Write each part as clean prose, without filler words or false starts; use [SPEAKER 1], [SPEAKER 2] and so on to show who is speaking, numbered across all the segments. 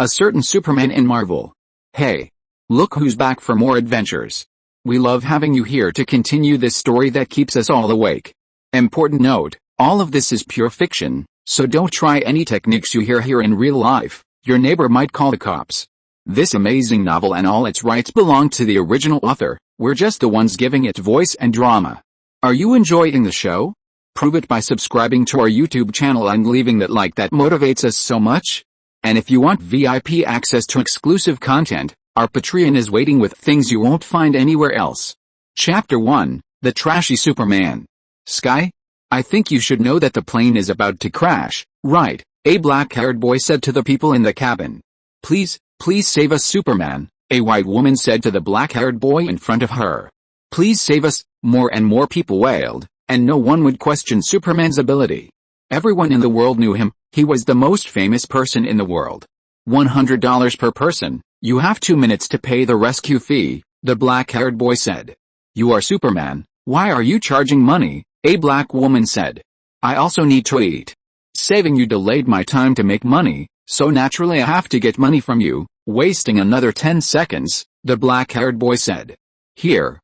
[SPEAKER 1] A certain Superman in Marvel. Hey! Look who's back for more adventures. We love having you here to continue this story that keeps us all awake. Important note, all of this is pure fiction, so don't try any techniques you hear here in real life. Your neighbor might call the cops. This amazing novel and all its rights belong to the original author. We're just the ones giving it voice and drama. Are you enjoying the show? Prove it by subscribing to our YouTube channel and leaving that like that motivates us so much. And if you want VIP access to exclusive content, our Patreon is waiting with things you won't find anywhere else. Chapter 1, The Trashy Superman. Sky? I think you should know that the plane is about to crash, right? A black-haired boy said to the people in the cabin. Please save us, Superman, a white woman said to the black-haired boy in front of her. Please save us, more and more people wailed, and no one would question Superman's ability. Everyone in the world knew him, he was the most famous person in the world. $100 per person, you have 2 minutes to pay the rescue fee, the black-haired boy said. You are Superman, why are you charging money? A black woman said. I also need to eat. Saving you delayed my time to make money, so naturally I have to get money from you, wasting another 10 seconds, the black-haired boy said. Here,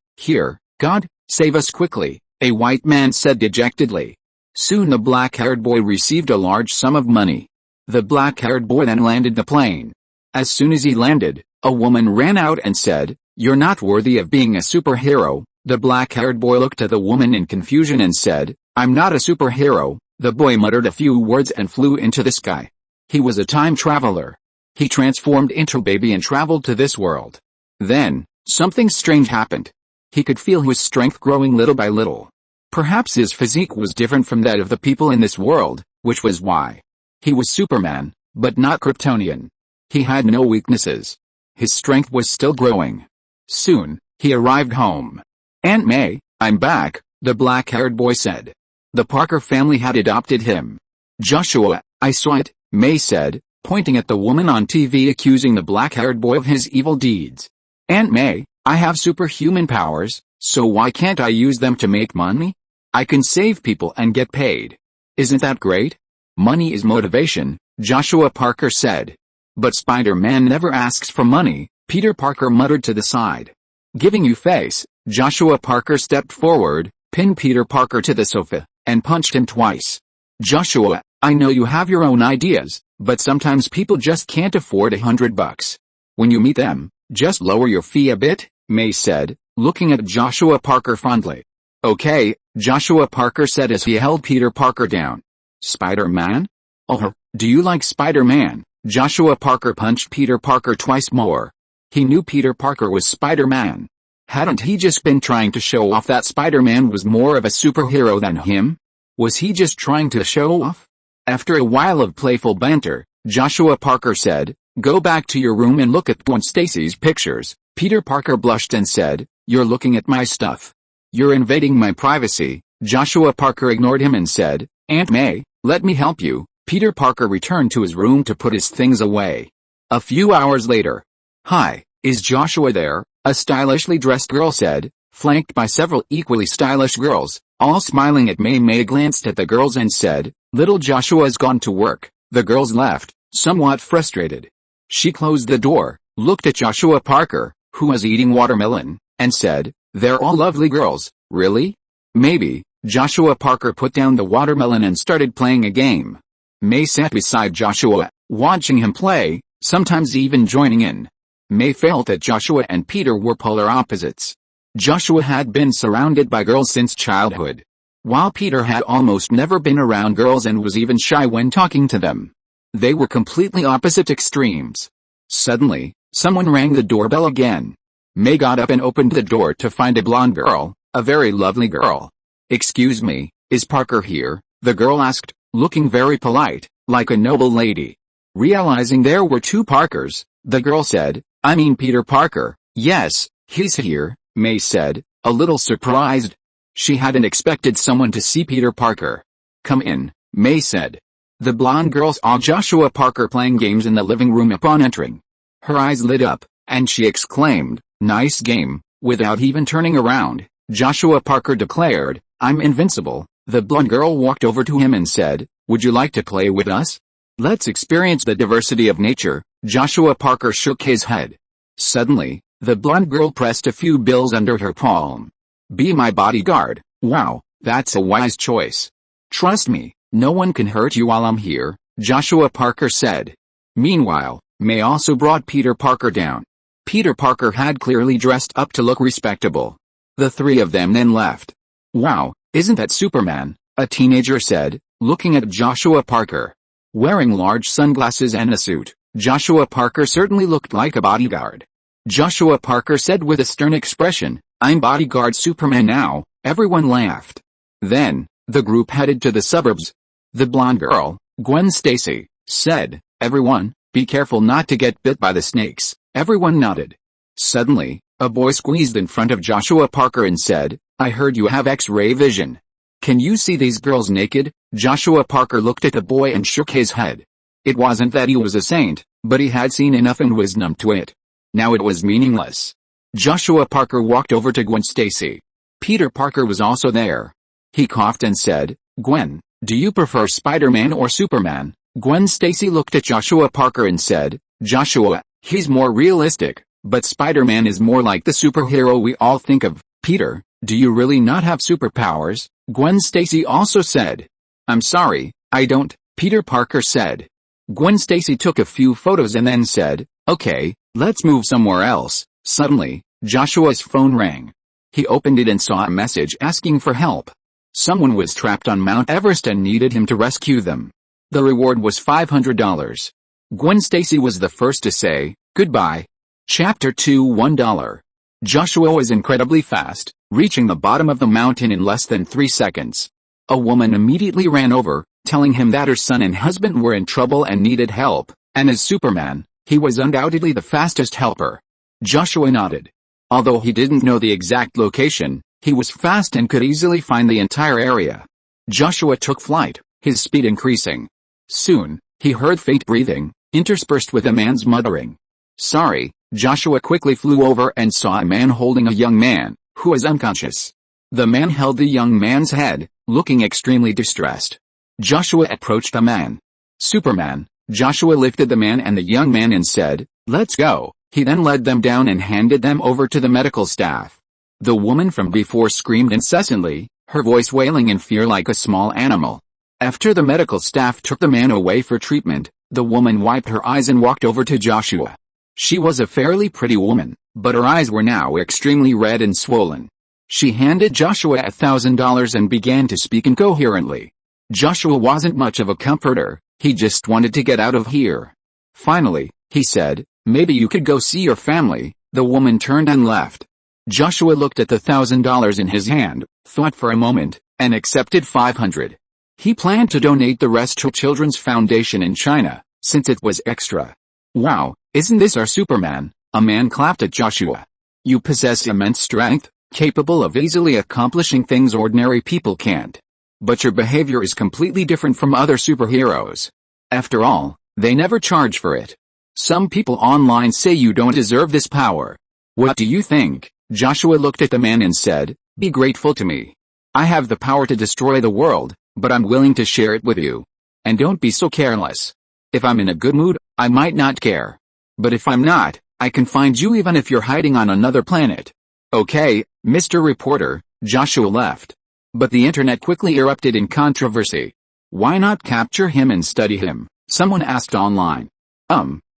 [SPEAKER 1] God, save us quickly, a white man said dejectedly. Soon the black-haired boy received a large sum of money. The black-haired boy then landed the plane. As soon as he landed, a woman ran out and said, You're not worthy of being a superhero. The black-haired boy looked at the woman in confusion and said, I'm not a superhero. The boy muttered a few words and flew into the sky. He was a time traveler. He transformed into a baby and traveled to this world. Then, something strange happened. He could feel his strength growing little by little. Perhaps his physique was different from that of the people in this world, which was why. He was Superman, but not Kryptonian. He had no weaknesses. His strength was still growing. Soon, he arrived home. Aunt May, I'm back, the black-haired boy said. The Parker family had adopted him. Joshua, I saw it, May said, pointing at the woman on TV accusing the black-haired boy of his evil deeds. Aunt May, I have superhuman powers, so why can't I use them to make money? I can save people and get paid. Isn't that great? Money is motivation, Joshua Parker said. But Spider-Man never asks for money, Peter Parker muttered to the side. Giving you face, Joshua Parker stepped forward, pinned Peter Parker to the sofa, and punched him twice. Joshua, I know you have your own ideas, but sometimes people just can't afford $100. When you meet them, just lower your fee a bit, May said, looking at Joshua Parker fondly. Okay, Joshua Parker said as he held Peter Parker down. Spider-Man? Oh, do you like Spider-Man? Joshua Parker punched Peter Parker twice more. He knew Peter Parker was Spider-Man. Hadn't he just been trying to show off that Spider-Man was more of a superhero than him? Was he just trying to show off? After a while of playful banter, Joshua Parker said, Go back to your room and look at Gwen Stacy's pictures. Peter Parker blushed and said, You're looking at my stuff. You're invading my privacy. Joshua Parker ignored him and said, Aunt May, let me help you. Peter Parker returned to his room to put his things away. A few hours later. Hi, is Joshua there? A stylishly dressed girl said, flanked by several equally stylish girls, all smiling at May. May glanced at the girls and said, Little Joshua's gone to work. The girls left, somewhat frustrated. She closed the door, looked at Joshua Parker, who was eating watermelon, and said, They're all lovely girls, really? Maybe. Joshua Parker put down the watermelon and started playing a game. May sat beside Joshua, watching him play, sometimes even joining in. May felt that Joshua and Peter were polar opposites. Joshua had been surrounded by girls since childhood, while Peter had almost never been around girls and was even shy when talking to them. They were completely opposite extremes. Suddenly, someone rang the doorbell again. May got up and opened the door to find a blonde girl, a very lovely girl. Excuse me, is Parker here? The girl asked, looking very polite, like a noble lady. Realizing there were two Parkers, the girl said, I mean Peter Parker. Yes, he's here, May said, a little surprised. She hadn't expected someone to see Peter Parker. Come in, May said. The blonde girl saw Joshua Parker playing games in the living room upon entering. Her eyes lit up, and she exclaimed, Nice game. Without even turning around, Joshua Parker declared, I'm invincible. The blonde girl walked over to him and said, Would you like to play with us? Let's experience the diversity of nature. Joshua Parker shook his head. Suddenly, the blonde girl pressed a few bills under her palm. Be my bodyguard. Wow, that's a wise choice. Trust me, no one can hurt you while I'm here, Joshua Parker said. Meanwhile, May also brought Peter Parker down. Peter Parker had clearly dressed up to look respectable. The three of them then left. Wow, isn't that Superman? A teenager said, looking at Joshua Parker. Wearing large sunglasses and a suit, Joshua Parker certainly looked like a bodyguard. Joshua Parker said with a stern expression, I'm bodyguard Superman now. Everyone laughed. Then, the group headed to the suburbs. The blonde girl, Gwen Stacy, said, everyone, be careful not to get bit by the snakes. Everyone nodded. Suddenly, a boy squeezed in front of Joshua Parker and said, I heard you have X-ray vision. Can you see these girls naked? Joshua Parker looked at the boy and shook his head. It wasn't that he was a saint, but he had seen enough and was numb to it. Now it was meaningless. Joshua Parker walked over to Gwen Stacy. Peter Parker was also there. He coughed and said, Gwen, do you prefer Spider-Man or Superman? Gwen Stacy looked at Joshua Parker and said, Joshua, he's more realistic, but Spider-Man is more like the superhero we all think of. Peter, do you really not have superpowers? Gwen Stacy also said. I'm sorry, I don't, Peter Parker said. Gwen Stacy took a few photos and then said, okay, let's move somewhere else. Suddenly, Joshua's phone rang. He opened it and saw a message asking for help. Someone was trapped on Mount Everest and needed him to rescue them. The reward was $500. Gwen Stacy was the first to say, goodbye. Chapter 2 $1. Joshua was incredibly fast, reaching the bottom of the mountain in less than 3 seconds. A woman immediately ran over, telling him that her son and husband were in trouble and needed help, and as Superman, he was undoubtedly the fastest helper. Joshua nodded. Although he didn't know the exact location, he was fast and could easily find the entire area. Joshua took flight, his speed increasing. Soon, he heard faint breathing, interspersed with a man's muttering. Sorry, Joshua quickly flew over and saw a man holding a young man, who was unconscious. The man held the young man's head, looking extremely distressed. Joshua approached the man. Superman, Joshua lifted the man and the young man and said, let's go. He then led them down and handed them over to the medical staff. The woman from before screamed incessantly, her voice wailing in fear like a small animal. After the medical staff took the man away for treatment, the woman wiped her eyes and walked over to Joshua. She was a fairly pretty woman, but her eyes were now extremely red and swollen. She handed Joshua $1,000 and began to speak incoherently. Joshua wasn't much of a comforter, he just wanted to get out of here. Finally, he said, maybe you could go see your family. The woman turned and left. Joshua looked at the $1,000 in his hand, thought for a moment, and accepted $500. He planned to donate the rest to Children's Foundation in China, since it was extra. Wow, isn't this our Superman? A man clapped at Joshua. You possess immense strength, capable of easily accomplishing things ordinary people can't. But your behavior is completely different from other superheroes. After all, they never charge for it. Some people online say you don't deserve this power. What do you think? Joshua looked at the man and said, be grateful to me. I have the power to destroy the world, but I'm willing to share it with you. And don't be so careless. If I'm in a good mood, I might not care. But if I'm not, I can find you even if you're hiding on another planet. Okay, Mr. Reporter, Joshua left. But the internet quickly erupted in controversy. Why not capture him and study him? Someone asked online.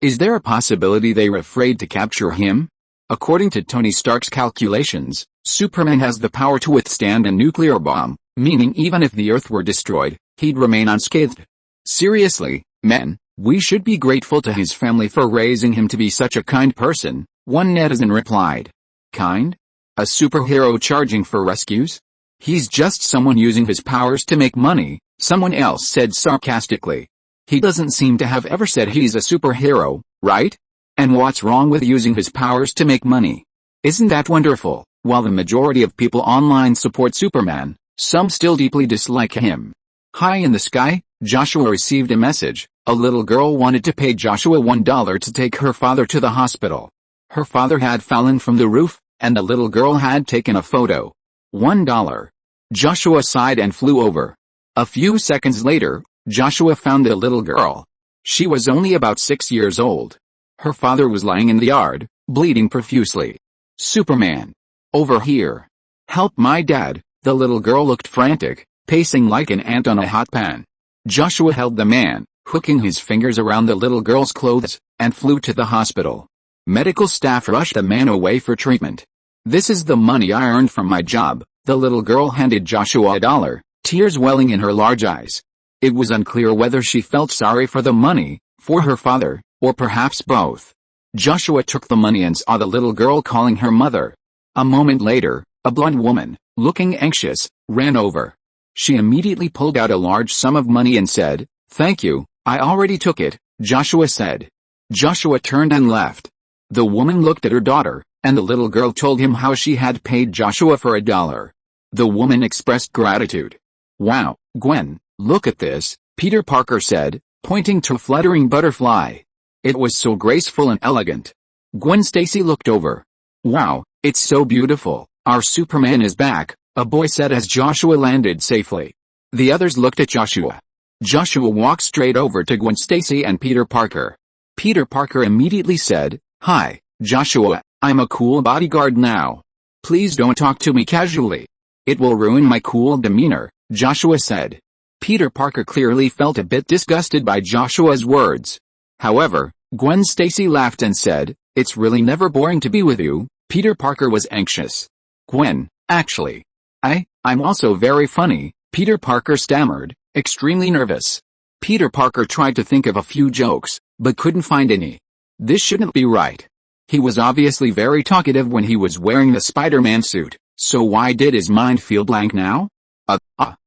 [SPEAKER 1] Is there a possibility they were afraid to capture him? According to Tony Stark's calculations, Superman has the power to withstand a nuclear bomb, meaning even if the Earth were destroyed, he'd remain unscathed. Seriously, men, we should be grateful to his family for raising him to be such a kind person, one netizen replied. Kind? A superhero charging for rescues? He's just someone using his powers to make money, someone else said sarcastically. He doesn't seem to have ever said he's a superhero, right? And what's wrong with using his powers to make money? Isn't that wonderful? While the majority of people online support Superman, some still deeply dislike him. High in the sky, Joshua received a message. A little girl wanted to pay Joshua $1 to take her father to the hospital. Her father had fallen from the roof, and the little girl had taken a photo. $1. Joshua sighed and flew over. A few seconds later, Joshua found the little girl. She was only about 6 years old. Her father was lying in the yard, bleeding profusely. Superman. Over here. Help my dad. The little girl looked frantic, pacing like an ant on a hot pan. Joshua held the man, hooking his fingers around the little girl's clothes, and flew to the hospital. Medical staff rushed the man away for treatment. This is the money I earned from my job. The little girl handed Joshua $1, tears welling in her large eyes. It was unclear whether she felt sorry for the money, for her father, or perhaps both. Joshua took the money and saw the little girl calling her mother. A moment later, a blonde woman, looking anxious, ran over. She immediately pulled out a large sum of money and said, "Thank you, I already took it," Joshua said. Joshua turned and left. The woman looked at her daughter, and the little girl told him how she had paid Joshua for $1. The woman expressed gratitude. "Wow, Gwen, look at this," Peter Parker said, pointing to a fluttering butterfly. It was so graceful and elegant. Gwen Stacy looked over. "Wow, it's so beautiful, our Superman is back," a boy said as Joshua landed safely. The others looked at Joshua. Joshua walked straight over to Gwen Stacy and Peter Parker. Peter Parker immediately said, "Hi, Joshua, I'm a cool bodyguard now. Please don't talk to me casually. It will ruin my cool demeanor," Joshua said. Peter Parker clearly felt a bit disgusted by Joshua's words. However, Gwen Stacy laughed and said, "It's really never boring to be with you." Peter Parker was anxious. "Gwen, actually, I'm also very funny," Peter Parker stammered, extremely nervous. Peter Parker tried to think of a few jokes, but couldn't find any. This shouldn't be right. He was obviously very talkative when he was wearing the Spider-Man suit, so why did his mind feel blank now?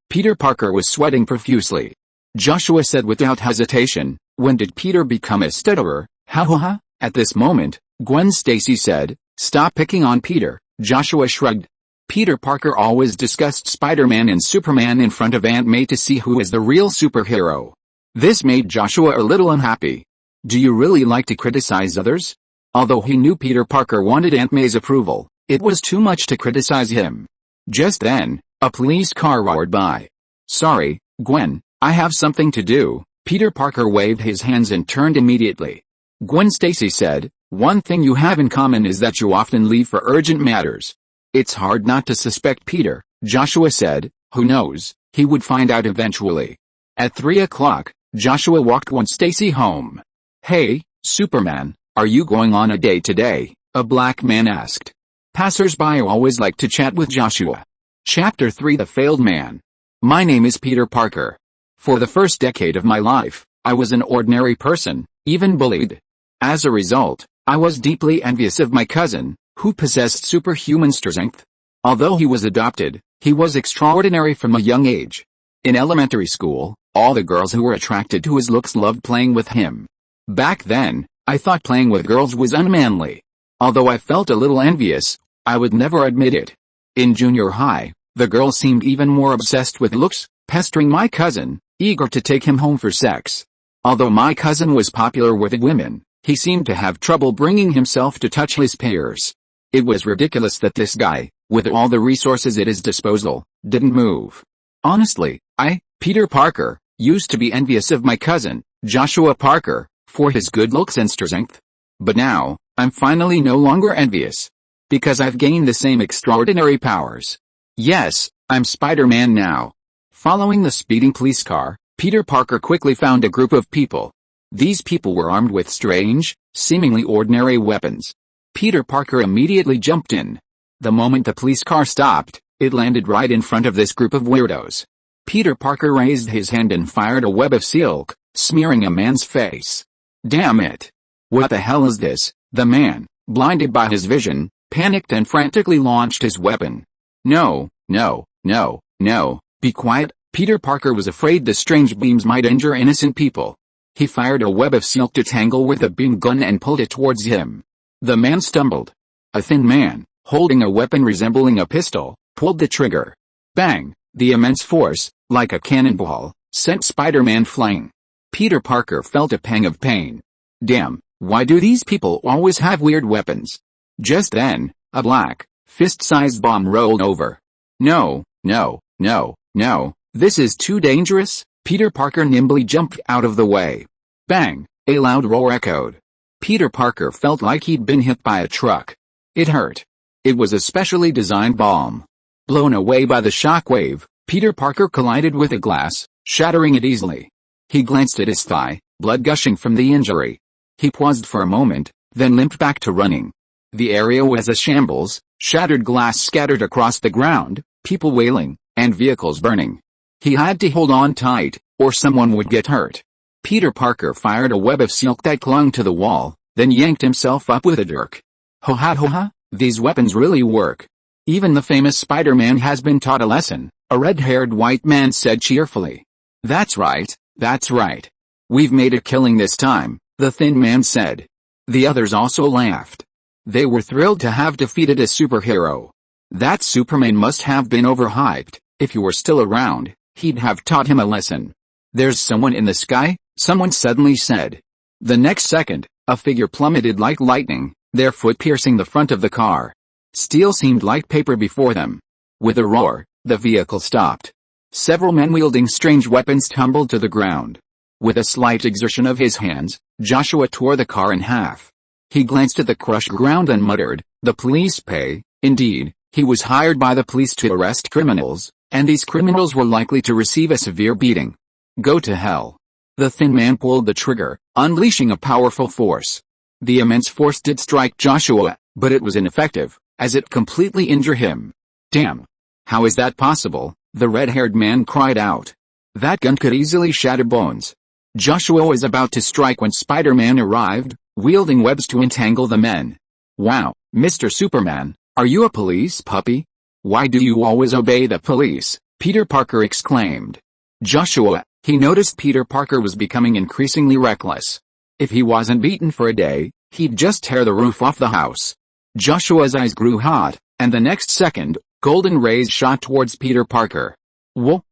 [SPEAKER 1] Peter Parker was sweating profusely. Joshua said without hesitation, "When did Peter become a stutterer?" Ha ha ha. At this moment, Gwen Stacy said, "Stop picking on Peter." Joshua shrugged. Peter Parker always discussed Spider-Man and Superman in front of Aunt May to see who is the real superhero. This made Joshua a little unhappy. Do you really like to criticize others? Although he knew Peter Parker wanted Aunt May's approval, it was too much to criticize him. Just then, a police car roared by. "Sorry, Gwen, I have something to do." Peter Parker waved his hands and turned immediately. Gwen Stacy said, "One thing you have in common is that you often leave for urgent matters." It's hard not to suspect Peter, Joshua said. Who knows, he would find out eventually. At 3 o'clock, Joshua walked Gwen Stacy home. "Hey, Superman, are you going on a date today?" a black man asked. Passers-by always like to chat with Joshua. Chapter 3: The Failed Man. My name is Peter Parker. For the first decade of my life, I was an ordinary person, even bullied. As a result, I was deeply envious of my cousin, who possessed superhuman strength. Although he was adopted, he was extraordinary from a young age. In elementary school, all the girls who were attracted to his looks loved playing with him. Back then, I thought playing with girls was unmanly. Although I felt a little envious, I would never admit it. In junior high, the girls seemed even more obsessed with looks, pestering my cousin, eager to take him home for sex. Although my cousin was popular with women, he seemed to have trouble bringing himself to touch his peers. It was ridiculous that this guy, with all the resources at his disposal, didn't move. Honestly, Peter Parker, used to be envious of my cousin, Joshua Parker, for his good looks and strength. But now, I'm finally no longer envious. Because I've gained the same extraordinary powers. Yes, I'm Spider-Man now. Following the speeding police car, Peter Parker quickly found a group of people. These people were armed with strange, seemingly ordinary weapons. Peter Parker immediately jumped in. The moment the police car stopped, it landed right in front of this group of weirdos. Peter Parker raised his hand and fired a web of silk, smearing a man's face. Damn it! What the hell is this? The man, blinded by his vision, panicked and frantically launched his weapon. No, be quiet. Peter Parker was afraid the strange beams might injure innocent people. He fired a web of silk to tangle with a beam gun and pulled it towards him. The man stumbled. A thin man, holding a weapon resembling a pistol, pulled the trigger. Bang! The immense force, like a cannonball, sent Spider-Man flying. Peter Parker felt a pang of pain. Damn, why do these people always have weird weapons? Just then, a black, fist-sized bomb rolled over. No, this is too dangerous. Peter Parker nimbly jumped out of the way. Bang! A loud roar echoed. Peter Parker felt like he'd been hit by a truck. It hurt. It was a specially designed bomb. Blown away by the shockwave, Peter Parker collided with a glass, shattering it easily. He glanced at his thigh, blood gushing from the injury. He paused for a moment, then limped back to running. The area was a shambles, shattered glass scattered across the ground, people wailing, and vehicles burning. He had to hold on tight, or someone would get hurt. Peter Parker fired a web of silk that clung to the wall, then yanked himself up with a jerk. Ho ha, these weapons really work. Even the famous Spider-Man has been taught a lesson, a red-haired white man said cheerfully. That's right. We've made a killing this time, the thin man said. The others also laughed. They were thrilled to have defeated a superhero. That Superman must have been overhyped. If he were still around, he'd have taught him a lesson. There's someone in the sky, someone suddenly said. The next second, a figure plummeted like lightning, their foot piercing the front of the car. Steel seemed like paper before them. With a roar, the vehicle stopped. Several men wielding strange weapons tumbled to the ground. With a slight exertion of his hands, Joshua tore the car in half. He glanced at the crushed ground and muttered, "The police pay." Indeed, he was hired by the police to arrest criminals, and these criminals were likely to receive a severe beating. Go to hell. The thin man pulled the trigger, unleashing a powerful force. The immense force did strike Joshua, but it was ineffective, as it completely injured him. Damn. How is that possible? The red-haired man cried out. That gun could easily shatter bones. Joshua was about to strike when Spider-Man arrived, wielding webs to entangle the men. Wow, Mr. Superman, are you a police puppy? Why do you always obey the police? Peter Parker exclaimed. Joshua, he noticed Peter Parker was becoming increasingly reckless. If he wasn't beaten for a day, he'd just tear the roof off the house. Joshua's eyes grew hot, and the next second, golden rays shot towards Peter Parker. Whoa,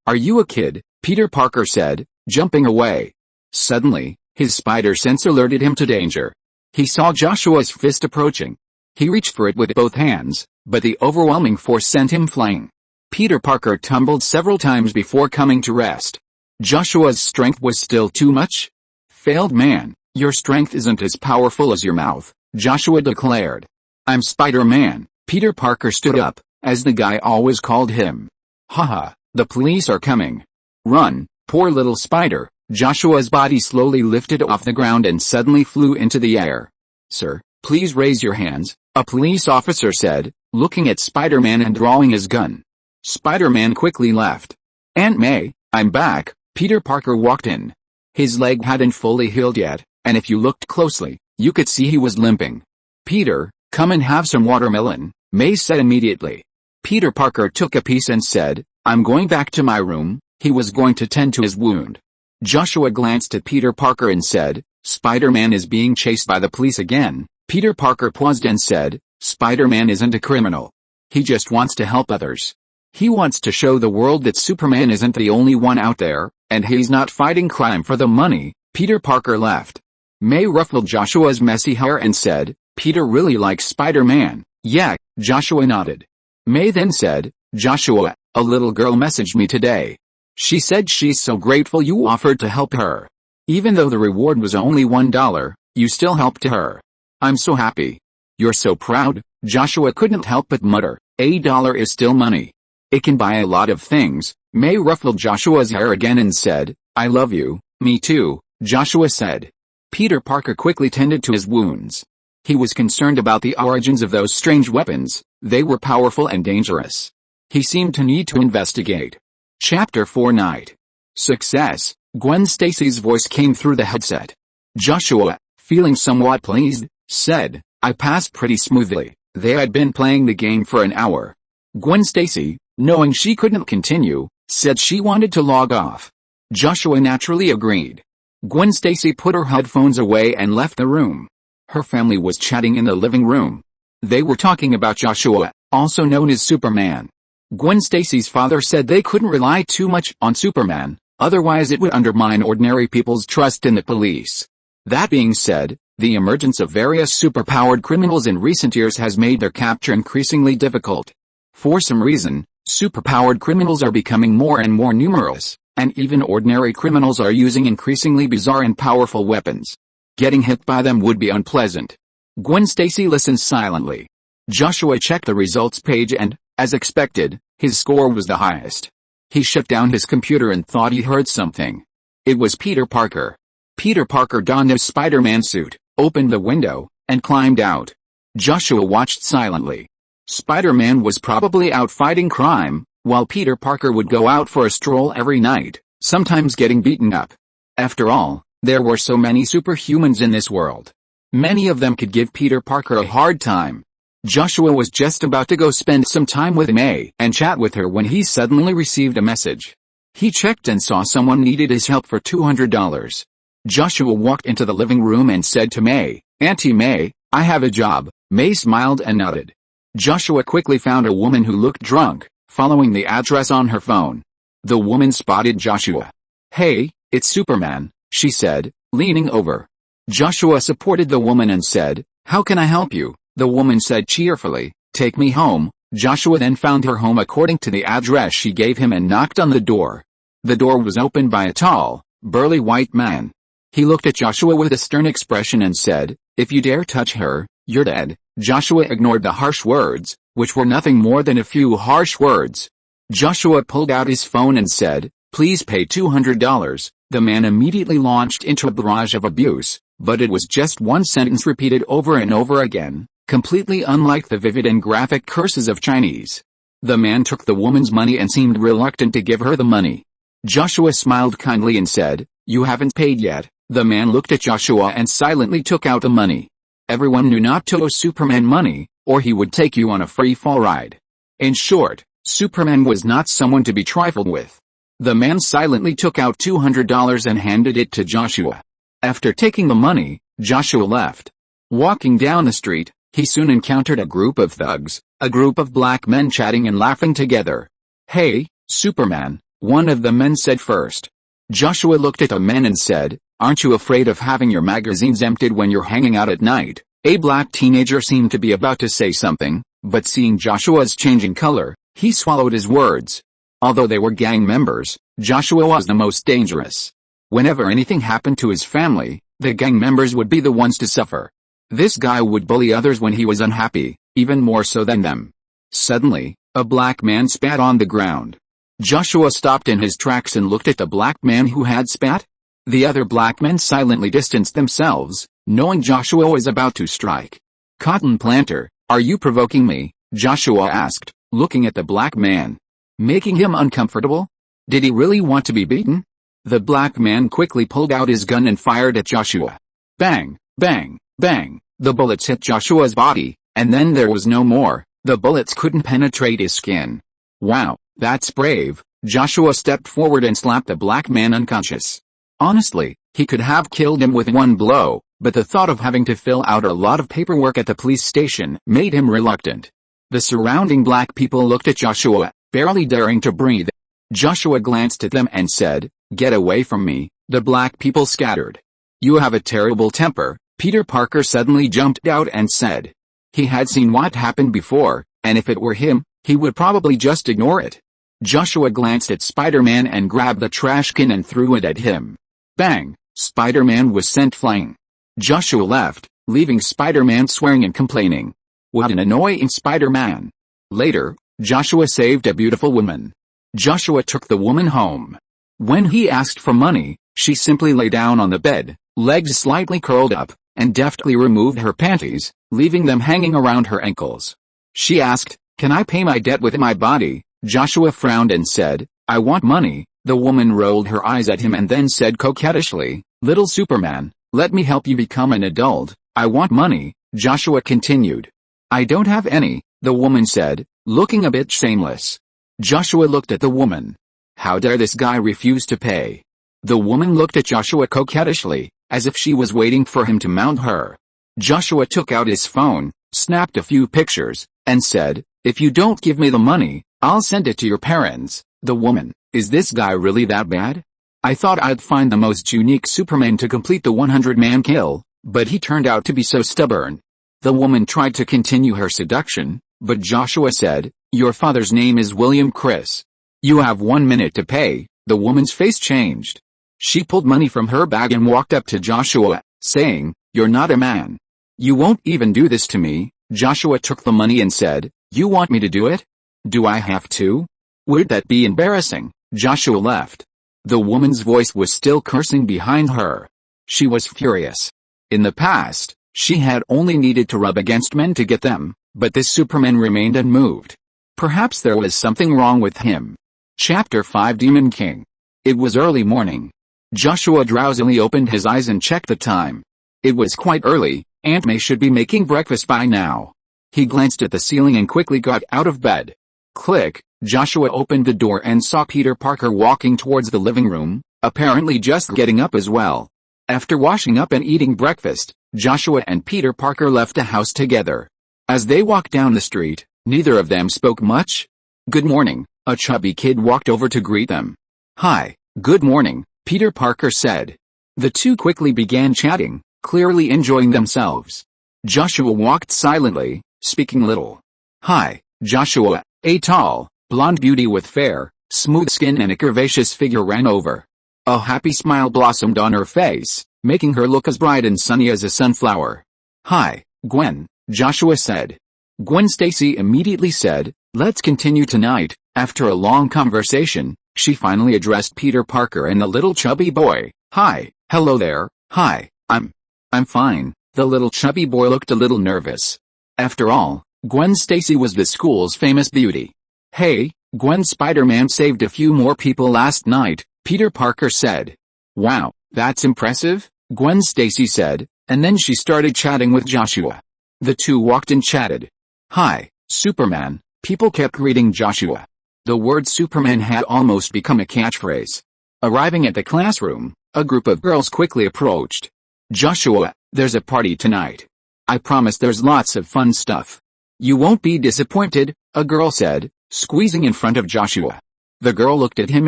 [SPEAKER 1] are you a kid? Peter Parker said, jumping away. Suddenly, his spider sense alerted him to danger. He saw Joshua's fist approaching. He reached for it with both hands, but the overwhelming force sent him flying. Peter Parker tumbled several times before coming to rest. Joshua's strength was still too much? Failed man, your strength isn't as powerful as your mouth, Joshua declared. I'm Spider-Man. Peter Parker stood up, as the guy always called him. Haha, the police are coming. Run, poor little spider. Joshua's body slowly lifted off the ground and suddenly flew into the air. Sir, please raise your hands, a police officer said, looking at Spider-Man and drawing his gun. Spider-Man quickly left. Aunt May, I'm back. Peter Parker walked in. His leg hadn't fully healed yet, and if you looked closely, you could see he was limping. Peter, come and have some watermelon, May said immediately. Peter Parker took a piece and said, I'm going back to my room. He was going to tend to his wound. Joshua glanced at Peter Parker and said, Spider-Man is being chased by the police again. Peter Parker paused and said, Spider-Man isn't a criminal. He just wants to help others. He wants to show the world that Superman isn't the only one out there, and he's not fighting crime for the money. Peter Parker left. May ruffled Joshua's messy hair and said, Peter really likes Spider-Man. Yeah, Joshua nodded. May then said, Joshua, a little girl messaged me today. She said she's so grateful you offered to help her. Even though the reward was only $1, you still helped her. I'm so happy. You're so proud. Joshua couldn't help but mutter, $1 is still money. It can buy a lot of things. May ruffled Joshua's hair again and said, I love you. Me too, Joshua said. Peter Parker quickly tended to his wounds. He was concerned about the origins of those strange weapons. They were powerful and dangerous. He seemed to need to investigate. Chapter 4 Night. Success. Gwen Stacy's voice came through the headset. Joshua, feeling somewhat pleased, said, I passed pretty smoothly. They had been playing the game for an hour. Gwen Stacy, knowing she couldn't continue, said she wanted to log off. Joshua naturally agreed. Gwen Stacy put her headphones away and left the room. Her family was chatting in the living room. They were talking about Joshua, also known as Superman. Gwen Stacy's father said they couldn't rely too much on Superman, otherwise it would undermine ordinary people's trust in the police. That being said, the emergence of various superpowered criminals in recent years has made their capture increasingly difficult. For some reason, superpowered criminals are becoming more and more numerous, and even ordinary criminals are using increasingly bizarre and powerful weapons. Getting hit by them would be unpleasant. Gwen Stacy listened silently. Joshua checked the results page and, as expected, his score was the highest. He shut down his computer and thought he heard something. It was Peter Parker. Peter Parker donned his Spider-Man suit, opened the window, and climbed out. Joshua watched silently. Spider-Man was probably out fighting crime, while Peter Parker would go out for a stroll every night, sometimes getting beaten up. After all, there were so many superhumans in this world. Many of them could give Peter Parker a hard time. Joshua was just about to go spend some time with May and chat with her when he suddenly received a message. He checked and saw someone needed his help for $200. Joshua walked into the living room and said to May, "Auntie May, I have a job." May smiled and nodded. Joshua quickly found a woman who looked drunk, following the address on her phone. The woman spotted Joshua. "Hey, it's Superman," she said, leaning over. Joshua supported the woman and said, "How can I help you?" The woman said cheerfully, "Take me home." Joshua then found her home according to the address she gave him and knocked on the door. The door was opened by a tall, burly white man. He looked at Joshua with a stern expression and said, "If you dare touch her, you're dead." Joshua ignored the harsh words, which were nothing more than a few harsh words. Joshua pulled out his phone and said, "Please pay $200. The man immediately launched into a barrage of abuse, but it was just one sentence repeated over and over again, completely unlike the vivid and graphic curses of Chinese. The man took the woman's money and seemed reluctant to give her the money. Joshua smiled kindly and said, "You haven't paid yet." The man looked at Joshua and silently took out the money. Everyone knew not to owe Superman money, or he would take you on a free fall ride. In short, Superman was not someone to be trifled with. The man silently took out $200 and handed it to Joshua. After taking the money, Joshua left. Walking down the street, he soon encountered a group of thugs, a group of black men chatting and laughing together. "Hey, Superman," one of the men said first. Joshua looked at the men and said, "Aren't you afraid of having your magazines emptied when you're hanging out at night?" A black teenager seemed to be about to say something, but seeing Joshua's changing color, he swallowed his words. Although they were gang members, Joshua was the most dangerous. Whenever anything happened to his family, the gang members would be the ones to suffer. This guy would bully others when he was unhappy, even more so than them. Suddenly, a black man spat on the ground. Joshua stopped in his tracks and looked at the black man who had spat. The other black men silently distanced themselves, knowing Joshua was about to strike. "Cotton planter, are you provoking me?" Joshua asked, looking at the black man. Making him uncomfortable? Did he really want to be beaten? The black man quickly pulled out his gun and fired at Joshua. Bang, bang, bang, the bullets hit Joshua's body, and then there was no more. The bullets couldn't penetrate his skin. "Wow, that's brave." Joshua stepped forward and slapped the black man unconscious. Honestly, he could have killed him with one blow, but the thought of having to fill out a lot of paperwork at the police station made him reluctant. The surrounding black people looked at Joshua, barely daring to breathe. Joshua glanced at them and said, "Get away from me." The black people scattered. "You have a terrible temper," Peter Parker suddenly jumped out and said. He had seen what happened before, and if it were him, he would probably just ignore it. Joshua glanced at Spider-Man and grabbed the trash can and threw it at him. Bang! Spider-Man was sent flying. Joshua left, leaving Spider-Man swearing and complaining. What an annoying Spider-Man. Later, Joshua saved a beautiful woman. Joshua took the woman home. When he asked for money, she simply lay down on the bed, legs slightly curled up, and deftly removed her panties, leaving them hanging around her ankles. She asked, "Can I pay my debt with my body?" Joshua frowned and said, "I want money." The woman rolled her eyes at him and then said coquettishly, "Little Superman, let me help you become an adult. I want money." Joshua continued. "I don't have any," the woman said, looking a bit shameless. Joshua looked at the woman. How dare this guy refuse to pay? The woman looked at Joshua coquettishly, as if she was waiting for him to mount her. Joshua took out his phone, snapped a few pictures, and said, "If you don't give me the money, I'll send it to your parents." The woman, "Is this guy really that bad? I thought I'd find the most unique Superman to complete the 100-man kill, but he turned out to be so stubborn." The woman tried to continue her seduction, but Joshua said, "Your father's name is William Chris. You have 1 minute to pay." The woman's face changed. She pulled money from her bag and walked up to Joshua, saying, "You're not a man. You won't even do this to me." Joshua took the money and said, "You want me to do it? Do I have to? Would that be embarrassing?" Joshua left. The woman's voice was still cursing behind her. She was furious. In the past, she had only needed to rub against men to get them, but this Superman remained unmoved. Perhaps there was something wrong with him. Chapter 5 Demon King. It was early morning. Joshua drowsily opened his eyes and checked the time. It was quite early. Aunt May should be making breakfast by now. He glanced at the ceiling and quickly got out of bed. Click. Joshua opened the door and saw Peter Parker walking towards the living room, apparently just getting up as well. After washing up and eating breakfast, Joshua and Peter Parker left the house together. As they walked down the street, neither of them spoke much. "Good morning," a chubby kid walked over to greet them. "Hi, good morning," Peter Parker said. The two quickly began chatting, clearly enjoying themselves. Joshua walked silently, speaking little. "Hi, Joshua," a tall, blonde beauty with fair, smooth skin and a curvaceous figure ran over. A happy smile blossomed on her face, making her look as bright and sunny as a sunflower. "Hi, Gwen," Joshua said. Gwen Stacy immediately said, "Let's continue tonight." After a long conversation, she finally addressed Peter Parker and the little chubby boy. "Hi, hello there, hi, I'm fine." The little chubby boy looked a little nervous. After all, Gwen Stacy was the school's famous beauty. "Hey, Gwen, Spider-Man saved a few more people last night," Peter Parker said. "Wow, that's impressive," Gwen Stacy said, and then she started chatting with Joshua. The two walked and chatted. "Hi, Superman," people kept greeting Joshua. The word Superman had almost become a catchphrase. Arriving at the classroom, a group of girls quickly approached. "Joshua, there's a party tonight. I promise there's lots of fun stuff. You won't be disappointed," a girl said, squeezing in front of Joshua. The girl looked at him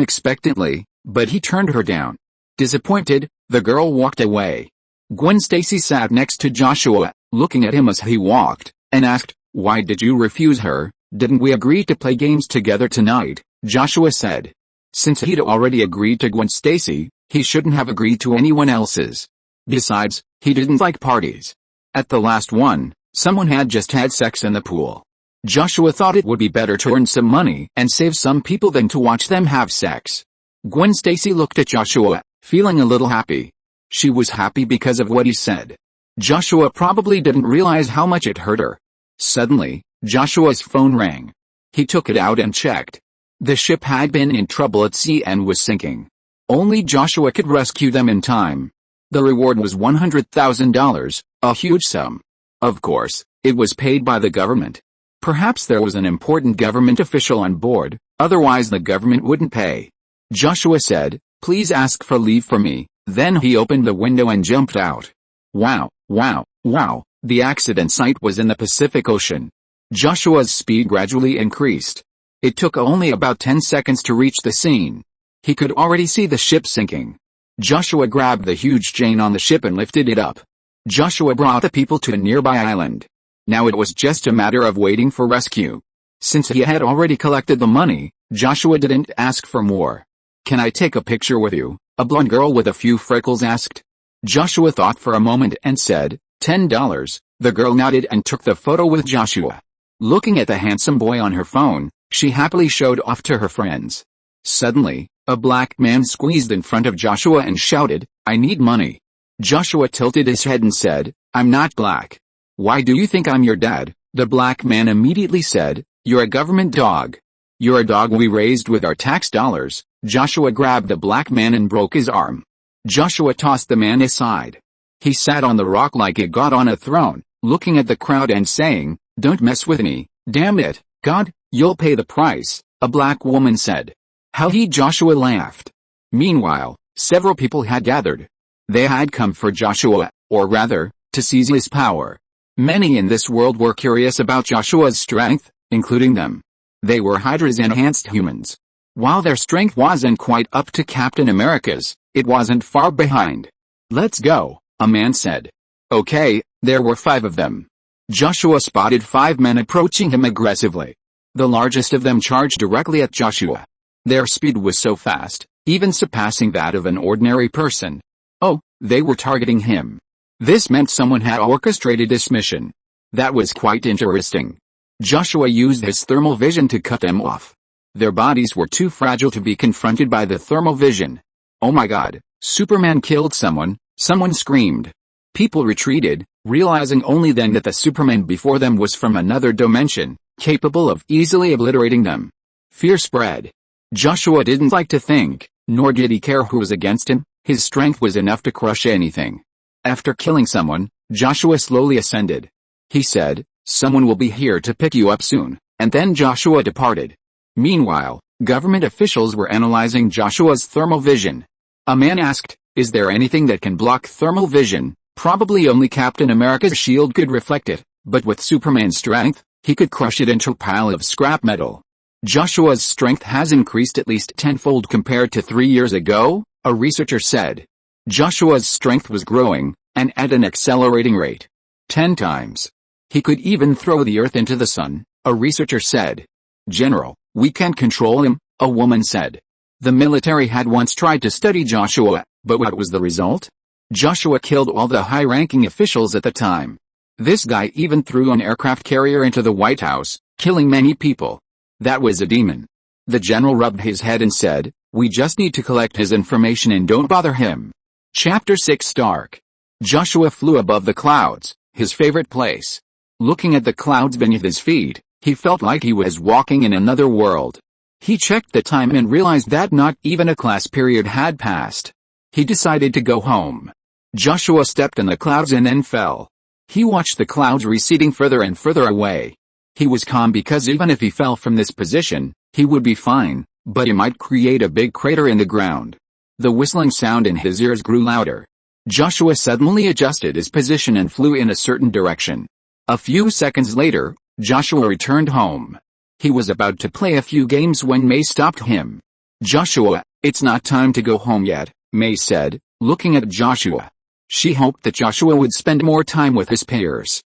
[SPEAKER 1] expectantly, but he turned her down. Disappointed, the girl walked away. Gwen Stacy sat next to Joshua, looking at him as he walked, and asked, "Why did you refuse her? Didn't we agree to play games together tonight?" Joshua said. Since he'd already agreed to Gwen Stacy, he shouldn't have agreed to anyone else's. Besides, he didn't like parties. At the last one, someone had just had sex in the pool. Joshua thought it would be better to earn some money and save some people than to watch them have sex. Gwen Stacy looked at Joshua, feeling a little happy. She was happy because of what he said. Joshua probably didn't realize how much it hurt her. Suddenly, Joshua's phone rang. He took it out and checked. The ship had been in trouble at sea and was sinking. Only Joshua could rescue them in time. The reward was $100,000, a huge sum. Of course, it was paid by the government. Perhaps there was an important government official on board, otherwise the government wouldn't pay. Joshua said, "Please ask for leave for me." Then he opened the window and jumped out. Wow, wow, wow, the accident site was in the Pacific Ocean. Joshua's speed gradually increased. It took only about 10 seconds to reach the scene. He could already see the ship sinking. Joshua grabbed the huge chain on the ship and lifted it up. Joshua brought the people to a nearby island. Now it was just a matter of waiting for rescue. Since he had already collected the money, Joshua didn't ask for more. "Can I take a picture with you?" a blonde girl with a few freckles asked. Joshua thought for a moment and said, $10. The girl nodded and took the photo with Joshua. Looking at the handsome boy on her phone, she happily showed off to her friends. Suddenly, a black man squeezed in front of Joshua and shouted, "I need money." Joshua tilted his head and said, "I'm not black." "Why do you think I'm your dad?" the black man immediately said. "You're a government dog. You're a dog we raised with our tax dollars." Joshua grabbed the black man and broke his arm. Joshua tossed the man aside. He sat on the rock like a god on a throne, looking at the crowd and saying, "Don't mess with me, damn it, God, you'll pay the price," a black woman said. How Joshua laughed. Meanwhile, several people had gathered. They had come for Joshua, or rather, to seize his power. Many in this world were curious about Joshua's strength, including them. They were Hydra's enhanced humans. While their strength wasn't quite up to Captain America's, it wasn't far behind. "Let's go," a man said. Okay, there were 5 of them. Joshua spotted 5 men approaching him aggressively. The largest of them charged directly at Joshua. Their speed was so fast, even surpassing that of an ordinary person. Oh, they were targeting him. This meant someone had orchestrated this mission. That was quite interesting. Joshua used his thermal vision to cut them off. Their bodies were too fragile to be confronted by the thermal vision. Oh my God, Superman killed someone, someone screamed. People retreated, realizing only then that the Superman before them was from another dimension, capable of easily obliterating them. Fear spread. Joshua didn't like to think, nor did he care who was against him. His strength was enough to crush anything. After killing someone, Joshua slowly ascended. He said, "Someone will be here to pick you up soon," and then Joshua departed. Meanwhile, government officials were analyzing Joshua's thermal vision. A man asked, "Is there anything that can block thermal vision?" Probably only Captain America's shield could reflect it, but with Superman's strength, he could crush it into a pile of scrap metal. Joshua's strength has increased at least tenfold compared to 3 years ago, a researcher said. Joshua's strength was growing, and at an accelerating rate. 10 times. He could even throw the earth into the sun, a researcher said. "General, we can't control him," a woman said. The military had once tried to study Joshua, but what was the result? Joshua killed all the high-ranking officials at the time. This guy even threw an aircraft carrier into the White House, killing many people. That was a demon. The general rubbed his head and said, "We just need to collect his information and don't bother him." Chapter 6 Stark. Joshua flew above the clouds, his favorite place. Looking at the clouds beneath his feet, he felt like he was walking in another world. He checked the time and realized that not even a class period had passed. He decided to go home. Joshua stepped in the clouds and then fell. He watched the clouds receding further and further away. He was calm because even if he fell from this position, he would be fine, but he might create a big crater in the ground. The whistling sound in his ears grew louder. Joshua suddenly adjusted his position and flew in a certain direction. A few seconds later, Joshua returned home. He was about to play a few games when May stopped him. "Joshua, it's not time to go home yet," May said, looking at Joshua. She hoped that Joshua would spend more time with his peers.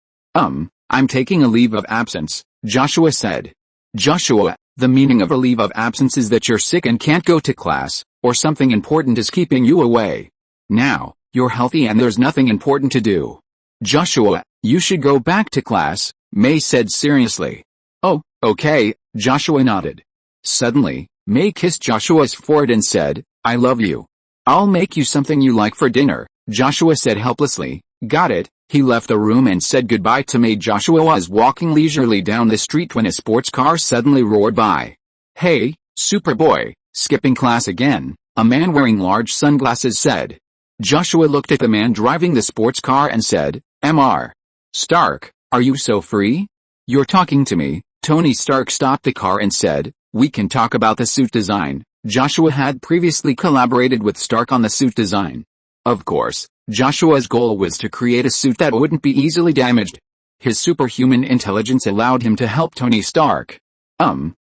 [SPEAKER 1] I'm taking a leave of absence," Joshua said. "Joshua, the meaning of a leave of absence is that you're sick and can't go to class, or something important is keeping you away. Now, you're healthy and there's nothing important to do. Joshua, you should go back to class," May said seriously. "Oh, okay," Joshua nodded. Suddenly, May kissed Joshua's forehead and said, "I love you. I'll make you something you like for dinner," Joshua said helplessly. "Got it." He left the room and said goodbye to May. Joshua was walking leisurely down the street when a sports car suddenly roared by. "Hey, Superboy, skipping class again," a man wearing large sunglasses said. Joshua looked at the man driving the sports car and said, "Mr. Stark, are you so free? You're talking to me." Tony Stark stopped the car and said, "We can talk about the suit design." Joshua had previously collaborated with Stark on the suit design. Of course, Joshua's goal was to create a suit that wouldn't be easily damaged. His superhuman intelligence allowed him to help Tony Stark.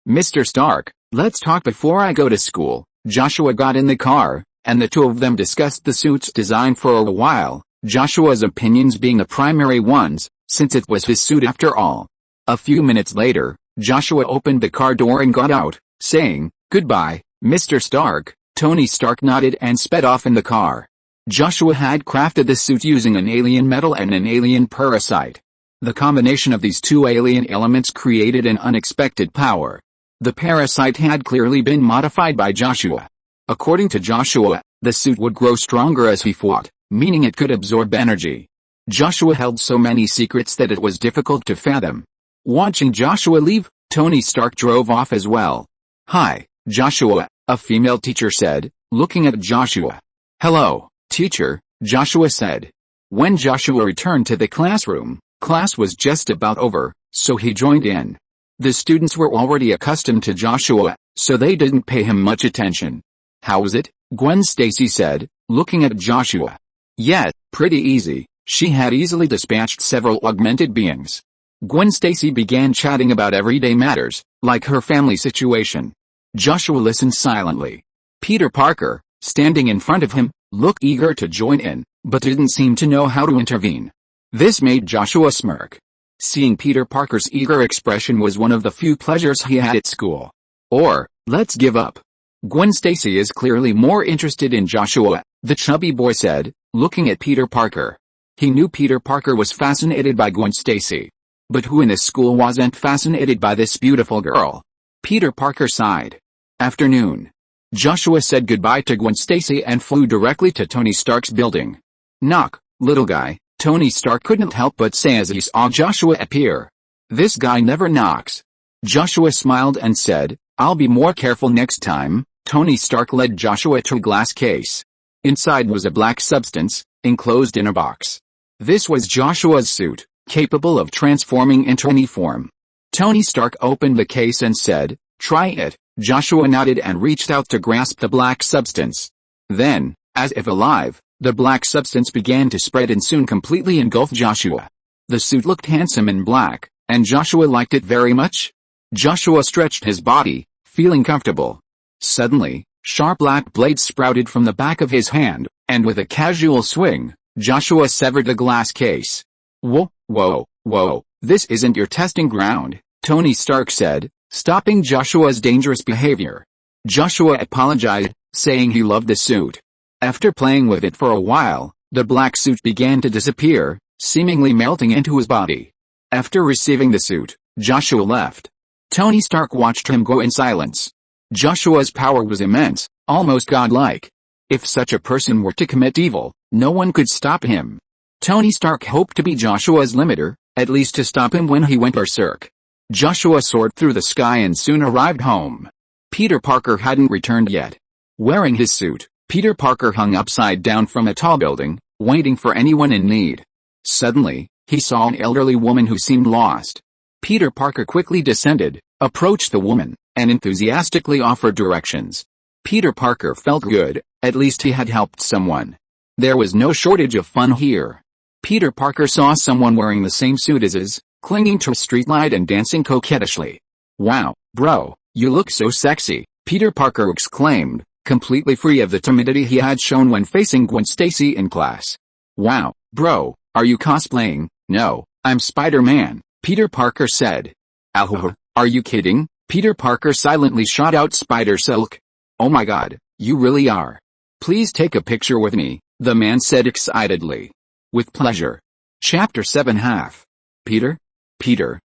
[SPEAKER 1] "Mr. Stark, let's talk before I go to school." Joshua got in the car, and the two of them discussed the suit's design for a while, Joshua's opinions being the primary ones, since it was his suit after all. A few minutes later, Joshua opened the car door and got out, saying, "Goodbye, Mr. Stark." Tony Stark nodded and sped off in the car. Joshua had crafted the suit using an alien metal and an alien parasite. The combination of these two alien elements created an unexpected power. The parasite had clearly been modified by Joshua. According to Joshua, the suit would grow stronger as he fought, meaning it could absorb energy. Joshua held so many secrets that it was difficult to fathom. Watching Joshua leave, Tony Stark drove off as well. "Hi, Joshua," a female teacher said, looking at Joshua. "Hello, teacher," Joshua said. When Joshua returned to the classroom, class was just about over, so he joined in. The students were already accustomed to Joshua, so they didn't pay him much attention. "How was it?" Gwen Stacy said, looking at Joshua. "Yeah, pretty easy." She had easily dispatched several augmented beings. Gwen Stacy began chatting about everyday matters, like her family situation. Joshua listened silently. Peter Parker, standing in front of him, looked eager to join in, but didn't seem to know how to intervene. This made Joshua smirk. Seeing Peter Parker's eager expression was one of the few pleasures he had at school. Or, let's give up. Gwen Stacy is clearly more interested in Joshua, the chubby boy said, looking at Peter Parker. He knew Peter Parker was fascinated by Gwen Stacy. But who in this school wasn't fascinated by this beautiful girl? Peter Parker sighed. Afternoon. Joshua said goodbye to Gwen Stacy and flew directly to Tony Stark's building. Knock, little guy, Tony Stark couldn't help but say as he saw Joshua appear. This guy never knocks. Joshua smiled and said, I'll be more careful next time. Tony Stark led Joshua to a glass case. Inside was a black substance, enclosed in a box. This was Joshua's suit, capable of transforming into any form. Tony Stark opened the case and said, try it. Joshua nodded and reached out to grasp the black substance. Then, as if alive, the black substance began to spread and soon completely engulfed Joshua. The suit looked handsome in black, and Joshua liked it very much. Joshua stretched his body, feeling comfortable. Suddenly, sharp black blades sprouted from the back of his hand, and with a casual swing, Joshua severed the glass case. Whoa, whoa, whoa, this isn't your testing ground, Tony Stark said, stopping Joshua's dangerous behavior. Joshua apologized, saying he loved the suit. After playing with it for a while, the black suit began to disappear, seemingly melting into his body. After receiving the suit, Joshua left. Tony Stark watched him go in silence. Joshua's power was immense, almost godlike. If such a person were to commit evil, no one could stop him. Tony Stark hoped to be Joshua's limiter, at least to stop him when he went berserk. Joshua soared through the sky and soon arrived home. Peter Parker hadn't returned yet. Wearing his suit, Peter Parker hung upside down from a tall building, waiting for anyone in need. Suddenly, he saw an elderly woman who seemed lost. Peter Parker quickly descended, approached the woman, and enthusiastically offered directions. Peter Parker felt good, at least he had helped someone. There was no shortage of fun here. Peter Parker saw someone wearing the same suit as his, clinging to a streetlight and dancing coquettishly. Wow, bro, you look so sexy, Peter Parker exclaimed, completely free of the timidity he had shown when facing Gwen Stacy in class. Wow, bro, are you cosplaying? No, I'm Spider-Man, Peter Parker said. Are you kidding? Peter Parker silently shot out spider silk. Oh my god, you really are. Please take a picture with me, the man said excitedly. With pleasure. Chapter 7 half. Peter?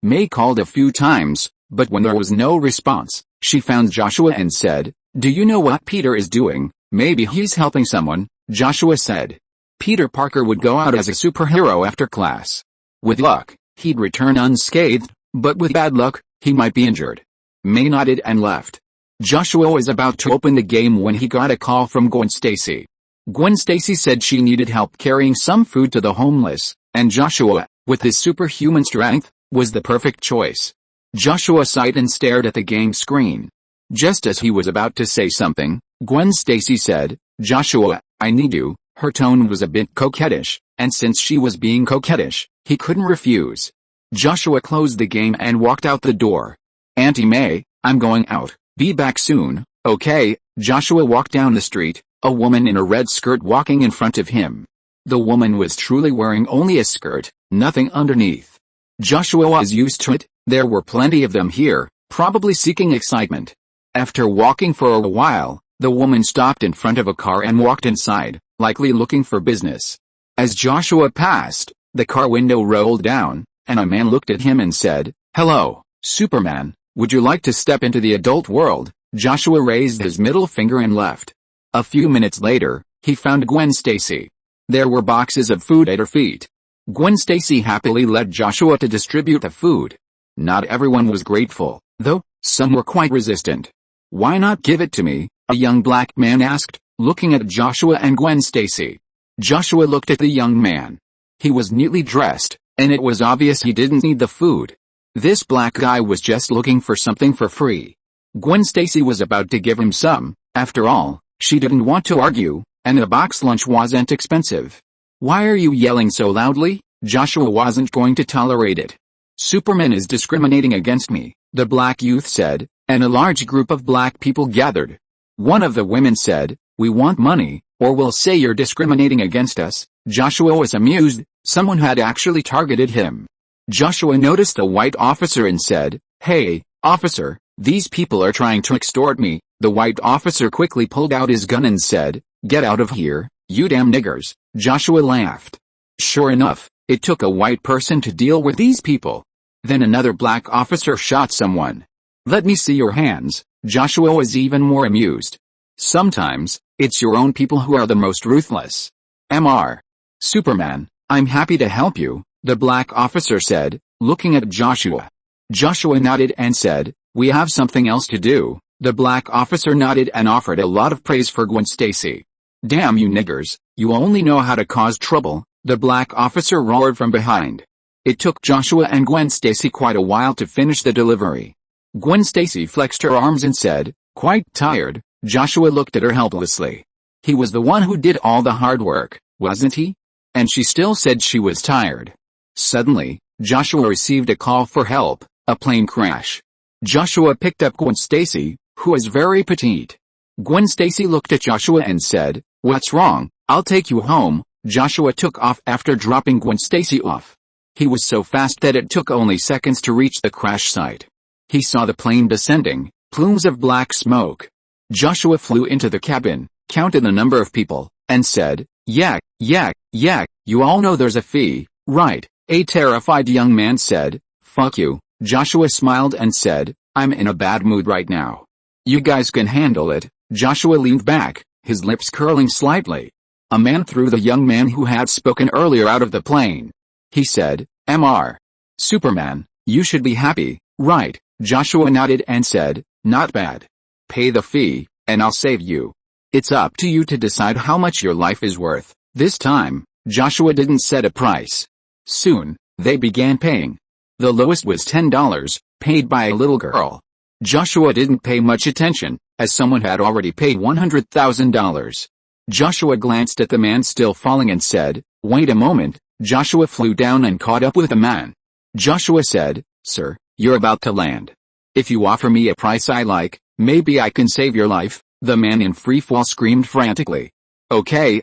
[SPEAKER 1] May called a few times, but when there was no response, she found Joshua and said, do you know what Peter is doing? Maybe he's helping someone, Joshua said. Peter Parker would go out as a superhero after class. With luck, he'd return unscathed, but with bad luck, he might be injured. May nodded and left. Joshua was about to open the game when he got a call from Gwen Stacy. Gwen Stacy said she needed help carrying some food to the homeless, and Joshua, with his superhuman strength, was the perfect choice. Joshua sighed and stared at the game screen. Just as he was about to say something, Gwen Stacy said, Joshua, I need you. Her tone was a bit coquettish, and since she was being coquettish, he couldn't refuse. Joshua closed the game and walked out the door. Auntie May, I'm going out. Be back soon, okay? Joshua walked down the street, a woman in a red skirt walking in front of him. The woman was truly wearing only a skirt, nothing underneath. Joshua was used to it, there were plenty of them here, probably seeking excitement. After walking for a while, the woman stopped in front of a car and walked inside, likely looking for business. As Joshua passed, the car window rolled down, and a man looked at him and said, hello, Superman, would you like to step into the adult world? Joshua raised his middle finger and left. A few minutes later, he found Gwen Stacy. There were boxes of food at her feet. Gwen Stacy happily led Joshua to distribute the food. Not everyone was grateful, though, some were quite resistant. Why not give it to me? A young black man asked, looking at Joshua and Gwen Stacy. Joshua looked at the young man. He was neatly dressed, and it was obvious he didn't need the food. This black guy was just looking for something for free. Gwen Stacy was about to give him some, after all, she didn't want to argue, and a box lunch wasn't expensive. Why are you yelling so loudly? Joshua wasn't going to tolerate it. Superman is discriminating against me, the black youth said, and a large group of black people gathered. One of the women said, we want money, or we'll say you're discriminating against us. Joshua was amused, someone had actually targeted him. Joshua noticed a white officer and said, hey, officer, these people are trying to extort me. The white officer quickly pulled out his gun and said, get out of here, you damn niggers. Joshua laughed. Sure enough, it took a white person to deal with these people. Then another black officer shot someone. Let me see your hands. Joshua was even more amused. Sometimes, it's your own people who are the most ruthless. Mr. Superman, I'm happy to help you, the black officer said, looking at Joshua. Joshua nodded and said, we have something else to do. The black officer nodded and offered a lot of praise for Gwen Stacy. Damn you niggers, you only know how to cause trouble, the black officer roared from behind. It took Joshua and Gwen Stacy quite a while to finish the delivery. Gwen Stacy flexed her arms and said, quite tired. Joshua looked at her helplessly. He was the one who did all the hard work, wasn't he? And she still said she was tired. Suddenly, Joshua received a call for help, a plane crash. Joshua picked up Gwen Stacy, who was very petite. Gwen Stacy looked at Joshua and said, what's wrong? I'll take you home. Joshua took off after dropping Gwen Stacy off. He was so fast that it took only seconds to reach the crash site. He saw the plane descending, plumes of black smoke. Joshua flew into the cabin, counted the number of people, and said, yeah, you all know there's a fee, right? A terrified young man said, fuck you. Joshua smiled and said, I'm in a bad mood right now. You guys can handle it. Joshua leaned back, his lips curling slightly. A man threw the young man who had spoken earlier out of the plane. He said, Mr. Superman, you should be happy, right? Joshua nodded and said, not bad. Pay the fee, and I'll save you. It's up to you to decide how much your life is worth. This time, Joshua didn't set a price. Soon, they began paying. The lowest was $10, paid by a little girl. Joshua didn't pay much attention, as someone had already paid $100,000. Joshua glanced at the man still falling and said, wait a moment. Joshua flew down and caught up with the man. Joshua said, sir, you're about to land. If you offer me a price I like, maybe I can save your life. The man in free fall screamed frantically. Okay,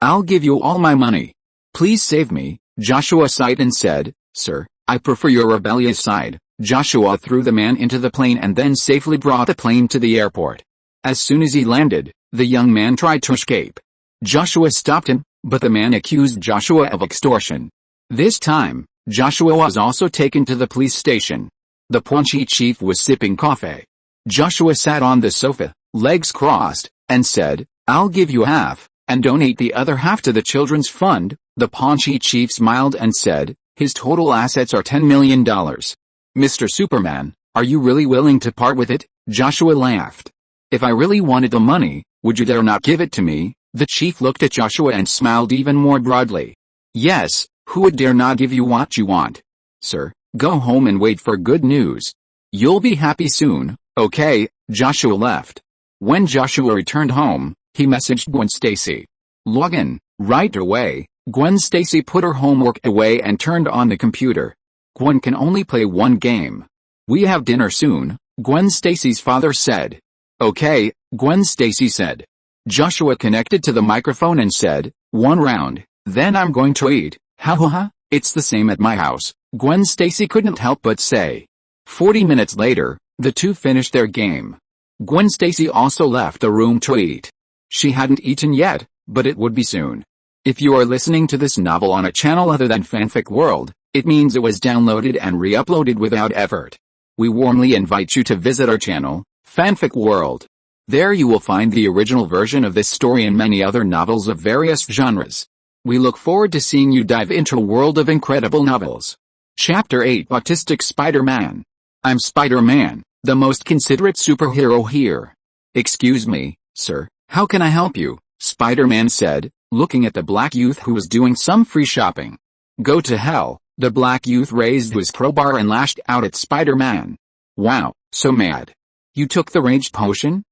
[SPEAKER 1] I'll give you all my money. Please save me. Joshua sighed and said, sir, I prefer your rebellious side. Joshua threw the man into the plane and then safely brought the plane to the airport. As soon as he landed, the young man tried to escape. Joshua stopped him, but the man accused Joshua of extortion. This time, Joshua was also taken to the police station. The paunchy chief was sipping coffee. Joshua sat on the sofa, legs crossed, and said, I'll give you half, and donate the other half to the children's fund. The paunchy chief smiled and said, his total assets are $10 million. Mr. Superman, are you really willing to part with it? Joshua laughed. If I really wanted the money, would you dare not give it to me? The chief looked at Joshua and smiled even more broadly. Yes, who would dare not give you what you want? Sir, go home and wait for good news. You'll be happy soon. Okay, Joshua left. When Joshua returned home, he messaged Gwen Stacy. Log in, right away. Gwen Stacy put her homework away and turned on the computer. Gwen can only play one game. We have dinner soon, Gwen Stacy's father said. Okay, Gwen Stacy said. Joshua connected to the microphone and said, one round, then I'm going to eat. Ha, it's the same at my house, Gwen Stacy couldn't help but say. 40 minutes later, the two finished their game. Gwen Stacy also left the room to eat. She hadn't eaten yet, but it would be soon. If you are listening to this novel on a channel other than Fanfic World, it means it was downloaded and re-uploaded without effort. We warmly invite you to visit our channel, Fanfic World. There you will find the original version of this story and many other novels of various genres. We look forward to seeing you dive into a world of incredible novels. Chapter 8 Autistic Spider-Man. I'm Spider-Man, the most considerate superhero here. Excuse me, sir, how can I help you? Spider-Man said, looking at the black youth who was doing some free shopping. Go to hell, the black youth raised his crowbar and lashed out at Spider-Man. Wow, so mad. You took the rage potion?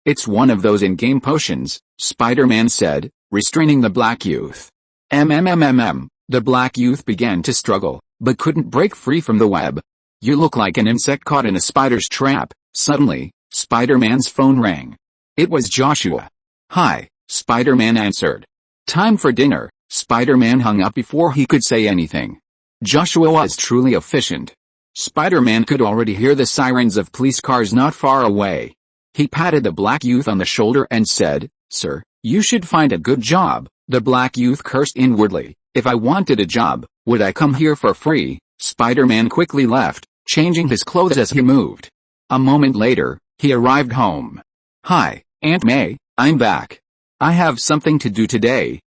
[SPEAKER 1] It's one of those in-game potions, Spider-Man said, restraining the black youth. The black youth began to struggle, but couldn't break free from the web. You look like an insect caught in a spider's trap. Suddenly, Spider-Man's phone rang. It was Joshua. Hi, Spider-Man answered. Time for dinner. Spider-Man hung up before he could say anything. Joshua was truly efficient. Spider-Man could already hear the sirens of police cars not far away. He patted the black youth on the shoulder and said, Sir, you should find a good job. The black youth cursed inwardly. If I wanted a job, would I come here for free? Spider-Man quickly left, changing his clothes as he moved. A moment later, he arrived home. Hi, Aunt May, I'm back. I have something to do today.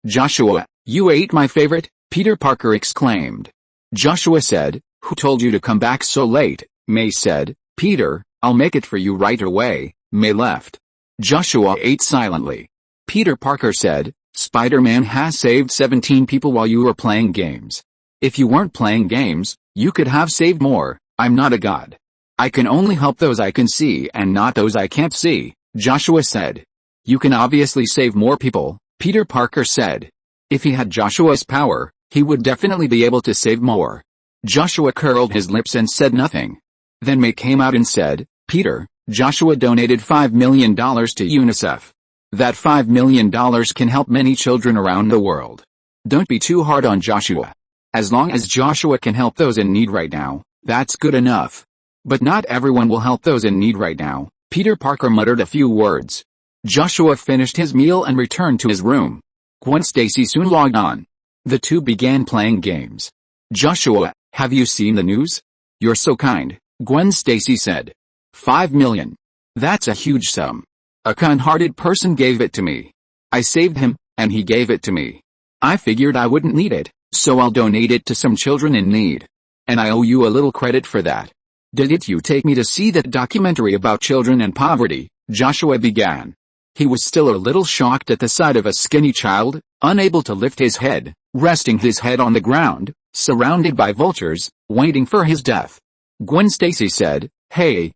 [SPEAKER 1] Joshua, you ate my favorite? Peter Parker exclaimed. Joshua said, who told you to come back so late? May said, Peter, I'll make it for you right away. May left. Joshua ate silently. Peter Parker said, Spider-Man has saved 17 people while you were playing games. If you weren't playing games, you could have saved more. I'm not a god. I can only help those I can see and not those I can't see, Joshua said. You can obviously save more people, Peter Parker said. If he had Joshua's power, he would definitely be able to save more. Joshua curled his lips and said nothing. Then May came out and said, Peter, Joshua donated $5 million to UNICEF. That $5 million can help many children around the world. Don't be too hard on Joshua. As long as Joshua can help those in need right now, that's good enough. But not everyone will help those in need right now. Peter Parker muttered a few words. Joshua finished his meal and returned to his room. Gwen Stacy soon logged on. The two began playing games. Joshua, have you seen the news? You're so kind, Gwen Stacy said. 5 million. That's a huge sum. A kind-hearted person gave it to me. I saved him, and he gave it to me. I figured I wouldn't need it, so I'll donate it to some children in need. And I owe you a little credit for that. Did you take me to see that documentary about children and poverty? Joshua began. He was still a little shocked at the sight of a skinny child, unable to lift his head, resting his head on the ground, surrounded by vultures, waiting for his death. Gwen Stacy said, Hey,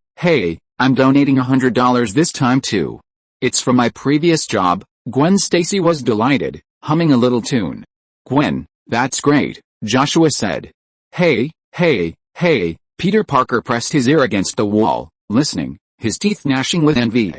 [SPEAKER 1] I'm donating $100 this time too. It's from my previous job. Gwen Stacy was delighted, humming a little tune. Gwen, that's great, Joshua said. Hey, Peter Parker pressed his ear against the wall, listening, his teeth gnashing with envy.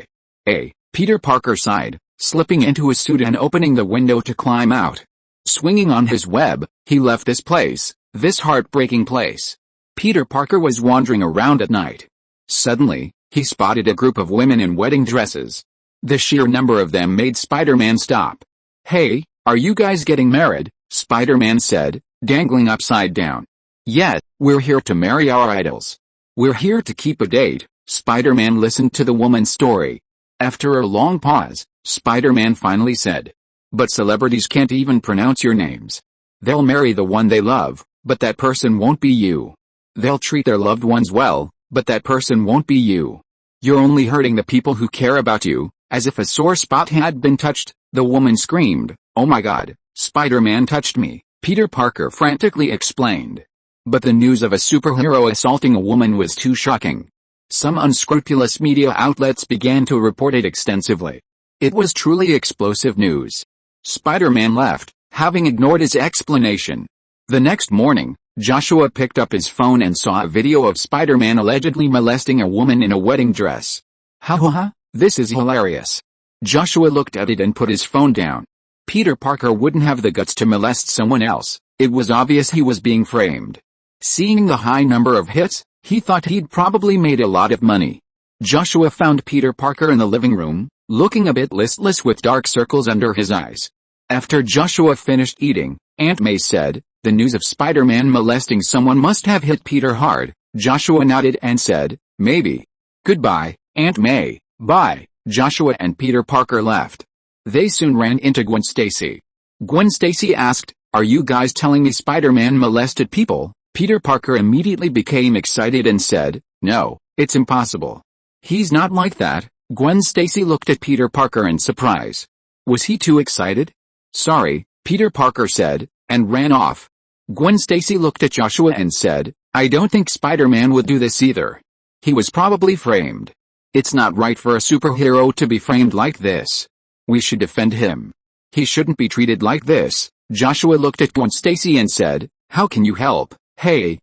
[SPEAKER 1] Peter Parker sighed, slipping into his suit and opening the window to climb out. Swinging on his web, he left this place, this heartbreaking place. Peter Parker was wandering around at night. Suddenly, he spotted a group of women in wedding dresses. The sheer number of them made Spider-Man stop. Hey, are you guys getting married? Spider-Man said, dangling upside down. Yeah, we're here to marry our idols. We're here to keep a date. Spider-Man listened to the woman's story. After a long pause, Spider-Man finally said, but celebrities can't even pronounce your names. They'll marry the one they love, but that person won't be you. They'll treat their loved ones well, but that person won't be you. You're only hurting the people who care about you. As if a sore spot had been touched, the woman screamed, Oh my God, Spider-Man touched me, Peter Parker frantically explained. But the news of a superhero assaulting a woman was too shocking. Some unscrupulous media outlets began to report it extensively. It was truly explosive news. Spider-Man left, having ignored his explanation. The next morning, Joshua picked up his phone and saw a video of Spider-Man allegedly molesting a woman in a wedding dress. Ha, this is hilarious. Joshua looked at it and put his phone down. Peter Parker wouldn't have the guts to molest someone else. It was obvious he was being framed. Seeing the high number of hits, he thought he'd probably made a lot of money. Joshua found Peter Parker in the living room, looking a bit listless with dark circles under his eyes. After Joshua finished eating, Aunt May said, the news of Spider-Man molesting someone must have hit Peter hard. Joshua nodded and said, maybe. Goodbye, Aunt May. Bye. Joshua and Peter Parker left. They soon ran into Gwen Stacy. Gwen Stacy asked, are you guys telling me Spider-Man molested people? Peter Parker immediately became excited and said, no, it's impossible. He's not like that. Gwen Stacy looked at Peter Parker in surprise. Was he too excited? Sorry, Peter Parker said, and ran off. Gwen Stacy looked at Joshua and said, I don't think Spider-Man would do this either. He was probably framed. It's not right for a superhero to be framed like this. We should defend him. He shouldn't be treated like this. Joshua looked at Gwen Stacy and said, how can you help? Hey,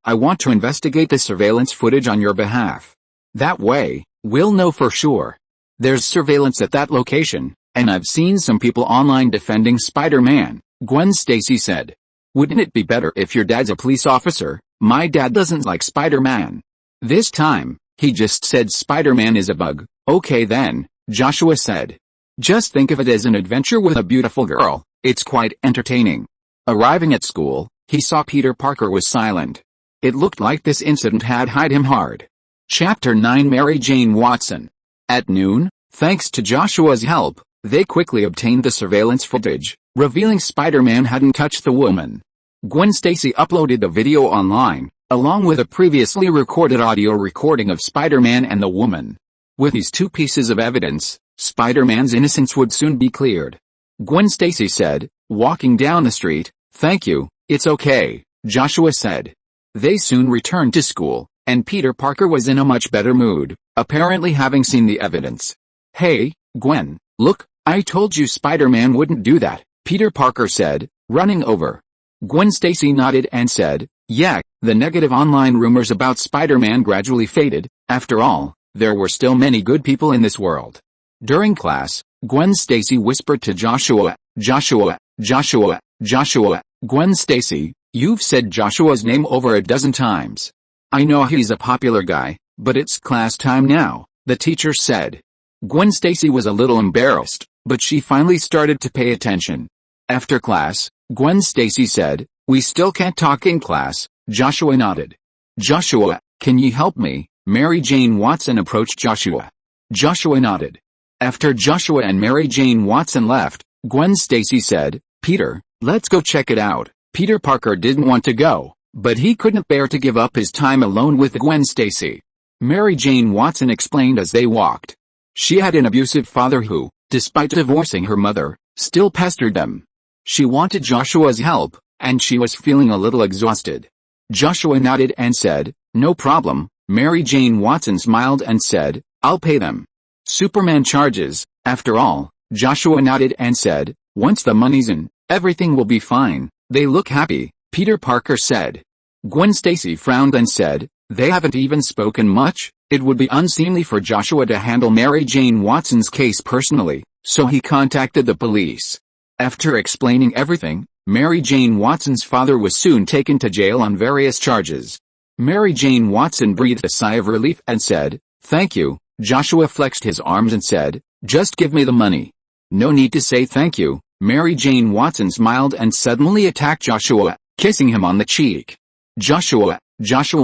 [SPEAKER 1] I want to investigate the surveillance footage on your behalf. That way, we'll know for sure. There's surveillance at that location, and I've seen some people online defending Spider-Man, Gwen Stacy said. Wouldn't it be better if your dad's a police officer? My dad doesn't like Spider-Man. This time, he just said Spider-Man is a bug. Okay then, Joshua said. Just think of it as an adventure with a beautiful girl. It's quite entertaining. Arriving at school, he saw Peter Parker was silent. It looked like this incident had hit him hard. Chapter 9 Mary Jane Watson. At noon, thanks to Joshua's help, they quickly obtained the surveillance footage, revealing Spider-Man hadn't touched the woman. Gwen Stacy uploaded the video online, along with a previously recorded audio recording of Spider-Man and the woman. With these two pieces of evidence, Spider-Man's innocence would soon be cleared. Gwen Stacy said, walking down the street. "Thank you, it's okay," Joshua said. They soon returned to school, and Peter Parker was in a much better mood, apparently having seen the evidence. "Hey, Gwen, look, I told you Spider-Man wouldn't do that," Peter Parker said, running over. Gwen Stacy nodded and said, "Yeah, the negative online rumors about Spider-Man gradually faded. After all, there were still many good people in this world." During class, Gwen Stacy whispered to Joshua, "Joshua, Joshua, Joshua, Gwen Stacy, you've said Joshua's name over a dozen times. I know he's a popular guy, but it's class time now," the teacher said. Gwen Stacy was a little embarrassed, but she finally started to pay attention. After class, Gwen Stacy said, "We still can't talk in class." Joshua nodded. "Joshua, can you help me?" Mary Jane Watson approached Joshua. Joshua nodded. After Joshua and Mary Jane Watson left, Gwen Stacy said, "Peter, let's go check it out." Peter Parker didn't want to go, but he couldn't bear to give up his time alone with Gwen Stacy. Mary Jane Watson explained as they walked. She had an abusive father who, despite divorcing her mother, still pestered them. She wanted Joshua's help, and she was feeling a little exhausted. Joshua nodded and said, "No problem." Mary Jane Watson smiled and said, "I'll pay them." Superman charges, after all. Joshua nodded and said, "Once the money's in, everything will be fine." They look happy, Peter Parker said. Gwen Stacy frowned and said, "They haven't even spoken much." It would be unseemly for Joshua to handle Mary Jane Watson's case personally, so he contacted the police. After explaining everything, Mary Jane Watson's father was soon taken to jail on various charges. Mary Jane Watson breathed a sigh of relief and said, "Thank you." Joshua flexed his arms and said, "Just give me the money." "No need to say thank you." Mary Jane Watson smiled and suddenly attacked Joshua, kissing him on the cheek. Joshua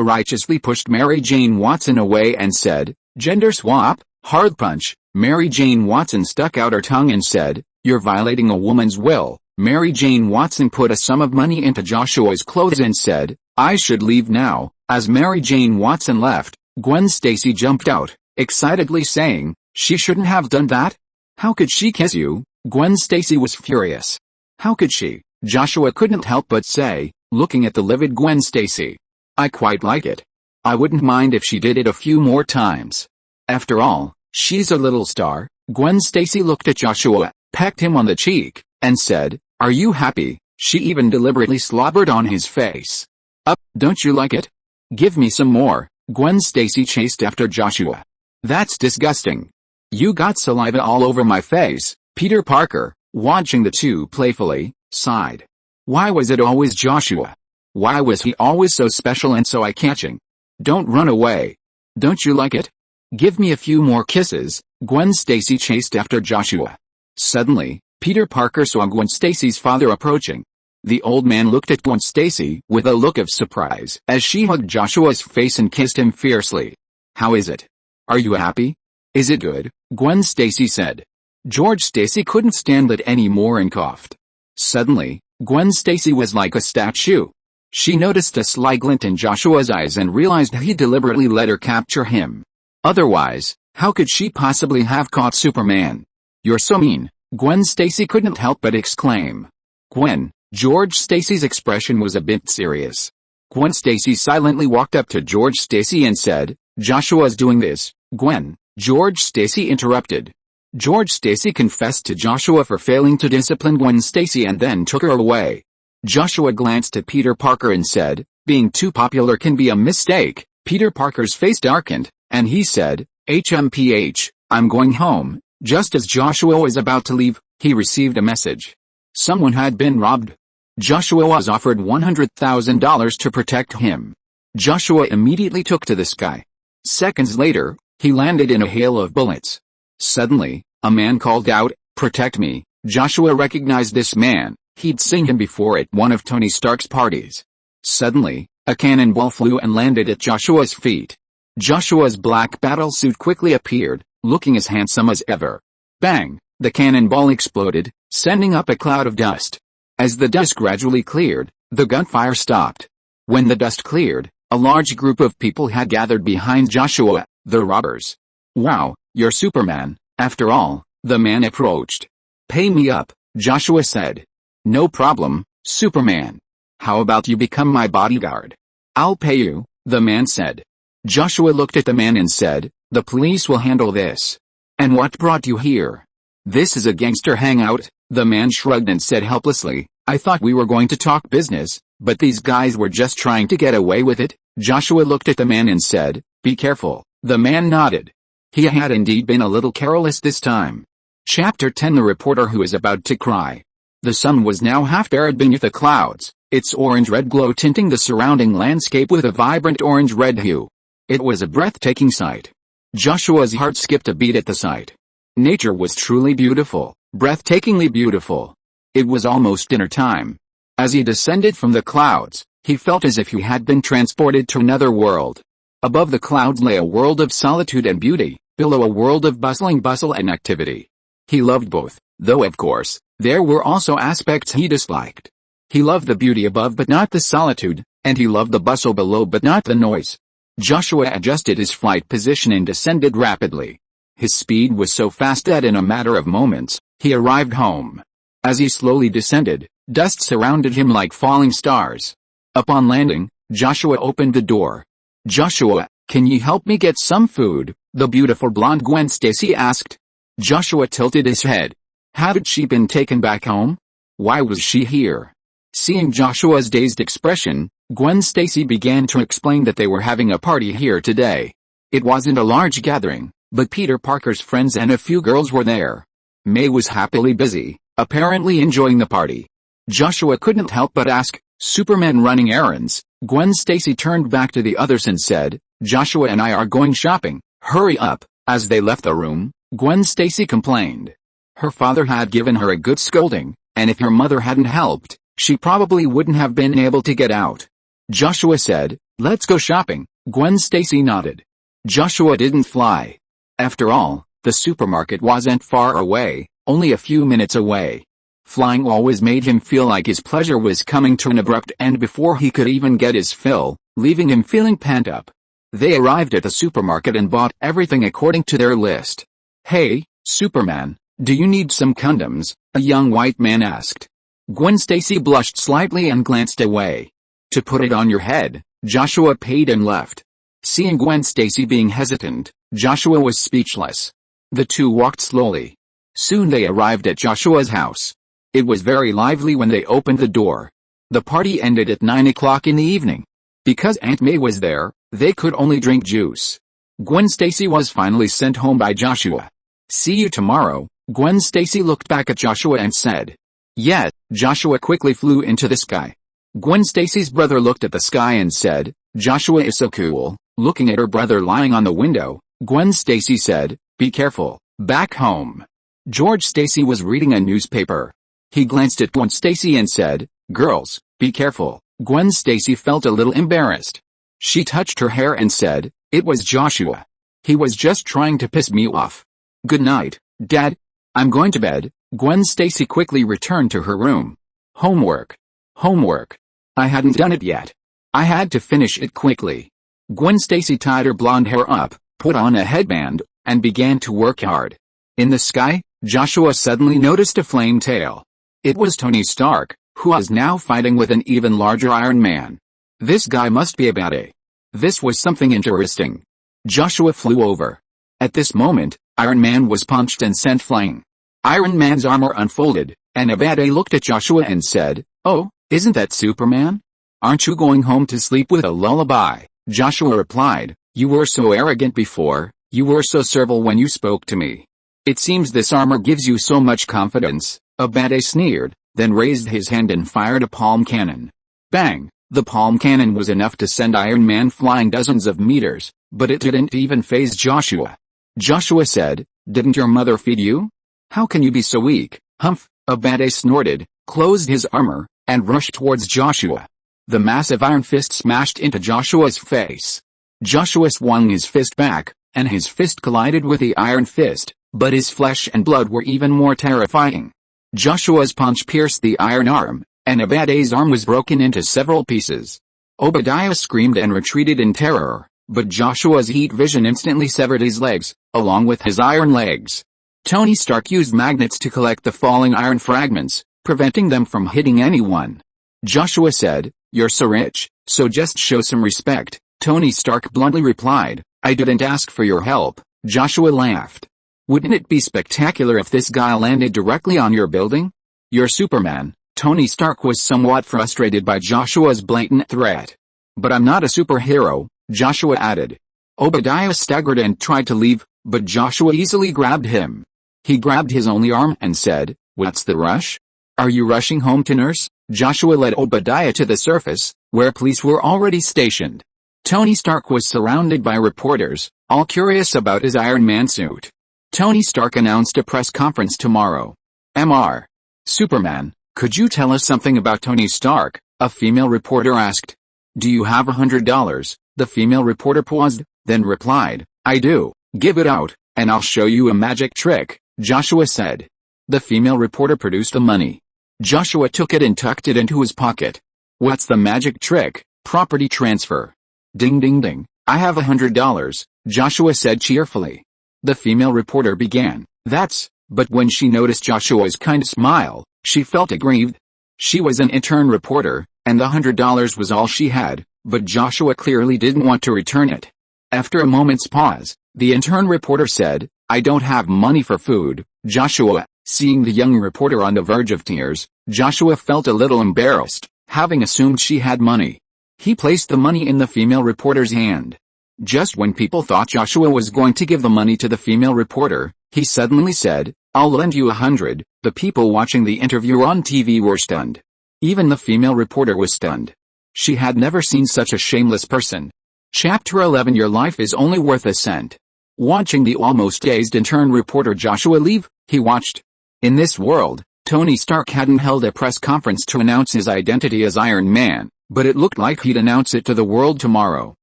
[SPEAKER 1] righteously pushed Mary Jane Watson away and said, "Gender swap, hard punch." Mary Jane Watson stuck out her tongue and said, "You're violating a woman's will." Mary Jane Watson put a sum of money into Joshua's clothes and said, "I should leave now." As Mary Jane Watson left, Gwen Stacy jumped out, excitedly saying, "She shouldn't have done that. How could she kiss you?" Gwen Stacy was furious. "How could she?" Joshua couldn't help but say, looking at the livid Gwen Stacy. "I quite like it. I wouldn't mind if she did it a few more times. After all, she's a little star." Gwen Stacy looked at Joshua, pecked him on the cheek, and said, "Are you happy?" She even deliberately slobbered on his face. "Up, don't you like it? Give me some more." Gwen Stacy chased after Joshua. "That's disgusting. You got saliva all over my face." Peter Parker, watching the two playfully, sighed. Why was it always Joshua? Why was he always so special and so eye-catching? "Don't run away. Don't you like it? Give me a few more kisses." Gwen Stacy chased after Joshua. Suddenly, Peter Parker saw Gwen Stacy's father approaching. The old man looked at Gwen Stacy with a look of surprise as she hugged Joshua's face and kissed him fiercely. "How is it? Are you happy? Is it good?" Gwen Stacy said. George Stacy couldn't stand it anymore and coughed. Suddenly, Gwen Stacy was like a statue. She noticed a sly glint in Joshua's eyes and realized he deliberately let her capture him. Otherwise, how could she possibly have caught Superman? "You're so mean," Gwen Stacy couldn't help but exclaim. "Gwen." George Stacy's expression was a bit serious. Gwen Stacy silently walked up to George Stacy and said, "Joshua's doing this." "Gwen." George Stacy interrupted. George Stacy confessed to Joshua for failing to discipline Gwen Stacy and then took her away. Joshua glanced at Peter Parker and said, "Being too popular can be a mistake." Peter Parker's face darkened, and he said, "HMPH, I'm going home." Just as Joshua was about to leave, he received a message. Someone had been robbed. Joshua was offered $100,000 to protect him. Joshua immediately took to the sky. Seconds later, he landed in a hail of bullets. Suddenly, a man called out, Protect me. Joshua recognized this man. He'd seen him before at one of Tony Stark's parties. Suddenly, a cannonball flew and landed at Joshua's feet. Joshua's black battlesuit quickly appeared, looking as handsome as ever. Bang! The cannonball exploded, sending up a cloud of dust. As the dust gradually cleared, the gunfire stopped. When the dust cleared, a large group of people had gathered behind Joshua, the robbers. Wow, you're Superman, after all, the man approached. Pay me up, Joshua said. No problem, Superman. How about you become my bodyguard? I'll pay you, the man said. Joshua looked at the man and said, the police will handle this. And what brought you here? This is a gangster hangout, the man shrugged and said helplessly, I thought we were going to talk business, but these guys were just trying to get away with it. Joshua looked at the man and said, be careful. The man nodded. He had indeed been a little careless this time. Chapter 10 The reporter who is about to cry. The sun was now half buried beneath the clouds, its orange-red glow tinting the surrounding landscape with a vibrant orange-red hue. It was a breathtaking sight. Joshua's heart skipped a beat at the sight. Nature was truly beautiful, breathtakingly beautiful. It was almost dinner time. As he descended from the clouds, he felt as if he had been transported to another world. Above the clouds lay a world of solitude and beauty, below a world of bustling bustle and activity. He loved both, though of course, there were also aspects he disliked. He loved the beauty above but not the solitude, and he loved the bustle below but not the noise. Joshua adjusted his flight position and descended rapidly. His speed was so fast that in a matter of moments, he arrived home. As he slowly descended, dust surrounded him like falling stars. Upon landing, Joshua opened the door. Joshua, can you help me get some food? The beautiful blonde Gwen Stacy asked. Joshua tilted his head. Hadn't she been taken back home? Why was she here? Seeing Joshua's dazed expression, Gwen Stacy began to explain that they were having a party here today. It wasn't a large gathering, but Peter Parker's friends and a few girls were there. May was happily busy, apparently enjoying the party. Joshua couldn't help but ask, Superman running errands? Gwen Stacy turned back to the others and said, Joshua and I are going shopping, hurry up. As they left the room, Gwen Stacy complained. Her father had given her a good scolding, and if her mother hadn't helped, she probably wouldn't have been able to get out. Joshua said, let's go shopping. Gwen Stacy nodded. Joshua didn't fly. After all, the supermarket wasn't far away, only a few minutes away. Flying always made him feel like his pleasure was coming to an abrupt end before he could even get his fill, leaving him feeling pent up. They arrived at the supermarket and bought everything according to their list. Hey, Superman, do you need some condoms? A young white man asked. Gwen Stacy blushed slightly and glanced away. To put it on your head, Joshua paid and left. Seeing Gwen Stacy being hesitant, Joshua was speechless. The two walked slowly. Soon they arrived at Joshua's house. It was very lively when they opened the door. The party ended at 9 o'clock in the evening. Because Aunt May was there, they could only drink juice. Gwen Stacy was finally sent home by Joshua. See you tomorrow. Gwen Stacy looked back at Joshua and said. Yeah, Joshua quickly flew into the sky. Gwen Stacy's brother looked at the sky and said, Joshua is so cool. Looking at her brother lying on the window, Gwen Stacy said, be careful, back home. George Stacy was reading a newspaper. He glanced at Gwen Stacy and said, girls, be careful. Gwen Stacy felt a little embarrassed. She touched her hair and said, it was Joshua. He was just trying to piss me off. Good night, Dad. I'm going to bed. Gwen Stacy quickly returned to her room. Homework. Homework. I hadn't done it yet. I had to finish it quickly. Gwen Stacy tied her blonde hair up, put on a headband, and began to work hard. In the sky, Joshua suddenly noticed a flame tail. It was Tony Stark, who was now fighting with an even larger Iron Man. This guy must be a baddie. This was something interesting. Joshua flew over. At this moment, Iron Man was punched and sent flying. Iron Man's armor unfolded, and a baddie looked at Joshua and said, oh, isn't that Superman? Aren't you going home to sleep with a lullaby? Joshua replied, you were so arrogant before, you were so servile when you spoke to me. It seems this armor gives you so much confidence. A baddie sneered, then raised his hand and fired a palm cannon. Bang! The palm cannon was enough to send Iron Man flying dozens of meters, but it didn't even faze Joshua. Joshua said, didn't your mother feed you? How can you be so weak? Humph, Abate snorted, closed his armor, and rushed towards Joshua. The massive iron fist smashed into Joshua's face. Joshua swung his fist back, and his fist collided with the iron fist, but his flesh and blood were even more terrifying. Joshua's punch pierced the iron arm, and Abate's arm was broken into several pieces. Obadiah screamed and retreated in terror, but Joshua's heat vision instantly severed his legs, along with his iron legs. Tony Stark used magnets to collect the falling iron fragments, preventing them from hitting anyone. Joshua said, "You're so rich, so just show some respect." Tony Stark bluntly replied, "I didn't ask for your help." Joshua laughed. "Wouldn't it be spectacular if this guy landed directly on your building? You're Superman." Tony Stark was somewhat frustrated by Joshua's blatant threat. "But I'm not a superhero," Joshua added. Obadiah staggered and tried to leave, but Joshua easily grabbed him. He grabbed his only arm and said, "What's the rush? Are you rushing home to nurse?" Joshua led Obadiah to the surface, where police were already stationed. Tony Stark was surrounded by reporters, all curious about his Iron Man suit. Tony Stark announced a press conference tomorrow. "Mr. Superman, could you tell us something about Tony Stark?" a female reporter asked. "Do you have $100? The female reporter paused, then replied, "I do. Give it out, and I'll show you a magic trick," Joshua said. The female reporter produced the money. Joshua took it and tucked it into his pocket. "What's the magic trick?" "Property transfer." "Ding ding ding, I have $100, Joshua said cheerfully. The female reporter began, but when she noticed Joshua's kind smile, she felt aggrieved. She was an intern reporter, and the $100 was all she had, but Joshua clearly didn't want to return it. After a moment's pause, the intern reporter said, "I don't have money for food." Joshua, seeing the young reporter on the verge of tears, Joshua felt a little embarrassed, having assumed she had money. He placed the money in the female reporter's hand. Just when people thought Joshua was going to give the money to the female reporter, he suddenly said, "I'll lend you $100. The people watching the interview on TV were stunned. Even the female reporter was stunned. She had never seen such a shameless person. Chapter 11 Your life is only worth a cent. Watching the almost dazed intern reporter Joshua leave, he watched. In this world, Tony Stark hadn't held a press conference to announce his identity as Iron Man, but it looked like he'd announce it to the world tomorrow.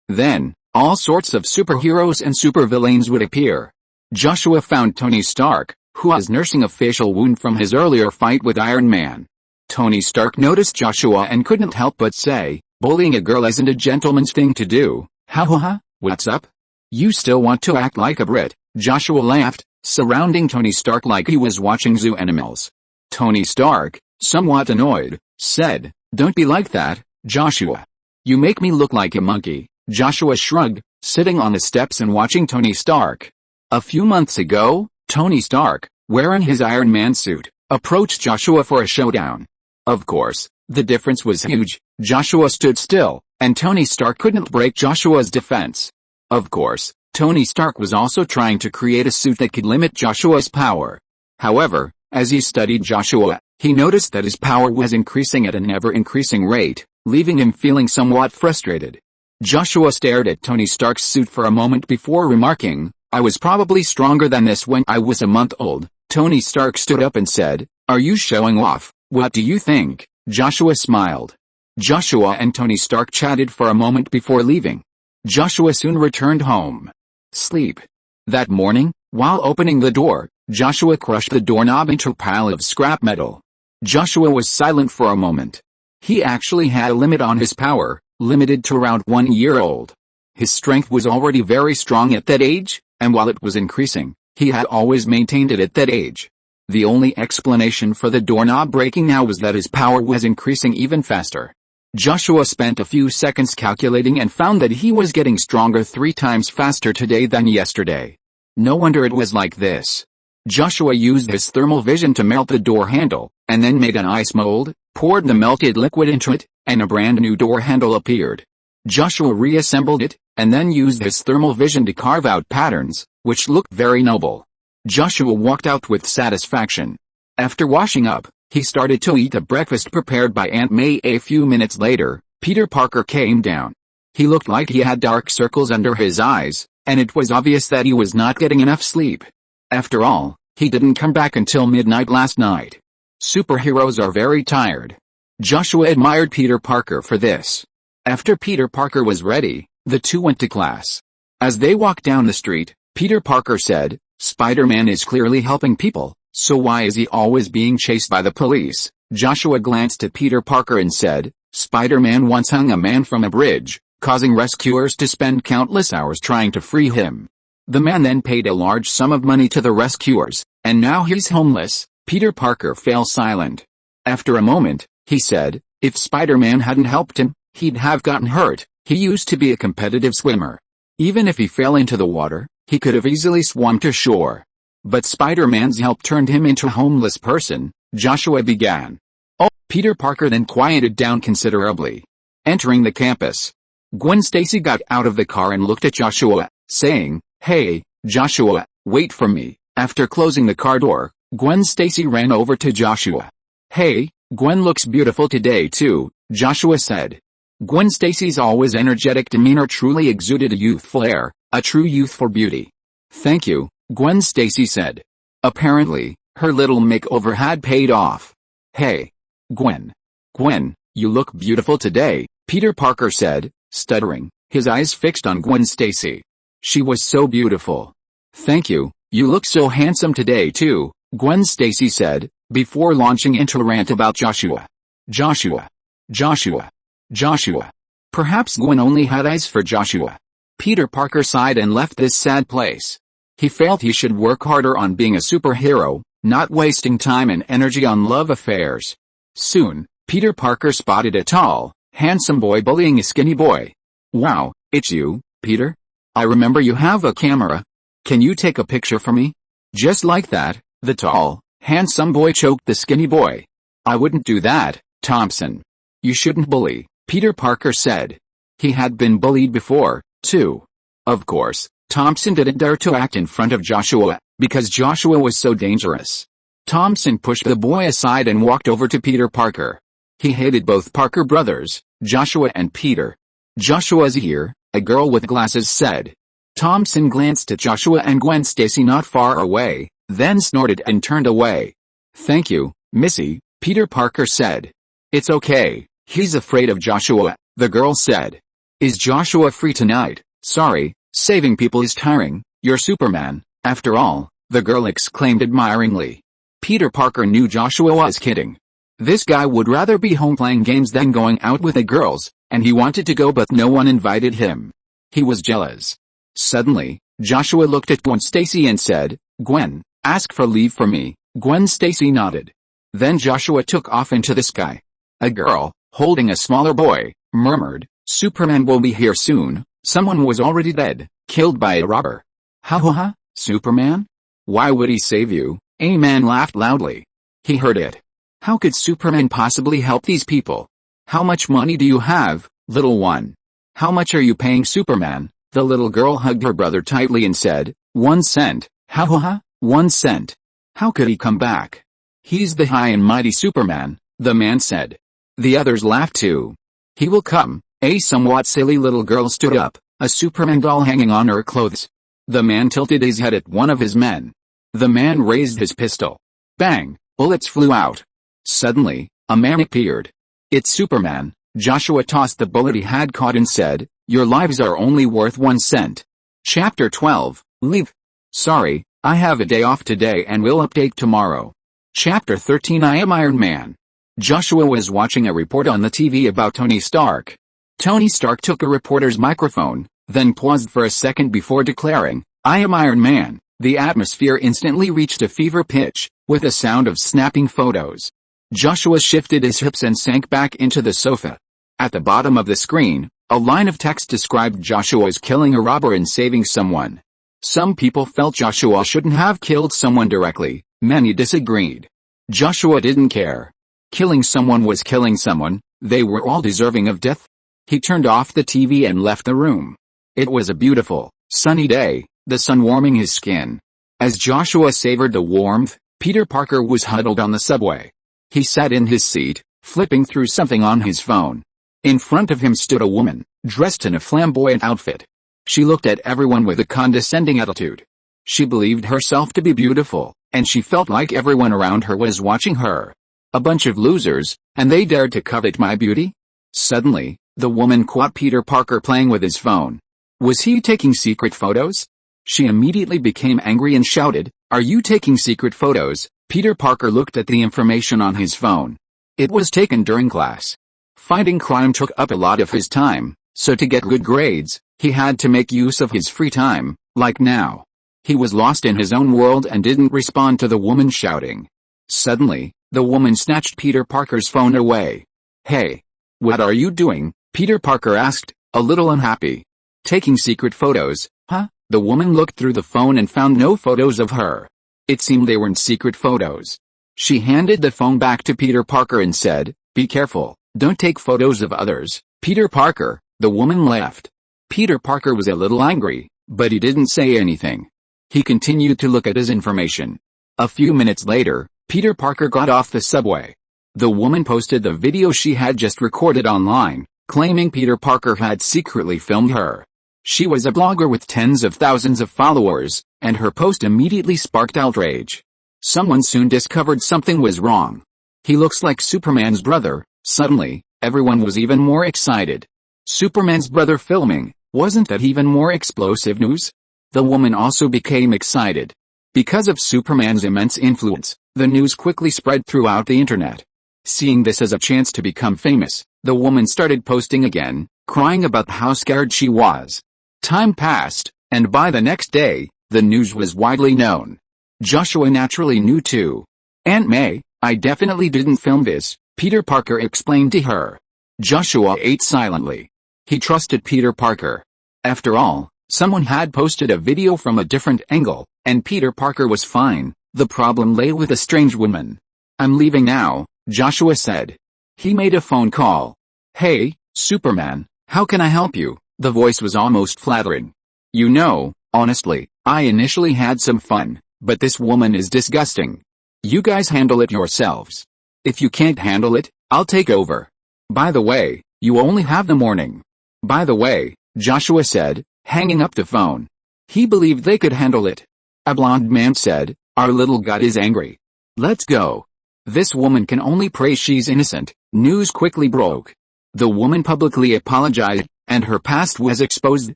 [SPEAKER 1] Then, all sorts of superheroes and supervillains would appear. Joshua found Tony Stark, who was nursing a facial wound from his earlier fight with Iron Man. Tony Stark noticed Joshua and couldn't help but say, "Bullying a girl isn't a gentleman's thing to do." "Ha ha ha, what's up? You still want to act like a Brit?" Joshua laughed, surrounding Tony Stark like he was watching zoo animals. Tony Stark, somewhat annoyed, said, "Don't be like that, Joshua. You make me look like a monkey." Joshua shrugged, sitting on the steps and watching Tony Stark. A few months ago, Tony Stark, wearing his Iron Man suit, approached Joshua for a showdown. Of course, the difference was huge. Joshua stood still, and Tony Stark couldn't break Joshua's defense. Of course, Tony Stark was also trying to create a suit that could limit Joshua's power. However, as he studied Joshua, he noticed that his power was increasing at an ever-increasing rate, leaving him feeling somewhat frustrated. Joshua stared at Tony Stark's suit for a moment before remarking, "I was probably stronger than this when I was a month old." Tony Stark stood up and said, "Are you showing off? What do you think?" Joshua smiled. Joshua and Tony Stark chatted for a moment before leaving. Joshua soon returned home. Sleep. That morning, while opening the door, Joshua crushed the doorknob into a pile of scrap metal. Joshua was silent for a moment. He actually had a limit on his power, limited to around 1 year old. His strength was already very strong at that age, and while it was increasing, he had always maintained it at that age. The only explanation for the doorknob breaking now was that his power was increasing even faster. Joshua spent a few seconds calculating and found that he was getting stronger 3 times faster today than yesterday. No wonder it was like this. Joshua used his thermal vision to melt the door handle, and then made an ice mold, poured the melted liquid into it, and a brand new door handle appeared. Joshua reassembled it, and then used his thermal vision to carve out patterns, which looked very noble. Joshua walked out with satisfaction. After washing up, he started to eat the breakfast prepared by Aunt May. A few minutes later, Peter Parker came down. He looked like he had dark circles under his eyes, and it was obvious that he was not getting enough sleep. After all, He didn't come back until midnight last night. Superheroes are very tired. Joshua admired Peter Parker for this. After Peter Parker was ready, the two went to class. As they walked down the street, Peter Parker said, "Spider-Man is clearly helping people, so why is he always being chased by the police?" Joshua glanced at Peter Parker and said, "Spider-Man once hung a man from a bridge, causing rescuers to spend countless hours trying to free him. The man then paid a large sum of money to the rescuers, and now he's homeless." Peter Parker fell silent. After a moment, he said, "If Spider-Man hadn't helped him, he'd have gotten hurt. He used to be a competitive swimmer. Even if he fell into the water, he could have easily swum to shore. But Spider-Man's help turned him into a homeless person," Joshua began. "Oh," Peter Parker then quieted down considerably. Entering the campus, Gwen Stacy got out of the car and looked at Joshua, saying, "Hey, Joshua, wait for me." After closing the car door, Gwen Stacy ran over to Joshua. "Hey, Gwen looks beautiful today too," Joshua said. Gwen Stacy's always energetic demeanor truly exuded a youthful air, a true youthful beauty. "Thank you," Gwen Stacy said. Apparently, her little makeover had paid off. "Hey, Gwen. Gwen, you look beautiful today," Peter Parker said, stuttering, his eyes fixed on Gwen Stacy. She was so beautiful. "Thank you, you look so handsome today too," Gwen Stacy said, before launching into a rant about Joshua. Joshua. Joshua. Joshua. Perhaps Gwen only had eyes for Joshua. Peter Parker sighed and left this sad place. He felt he should work harder on being a superhero, not wasting time and energy on love affairs. Soon, Peter Parker spotted a tall, handsome boy bullying a skinny boy. "Wow, it's you, Peter? I remember you have a camera. Can you take a picture for me?" Just like that, the tall, handsome boy choked the skinny boy. "I wouldn't do that, Thompson. You shouldn't bully," Peter Parker said. He had been bullied before, too. Of course, Thompson didn't dare to act in front of Joshua, because Joshua was so dangerous. Thompson pushed the boy aside and walked over to Peter Parker. He hated both Parker brothers, Joshua and Peter. "Joshua's here," a girl with glasses said. Thompson glanced at Joshua and Gwen Stacy not far away, then snorted and turned away. "Thank you, Missy," Peter Parker said. "It's okay, he's afraid of Joshua," the girl said. "Is Joshua free tonight?" "Sorry, saving people is tiring, you're Superman, after all," the girl exclaimed admiringly. Peter Parker knew Joshua was kidding. This guy would rather be home playing games than going out with the girls, and he wanted to go but no one invited him. He was jealous. Suddenly, Joshua looked at Gwen Stacy and said, "Gwen, ask for leave for me." Gwen Stacy nodded. Then Joshua took off into the sky. A girl, holding a smaller boy, murmured, "Superman will be here soon." Someone was already dead, killed by a robber. "Ha ha ha, Superman? Why would he save you?" A man laughed loudly. He heard it. "How could Superman possibly help these people? How much money do you have, little one? How much are you paying Superman?" The little girl hugged her brother tightly and said, "1 cent, ha ha ha, 1 cent. How could he come back? He's the high and mighty Superman," the man said. The others laughed too. "He will come." A somewhat silly little girl stood up, a Superman doll hanging on her clothes. The man tilted his head at one of his men. The man raised his pistol. Bang! Bullets flew out. Suddenly, a man appeared. "It's Superman." Joshua tossed the bullet he had caught and said, "Your lives are only worth 1 cent. Chapter 12, Leave. Sorry, I have a day off today and will update tomorrow. Chapter 13, I am Iron Man. Joshua was watching a report on the TV about Tony Stark. Tony Stark took a reporter's microphone, then paused for a second before declaring, "I am Iron Man." The atmosphere instantly reached a fever pitch, with a sound of snapping photos. Joshua shifted his hips and sank back into the sofa. At the bottom of the screen, a line of text described Joshua as killing a robber and saving someone. Some people felt Joshua shouldn't have killed someone directly, many disagreed. Joshua didn't care. Killing someone was killing someone, they were all deserving of death. He turned off the TV and left the room. It was a beautiful, sunny day, the sun warming his skin. As Joshua savored the warmth, Peter Parker was huddled on the subway. He sat in his seat, flipping through something on his phone. In front of him stood a woman, dressed in a flamboyant outfit. She looked at everyone with a condescending attitude. She believed herself to be beautiful, and she felt like everyone around her was watching her. A bunch of losers, and they dared to covet my beauty? Suddenly, the woman caught Peter Parker playing with his phone. Was he taking secret photos? She immediately became angry and shouted, "Are you taking secret photos?" Peter Parker looked at the information on his phone. It was taken during class. Fighting crime took up a lot of his time, so to get good grades, he had to make use of his free time, like now. He was lost in his own world and didn't respond to the woman shouting. Suddenly, the woman snatched Peter Parker's phone away. "Hey! What are you doing?" Peter Parker asked, a little unhappy. "Taking secret photos, huh?" The woman looked through the phone and found no photos of her. It seemed they weren't secret photos. She handed the phone back to Peter Parker and said, "Be careful, don't take photos of others, Peter Parker." The woman left. Peter Parker was a little angry, but he didn't say anything. He continued to look at his information. A few minutes later, Peter Parker got off the subway. The woman posted the video she had just recorded online, claiming Peter Parker had secretly filmed her. She was a blogger with tens of thousands of followers, and her post immediately sparked outrage. Someone soon discovered something was wrong. "He looks like Superman's brother." Suddenly, everyone was even more excited. Superman's brother filming, wasn't that even more explosive news? The woman also became excited. Because of Superman's immense influence, the news quickly spread throughout the internet. Seeing this as a chance to become famous, the woman started posting again, crying about how scared she was. Time passed, and by the next day, the news was widely known. Joshua naturally knew too. "Aunt May, I definitely didn't film this," Peter Parker explained to her. Joshua ate silently. He trusted Peter Parker. After all, someone had posted a video from a different angle, and Peter Parker was fine. The problem lay with a strange woman. "I'm leaving now," Joshua said. He made a phone call. "Hey, Superman, how can I help you?" The voice was almost flattering. "You know, honestly, I initially had some fun, but this woman is disgusting. You guys handle it yourselves. If you can't handle it, I'll take over. By the way, you only have the morning." "By the way," Joshua said, hanging up the phone. He believed they could handle it. A blonde man said, "Our little god is angry. Let's go." This woman can only pray she's innocent. News quickly broke. The woman publicly apologized, and her past was exposed.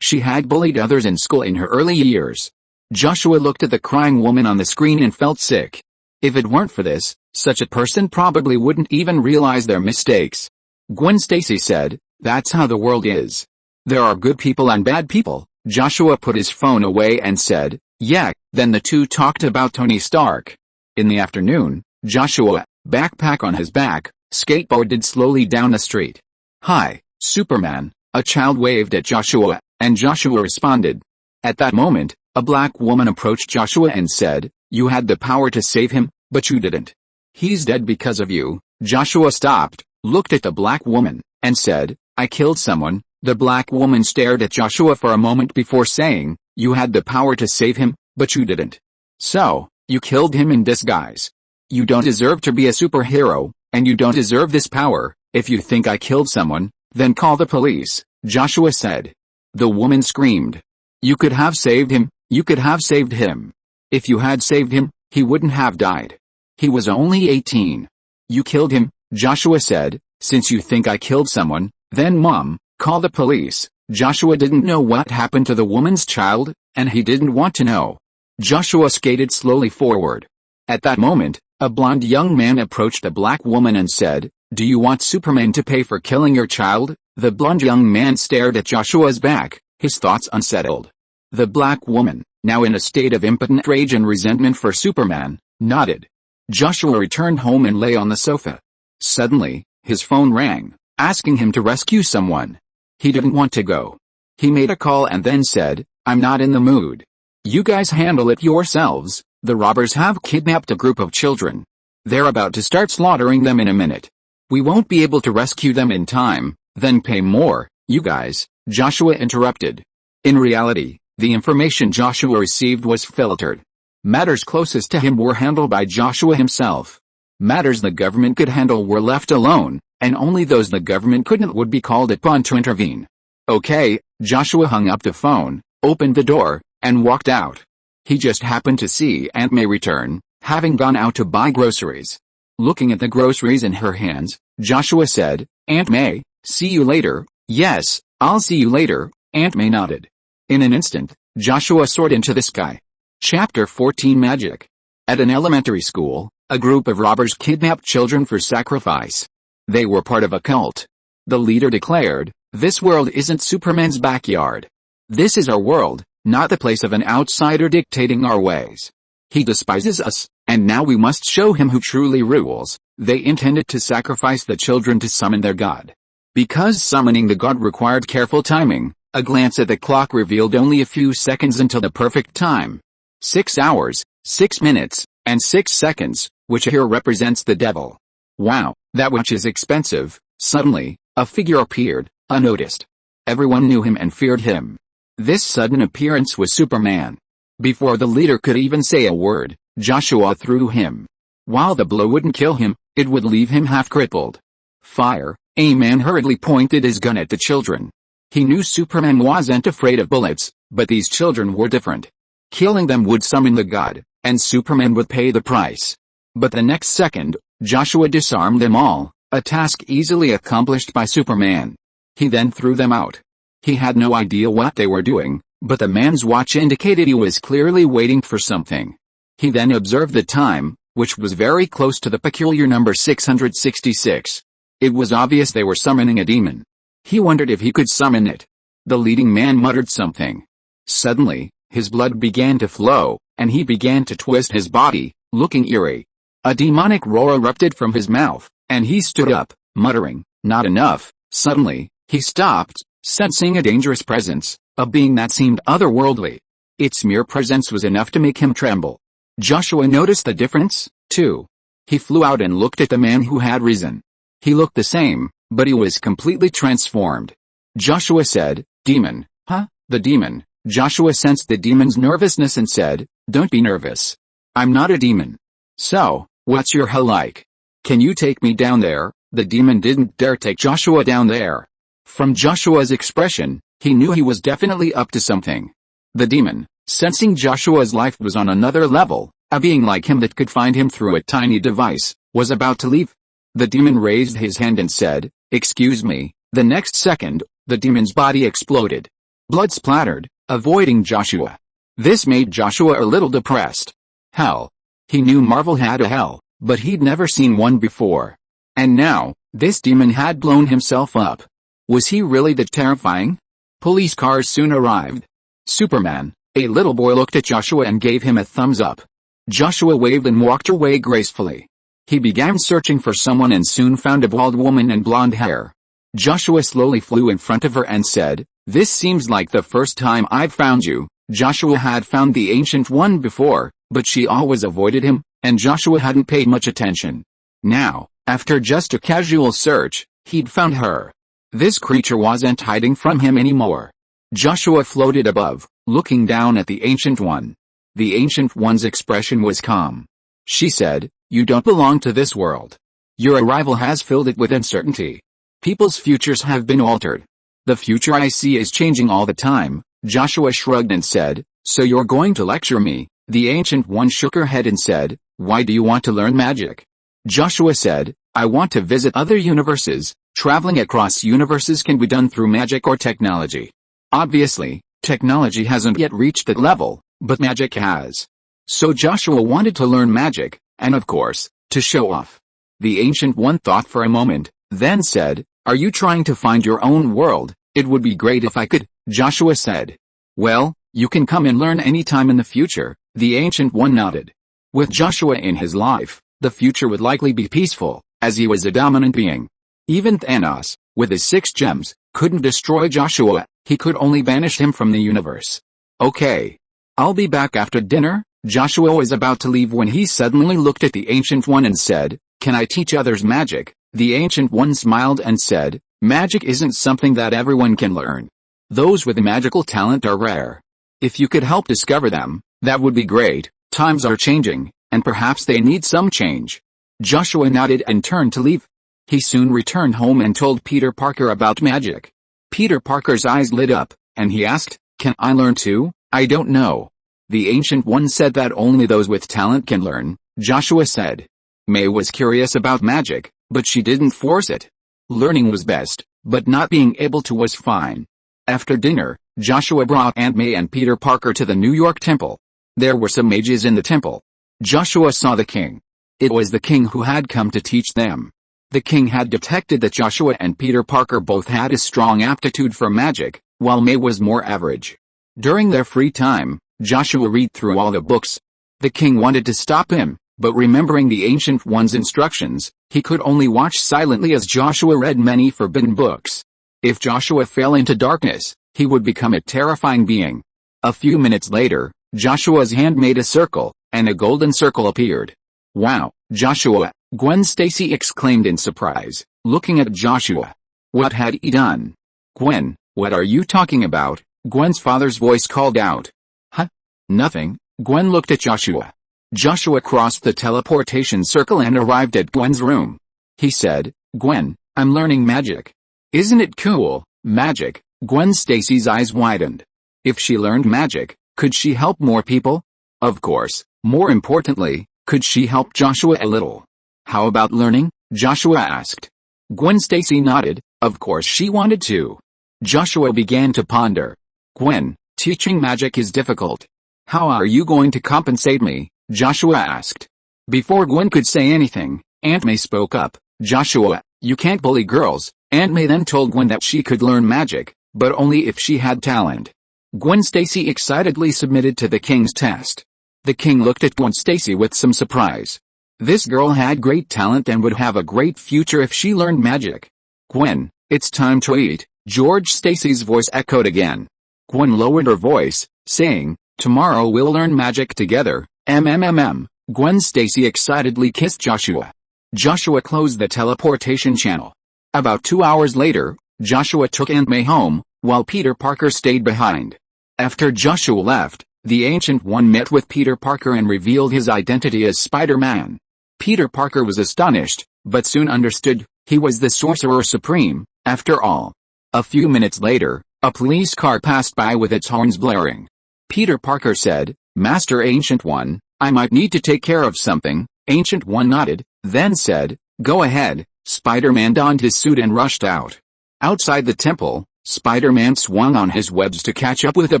[SPEAKER 1] She had bullied others in school in her early years. Joshua looked at the crying woman on the screen and felt sick. If it weren't for this, such a person probably wouldn't even realize their mistakes. Gwen Stacy said, "That's how the world is. There are good people and bad people." Joshua put his phone away and said, "Yeah." Then the two talked about Tony Stark. In the afternoon, Joshua, backpack on his back, skateboarded slowly down the street. "Hi, Superman," a child waved at Joshua, and Joshua responded. At that moment, a black woman approached Joshua and said, "You had the power to save him, but you didn't. He's dead because of you." Joshua stopped, looked at the black woman, and said, "I killed someone." The black woman stared at Joshua for a moment before saying, "You had the power to save him, but you didn't. So, you killed him in disguise. You don't deserve to be a superhero, and you don't deserve this power. If you think I killed someone, then call the police," Joshua said. The woman screamed. "You could have saved him, you could have saved him. If you had saved him, he wouldn't have died. He was only 18. You killed him," Joshua said. "Since you think I killed someone, then Mom, call the police." Joshua didn't know what happened to the woman's child, and he didn't want to know. Joshua skated slowly forward. At that moment, a blonde young man approached the black woman and said, "Do you want Superman to pay for killing your child?" The blonde young man stared at Joshua's back, his thoughts unsettled. The black woman, now in a state of impotent rage and resentment for Superman, nodded. Joshua returned home and lay on the sofa. Suddenly, his phone rang, asking him to rescue someone. He didn't want to go. He made a call and then said, "I'm not in the mood. You guys handle it yourselves. The robbers have kidnapped a group of children. They're about to start slaughtering them in a minute. We won't be able to rescue them in time, then pay more, you guys," Joshua interrupted. In reality, the information Joshua received was filtered. Matters closest to him were handled by Joshua himself. Matters the government could handle were left alone, and only those the government couldn't would be called upon to intervene. Okay, Joshua hung up the phone, opened the door, and walked out. He just happened to see Aunt May return, having gone out to buy groceries. Looking at the groceries in her hands, Joshua said, "Aunt May, see you later." "Yes, I'll see you later," Aunt May nodded. In an instant, Joshua soared into the sky. Chapter 14 Magic. At an elementary school, a group of robbers kidnapped children for sacrifice. They were part of a cult. The leader declared, "This world isn't Superman's backyard. This is our world, not the place of an outsider dictating our ways. He despises us, and now we must show him who truly rules." They intended to sacrifice the children to summon their god. Because summoning the god required careful timing, a glance at the clock revealed only a few seconds until the perfect time. 6 hours, 6 minutes, and 6 seconds, which here represents the devil. "Wow, that watch is expensive." Suddenly, a figure appeared, unnoticed. Everyone knew him and feared him. This sudden appearance was Superman. Before the leader could even say a word, Joshua threw him. While the blow wouldn't kill him, it would leave him half crippled. "Fire!" A man hurriedly pointed his gun at the children. He knew Superman wasn't afraid of bullets, but these children were different. Killing them would summon the god, and Superman would pay the price. But the next second, Joshua disarmed them all, a task easily accomplished by Superman. He then threw them out. He had no idea what they were doing, but the man's watch indicated he was clearly waiting for something. He then observed the time, which was very close to the peculiar number 666. It was obvious they were summoning a demon. He wondered if he could summon it. The leading man muttered something. Suddenly, his blood began to flow, and he began to twist his body, looking eerie. A demonic roar erupted from his mouth, and he stood up, muttering, "Not enough." Suddenly, he stopped, sensing a dangerous presence, a being that seemed otherworldly. Its mere presence was enough to make him tremble. Joshua noticed the difference, too. He flew out and looked at the man who had risen. He looked the same, but he was completely transformed. Joshua said, "Demon." "Huh?" "The demon." Joshua sensed the demon's nervousness and said, "Don't be nervous. I'm not a demon." "So, what's your hell like? Can you take me down there?" The demon didn't dare take Joshua down there. From Joshua's expression, he knew he was definitely up to something. The demon, sensing Joshua's life was on another level, a being like him that could find him through a tiny device, was about to leave. The demon raised his hand and said, "Excuse me." The next second, the demon's body exploded. Blood splattered, avoiding Joshua. This made Joshua a little depressed. Hell. He knew Marvel had a hell, but he'd never seen one before. And now, this demon had blown himself up. Was he really that terrifying? Police cars soon arrived. "Superman." A little boy looked at Joshua and gave him a thumbs up. Joshua waved and walked away gracefully. He began searching for someone and soon found a bald woman and blonde hair. Joshua slowly flew in front of her and said, "This seems like the first time I've found you." Joshua had found the Ancient One before, but she always avoided him, and Joshua hadn't paid much attention. Now, after just a casual search, he'd found her. This creature wasn't hiding from him anymore. Joshua floated above, looking down at the Ancient One. The Ancient One's expression was calm. She said, "You don't belong to this world. Your arrival has filled it with uncertainty. People's futures have been altered. The future I see is changing all the time." Joshua shrugged and said, "So you're going to lecture me?" The Ancient One shook her head and said, "Why do you want to learn magic?" Joshua said, "I want to visit other universes. Traveling across universes can be done through magic or technology. Obviously, technology hasn't yet reached that level, but magic has." So Joshua wanted to learn magic, and of course, to show off. The Ancient One thought for a moment, then said, "Are you trying to find your own world?" "It would be great if I could," Joshua said. "Well, you can come and learn any time in the future," the Ancient One nodded. With Joshua in his life, the future would likely be peaceful, as he was a dominant being. Even Thanos, with his 6 gems, couldn't destroy Joshua, he could only banish him from the universe. "Okay. I'll be back after dinner." Joshua was about to leave when he suddenly looked at the Ancient One and said, "Can I teach others magic?" The Ancient One smiled and said, "Magic isn't something that everyone can learn. Those with a magical talent are rare. If you could help discover them, that would be great. Times are changing, and perhaps they need some change." Joshua nodded and turned to leave. He soon returned home and told Peter Parker about magic. Peter Parker's eyes lit up, and he asked, "Can I learn too?" "I don't know." The Ancient One said that only those with talent can learn, Joshua said. May was curious about magic, but she didn't force it. Learning was best, but not being able to was fine. After dinner, Joshua brought Aunt May and Peter Parker to the New York temple. There were some mages in the temple. Joshua saw the king. It was the king who had come to teach them. The king had detected that Joshua and Peter Parker both had a strong aptitude for magic, while May was more average. During their free time, Joshua read through all the books. The king wanted to stop him, but remembering the Ancient One's instructions, he could only watch silently as Joshua read many forbidden books. If Joshua fell into darkness, he would become a terrifying being. A few minutes later, Joshua's hand made a circle, and a golden circle appeared. "Wow, Joshua," Gwen Stacy exclaimed in surprise, looking at Joshua. What had he done? "Gwen, what are you talking about?" Gwen's father's voice called out. "Huh? Nothing." Gwen looked at Joshua. Joshua crossed the teleportation circle and arrived at Gwen's room. He said, "Gwen, I'm learning magic." "Isn't it cool, magic?" Gwen Stacy's eyes widened. If she learned magic, could she help more people? Of course. More importantly, could she help Joshua a little? "How about learning?" Joshua asked. Gwen Stacy nodded. Of course she wanted to. Joshua began to ponder. "Gwen, teaching magic is difficult. How are you going to compensate me?" Joshua asked. Before Gwen could say anything, Aunt May spoke up. "Joshua, you can't bully girls." Aunt May then told Gwen that she could learn magic, but only if she had talent. Gwen Stacy excitedly submitted to the king's test. The king looked at Gwen Stacy with some surprise. This girl had great talent and would have a great future if she learned magic. "Gwen, it's time to eat," George Stacy's voice echoed again. Gwen lowered her voice, saying, "Tomorrow we'll learn magic together, mmmmm." Gwen Stacy excitedly kissed Joshua. Joshua closed the teleportation channel. About 2 hours later, Joshua took Aunt May home, while Peter Parker stayed behind. After Joshua left, the Ancient One met with Peter Parker and revealed his identity as Spider-Man. Peter Parker was astonished, but soon understood, he was the Sorcerer Supreme, after all. A few minutes later, a police car passed by with its horns blaring. Peter Parker said, "Master Ancient One, I might need to take care of something." Ancient One nodded, then said, "Go ahead." Spider-Man donned his suit and rushed out. Outside the temple, Spider-Man swung on his webs to catch up with a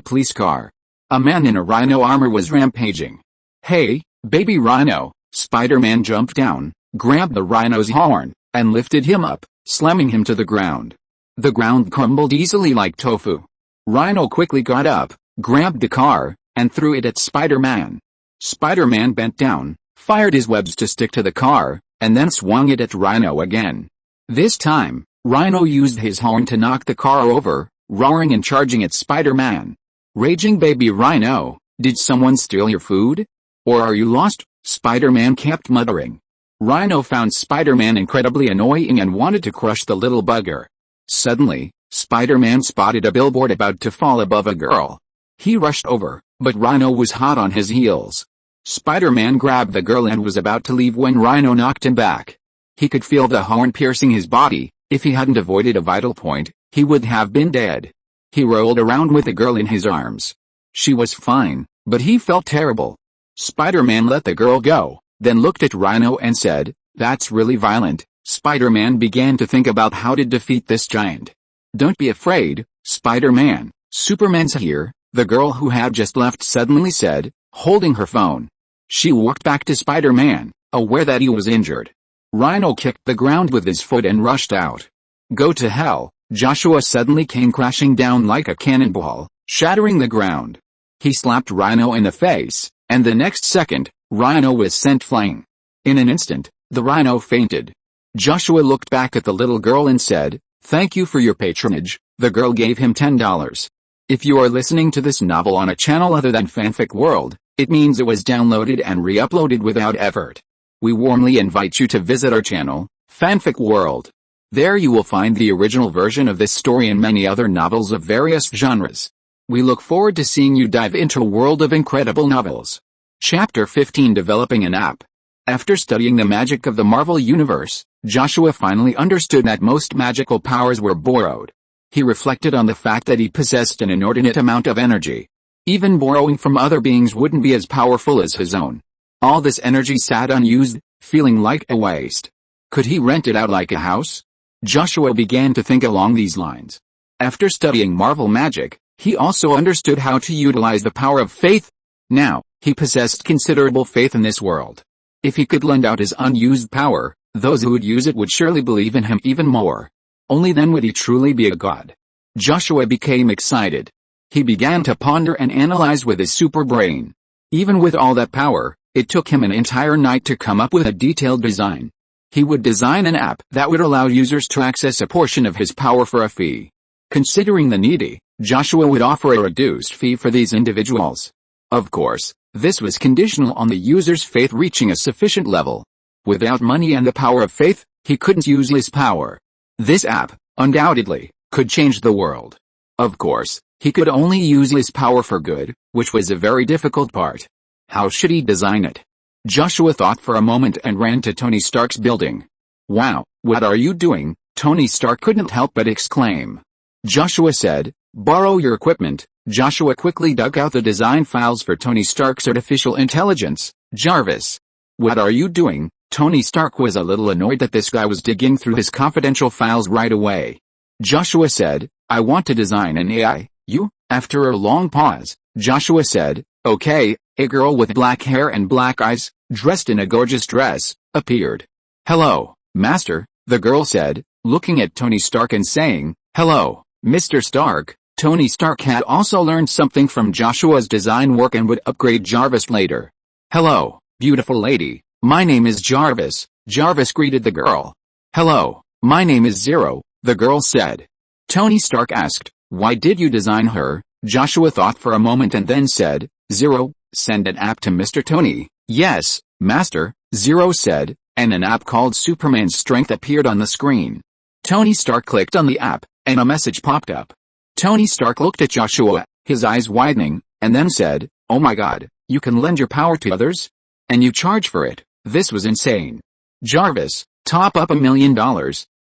[SPEAKER 1] police car. A man in a rhino armor was rampaging. "Hey, baby rhino!" Spider-Man jumped down, grabbed the rhino's horn, and lifted him up, slamming him to the ground. The ground crumbled easily like tofu. Rhino quickly got up, grabbed the car, and threw it at Spider-Man. Spider-Man bent down, fired his webs to stick to the car, and then swung it at Rhino again. This time, Rhino used his horn to knock the car over, roaring and charging at Spider-Man. Raging baby Rhino, did someone steal your food? Or are you lost? Spider-Man kept muttering. Rhino found Spider-Man incredibly annoying and wanted to crush the little bugger. Suddenly, Spider-Man spotted a billboard about to fall above a girl. He rushed over, but Rhino was hot on his heels. Spider-Man grabbed the girl and was about to leave when Rhino knocked him back. He could feel the horn piercing his body. If he hadn't avoided a vital point, he would have been dead. He rolled around with the girl in his arms. She was fine, but he felt terrible. Spider-Man let the girl go, then looked at Rhino and said, "That's really violent." Spider-Man began to think about how to defeat this giant. "Don't be afraid, Spider-Man, Superman's here," the girl who had just left suddenly said, holding her phone. She walked back to Spider-Man, aware that he was injured. Rhino kicked the ground with his foot and rushed out. "Go to hell." Joshua suddenly came crashing down like a cannonball, shattering the ground. He slapped Rhino in the face, and the next second, Rhino was sent flying. In an instant, the Rhino fainted. Joshua looked back at the little girl and said, "Thank you for your patronage." The girl gave him $10. If you are listening to this novel on a channel other than Fanfic World, it means it was downloaded and re-uploaded without effort. We warmly invite you to visit our channel, Fanfic World. There you will find the original version of this story and many other novels of various genres. We look forward to seeing you dive into a world of incredible novels. Chapter 15: Developing an App. After studying the magic of the Marvel Universe, Joshua finally understood that most magical powers were borrowed. He reflected on the fact that he possessed an inordinate amount of energy. Even borrowing from other beings wouldn't be as powerful as his own. All this energy sat unused, feeling like a waste. Could he rent it out like a house? Joshua began to think along these lines. After studying Marvel magic, he also understood how to utilize the power of faith. Now, he possessed considerable faith in this world. If he could lend out his unused power, those who would use it would surely believe in him even more. Only then would he truly be a god. Joshua became excited. He began to ponder and analyze with his super brain. Even with all that power, it took him an entire night to come up with a detailed design. He would design an app that would allow users to access a portion of his power for a fee. Considering the needy, Joshua would offer a reduced fee for these individuals. Of course, this was conditional on the user's faith reaching a sufficient level. Without money and the power of faith, he couldn't use his power. This app, undoubtedly, could change the world. Of course, he could only use his power for good, which was a very difficult part. How should he design it? Joshua thought for a moment and ran to Tony Stark's building. "Wow, what are you doing?" Tony Stark couldn't help but exclaim. Joshua said, "Borrow your equipment." Joshua quickly dug out the design files for Tony Stark's artificial intelligence, Jarvis. "What are you doing?" Tony Stark was a little annoyed that this guy was digging through his confidential files right away. Joshua said, "I want to design an AI. You?" After a long pause, Joshua said, "Okay." A girl with black hair and black eyes, dressed in a gorgeous dress, appeared. "Hello, Master," the girl said, looking at Tony Stark and saying, "Hello, Mr. Stark." Tony Stark had also learned something from Joshua's design work and would upgrade Jarvis later. "Hello, beautiful lady. My name is Jarvis." Jarvis greeted the girl. "Hello, my name is Zero," the girl said. Tony Stark asked, "Why did you design her?" Joshua thought for a moment and then said, "Zero, send an app to Mr. Tony." "Yes, Master," Zero said, and an app called Superman's Strength appeared on the screen. Tony Stark clicked on the app, and a message popped up. Tony Stark looked at Joshua, his eyes widening, and then said, "Oh my God, you can lend your power to others? And you charge for it?" This was insane. "Jarvis, top up $1 million,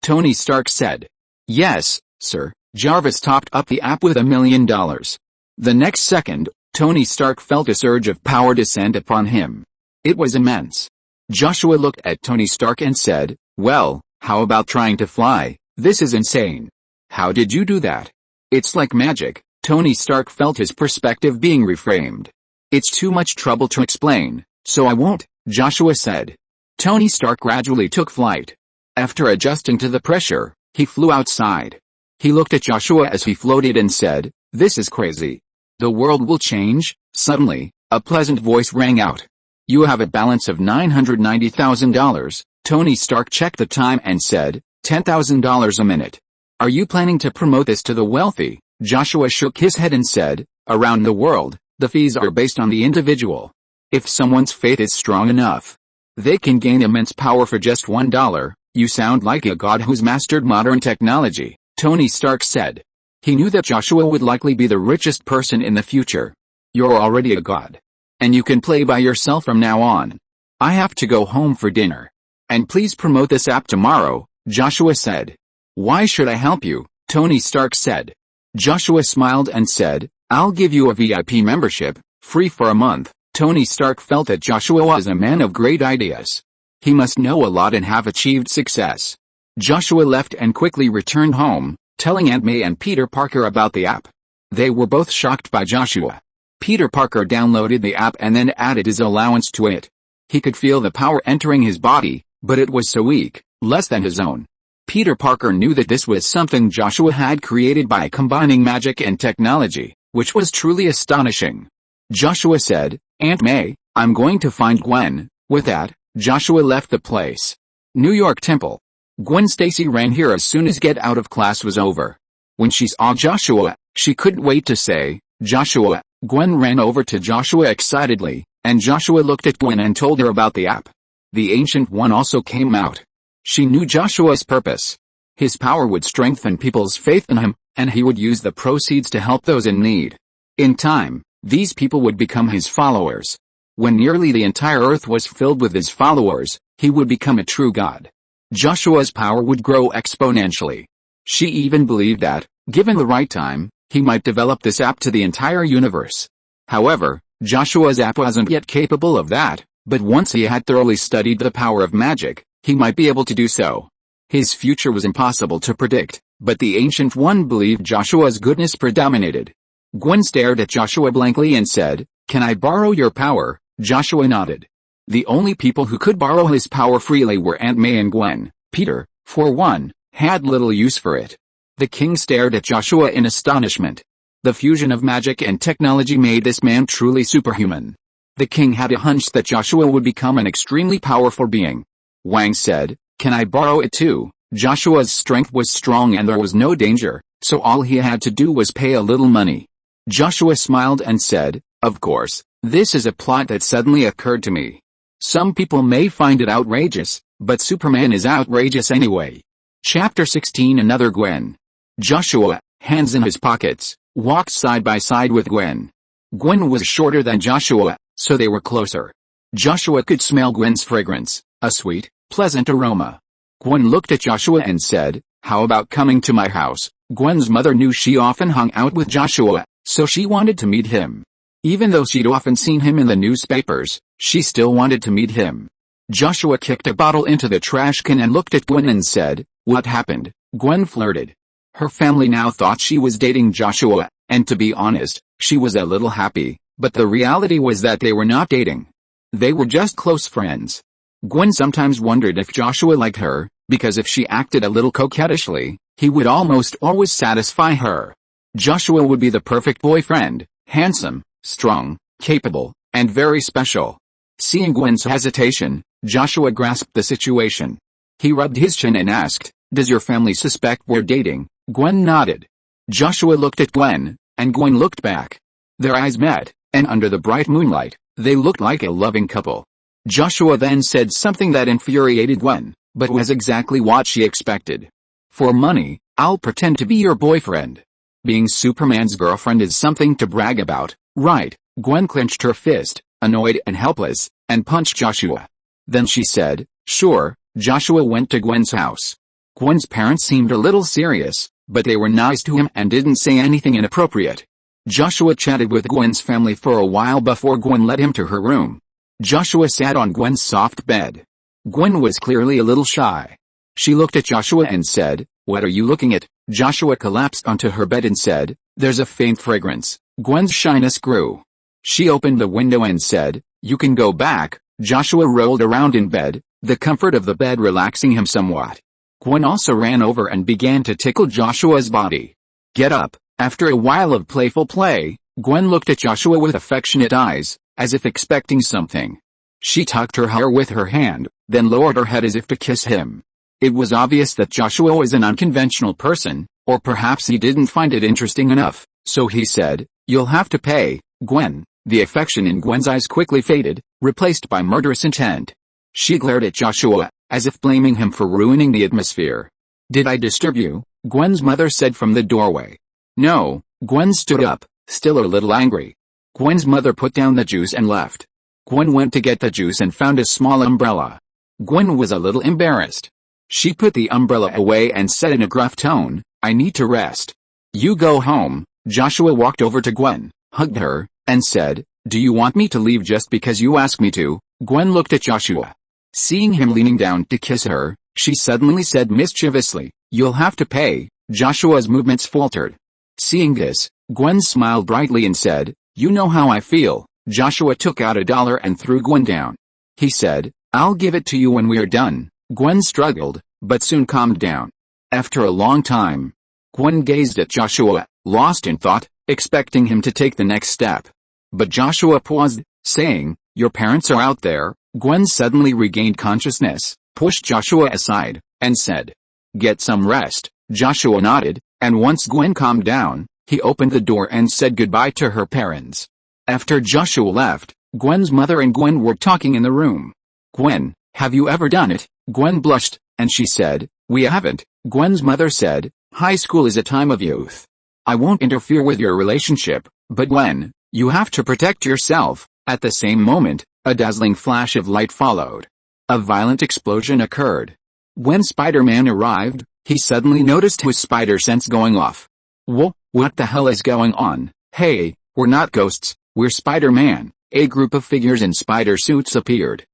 [SPEAKER 1] Tony Stark said. "Yes, sir." Jarvis topped up the app with $1 million. The next second, Tony Stark felt a surge of power descend upon him. It was immense. Joshua looked at Tony Stark and said, "Well, how about trying to fly? This is insane. How did you do that?" "It's like magic." Tony Stark felt his perspective being reframed. "It's too much trouble to explain, so I won't," Joshua said. Tony Stark gradually took flight. After adjusting to the pressure, he flew outside. He looked at Joshua as he floated and said, "This is crazy. The world will change." Suddenly, a pleasant voice rang out. "You have a balance of $990,000. Tony Stark checked the time and said, $10,000 a minute. "Are you planning to promote this to the wealthy?" Joshua shook his head and said, "Around the world, the fees are based on the individual. If someone's faith is strong enough, they can gain immense power for just $1. "You sound like a god who's mastered modern technology," Tony Stark said. He knew that Joshua would likely be the richest person in the future. "You're already a god. And you can play by yourself from now on. I have to go home for dinner. And please promote this app tomorrow," Joshua said. "Why should I help you?" Tony Stark said. Joshua smiled and said, "I'll give you a VIP membership, free for a month." Tony Stark felt that Joshua was a man of great ideas. He must know a lot and have achieved success. Joshua left and quickly returned home, telling Aunt May and Peter Parker about the app. They were both shocked by Joshua. Peter Parker downloaded the app and then added his allowance to it. He could feel the power entering his body, but it was so weak, less than his own. Peter Parker knew that this was something Joshua had created by combining magic and technology, which was truly astonishing. Joshua said, "Aunt May, I'm going to find Gwen." With that, Joshua left the place. New York Temple. Gwen Stacy ran here as soon as get out of class was over. When she saw Joshua, she couldn't wait to say, "Joshua." Gwen ran over to Joshua excitedly, and Joshua looked at Gwen and told her about the app. The Ancient One also came out. She knew Joshua's purpose. His power would strengthen people's faith in him, and he would use the proceeds to help those in need. In time, these people would become his followers. When nearly the entire earth was filled with his followers, he would become a true god. Joshua's power would grow exponentially. She even believed that, given the right time, he might develop this app to the entire universe. However, Joshua Zapp wasn't yet capable of that, but once he had thoroughly studied the power of magic, he might be able to do so. His future was impossible to predict, but the Ancient One believed Joshua's goodness predominated. Gwen stared at Joshua blankly and said, "Can I borrow your power?" Joshua nodded. The only people who could borrow his power freely were Aunt May and Gwen. Peter, for one, had little use for it. The king stared at Joshua in astonishment. The fusion of magic and technology made this man truly superhuman. The king had a hunch that Joshua would become an extremely powerful being. Wang said, "Can I borrow it too?" Joshua's strength was strong and there was no danger, so all he had to do was pay a little money. Joshua smiled and said, "Of course, this is a plot that suddenly occurred to me. Some people may find it outrageous, but Superman is outrageous anyway." Chapter 16. Another Gwen. Joshua, hands in his pockets, walked side by side with Gwen. Gwen was shorter than Joshua, so they were closer. Joshua could smell Gwen's fragrance, a sweet, pleasant aroma. Gwen looked at Joshua and said, "How about coming to my house?" Gwen's mother knew she often hung out with Joshua, so she wanted to meet him. Even though she'd often seen him in the newspapers, she still wanted to meet him. Joshua kicked a bottle into the trash can and looked at Gwen and said, "What happened?" Gwen flirted. Her family now thought she was dating Joshua, and to be honest, she was a little happy, but the reality was that they were not dating. They were just close friends. Gwen sometimes wondered if Joshua liked her, because if she acted a little coquettishly, he would almost always satisfy her. Joshua would be the perfect boyfriend, handsome, strong, capable, and very special. Seeing Gwen's hesitation, Joshua grasped the situation. He rubbed his chin and asked, "Does your family suspect we're dating?" Gwen nodded. Joshua looked at Gwen, and Gwen looked back. Their eyes met, and under the bright moonlight, they looked like a loving couple. Joshua then said something that infuriated Gwen, but was exactly what she expected. "For money, I'll pretend to be your boyfriend. Being Superman's girlfriend is something to brag about, right?" Gwen clenched her fist, annoyed and helpless, and punched Joshua. Then she said, "Sure." Joshua went to Gwen's house. Gwen's parents seemed a little serious, but they were nice to him and didn't say anything inappropriate. Joshua chatted with Gwen's family for a while before Gwen led him to her room. Joshua sat on Gwen's soft bed. Gwen was clearly a little shy. She looked at Joshua and said, "What are you looking at?" Joshua collapsed onto her bed and said, "There's a faint fragrance." Gwen's shyness grew. She opened the window and said, "You can go back." Joshua rolled around in bed, the comfort of the bed relaxing him somewhat. Gwen also ran over and began to tickle Joshua's body. "Get up." After a while of playful play, Gwen looked at Joshua with affectionate eyes, as if expecting something. She tucked her hair with her hand, then lowered her head as if to kiss him. It was obvious that Joshua was an unconventional person, or perhaps he didn't find it interesting enough, so he said, "You'll have to pay, Gwen." The affection in Gwen's eyes quickly faded, replaced by murderous intent. She glared at Joshua, as if blaming him for ruining the atmosphere. "Did I disturb you?" Gwen's mother said from the doorway. "No." Gwen stood up, still a little angry. Gwen's mother put down the juice and left. Gwen went to get the juice and found a small umbrella. Gwen was a little embarrassed. She put the umbrella away and said in a gruff tone, "I need to rest." "You go home." Joshua walked over to Gwen, hugged her, and said, "Do you want me to leave just because you asked me to?" Gwen looked at Joshua. Seeing him leaning down to kiss her, she suddenly said mischievously, "You'll have to pay." Joshua's movements faltered. Seeing this, Gwen smiled brightly and said, "You know how I feel." Joshua took out $1 and threw Gwen down. He said, "I'll give it to you when we're done." Gwen struggled, but soon calmed down. After a long time, Gwen gazed at Joshua, lost in thought, expecting him to take the next step. But Joshua paused, saying, "Your parents are out there." Gwen suddenly regained consciousness, pushed Joshua aside, and said, "Get some rest." Joshua nodded, and once Gwen calmed down, he opened the door and said goodbye to her parents. After Joshua left, Gwen's mother and Gwen were talking in the room. "Gwen, have you ever done it?" Gwen blushed, and she said, "We haven't." Gwen's mother said, "High school is a time of youth. I won't interfere with your relationship, but Gwen, you have to protect yourself." At the same moment, a dazzling flash of light followed. A violent explosion occurred. When Spider-Man arrived, he suddenly noticed his spider sense going off. What the hell is going on?" "Hey, we're not ghosts, "We're Spider-Man." A group of figures in spider suits appeared.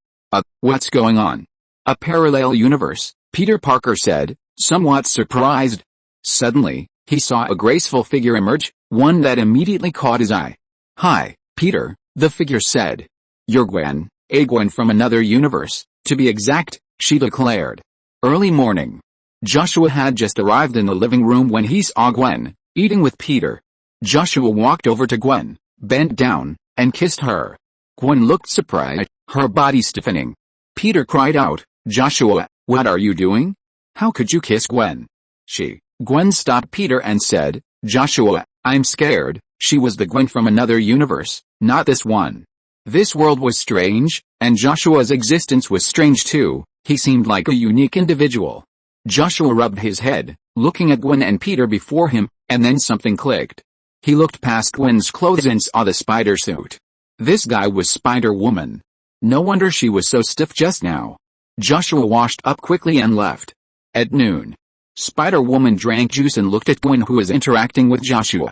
[SPEAKER 1] What's going on?" "A parallel universe," Peter Parker said, somewhat surprised. Suddenly, he saw a graceful figure emerge, one that immediately caught his eye. "Hi, Peter," the figure said. "You're Gwen, a Gwen from another universe, to be exact," she declared. Early morning. Joshua had just arrived in the living room when he saw Gwen, eating with Peter. Joshua walked over to Gwen, bent down, and kissed her. Gwen looked surprised, her body stiffening. Peter cried out, "Joshua, what are you doing? How could you kiss Gwen?" Gwen stopped Peter and said, "Joshua, I'm scared. She was the Gwen from another universe, not this one." This world was strange, and Joshua's existence was strange too. He seemed like a unique individual. Joshua rubbed his head, looking at Gwen and Peter before him, and then something clicked. He looked past Gwen's clothes and saw the spider suit. This guy was Spider-Woman. No wonder she was so stiff just now. Joshua washed up quickly and left. At noon, Spider-Woman drank juice and looked at Gwen, who was interacting with Joshua.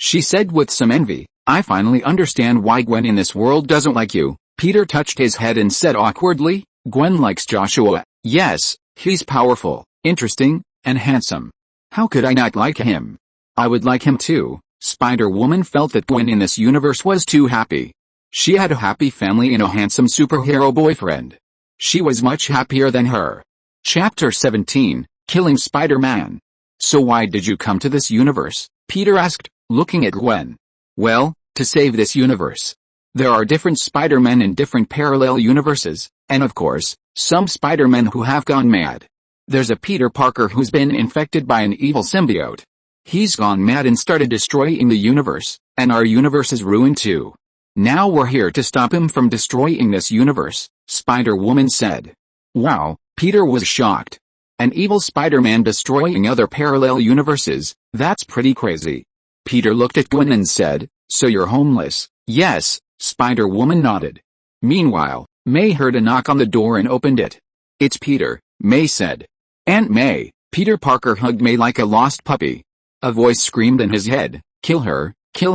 [SPEAKER 1] She said with some envy, "I finally understand why Gwen in this world doesn't like you." Peter touched his head and said awkwardly, "Gwen likes Joshua." "Yes, he's powerful, interesting, and handsome. How could I not like him? I would like him too." Spider-Woman felt that Gwen in this universe was too happy. She had a happy family and a handsome superhero boyfriend. She was much happier than her. Chapter 17, Killing Spider-Man. "So why did you come to this universe?" Peter asked, looking at Gwen. "Well, to save this universe. There are different Spider-Men in different parallel universes, and of course, some Spider-Men who have gone mad. There's a Peter Parker who's been infected by an evil symbiote. He's gone mad and started destroying the universe, and our universe is ruined too. Now we're here to stop him from destroying this universe," Spider-Woman said. Wow, Peter was shocked. An evil Spider-Man destroying other parallel universes, that's pretty crazy. Peter looked at Gwen and said, "So you're homeless?" "Yes," Spider-Woman nodded. Meanwhile, May heard a knock on the door and opened it. "It's Peter," May said. "Aunt May." Peter Parker hugged May like a lost puppy. A voice screamed in his head, Kill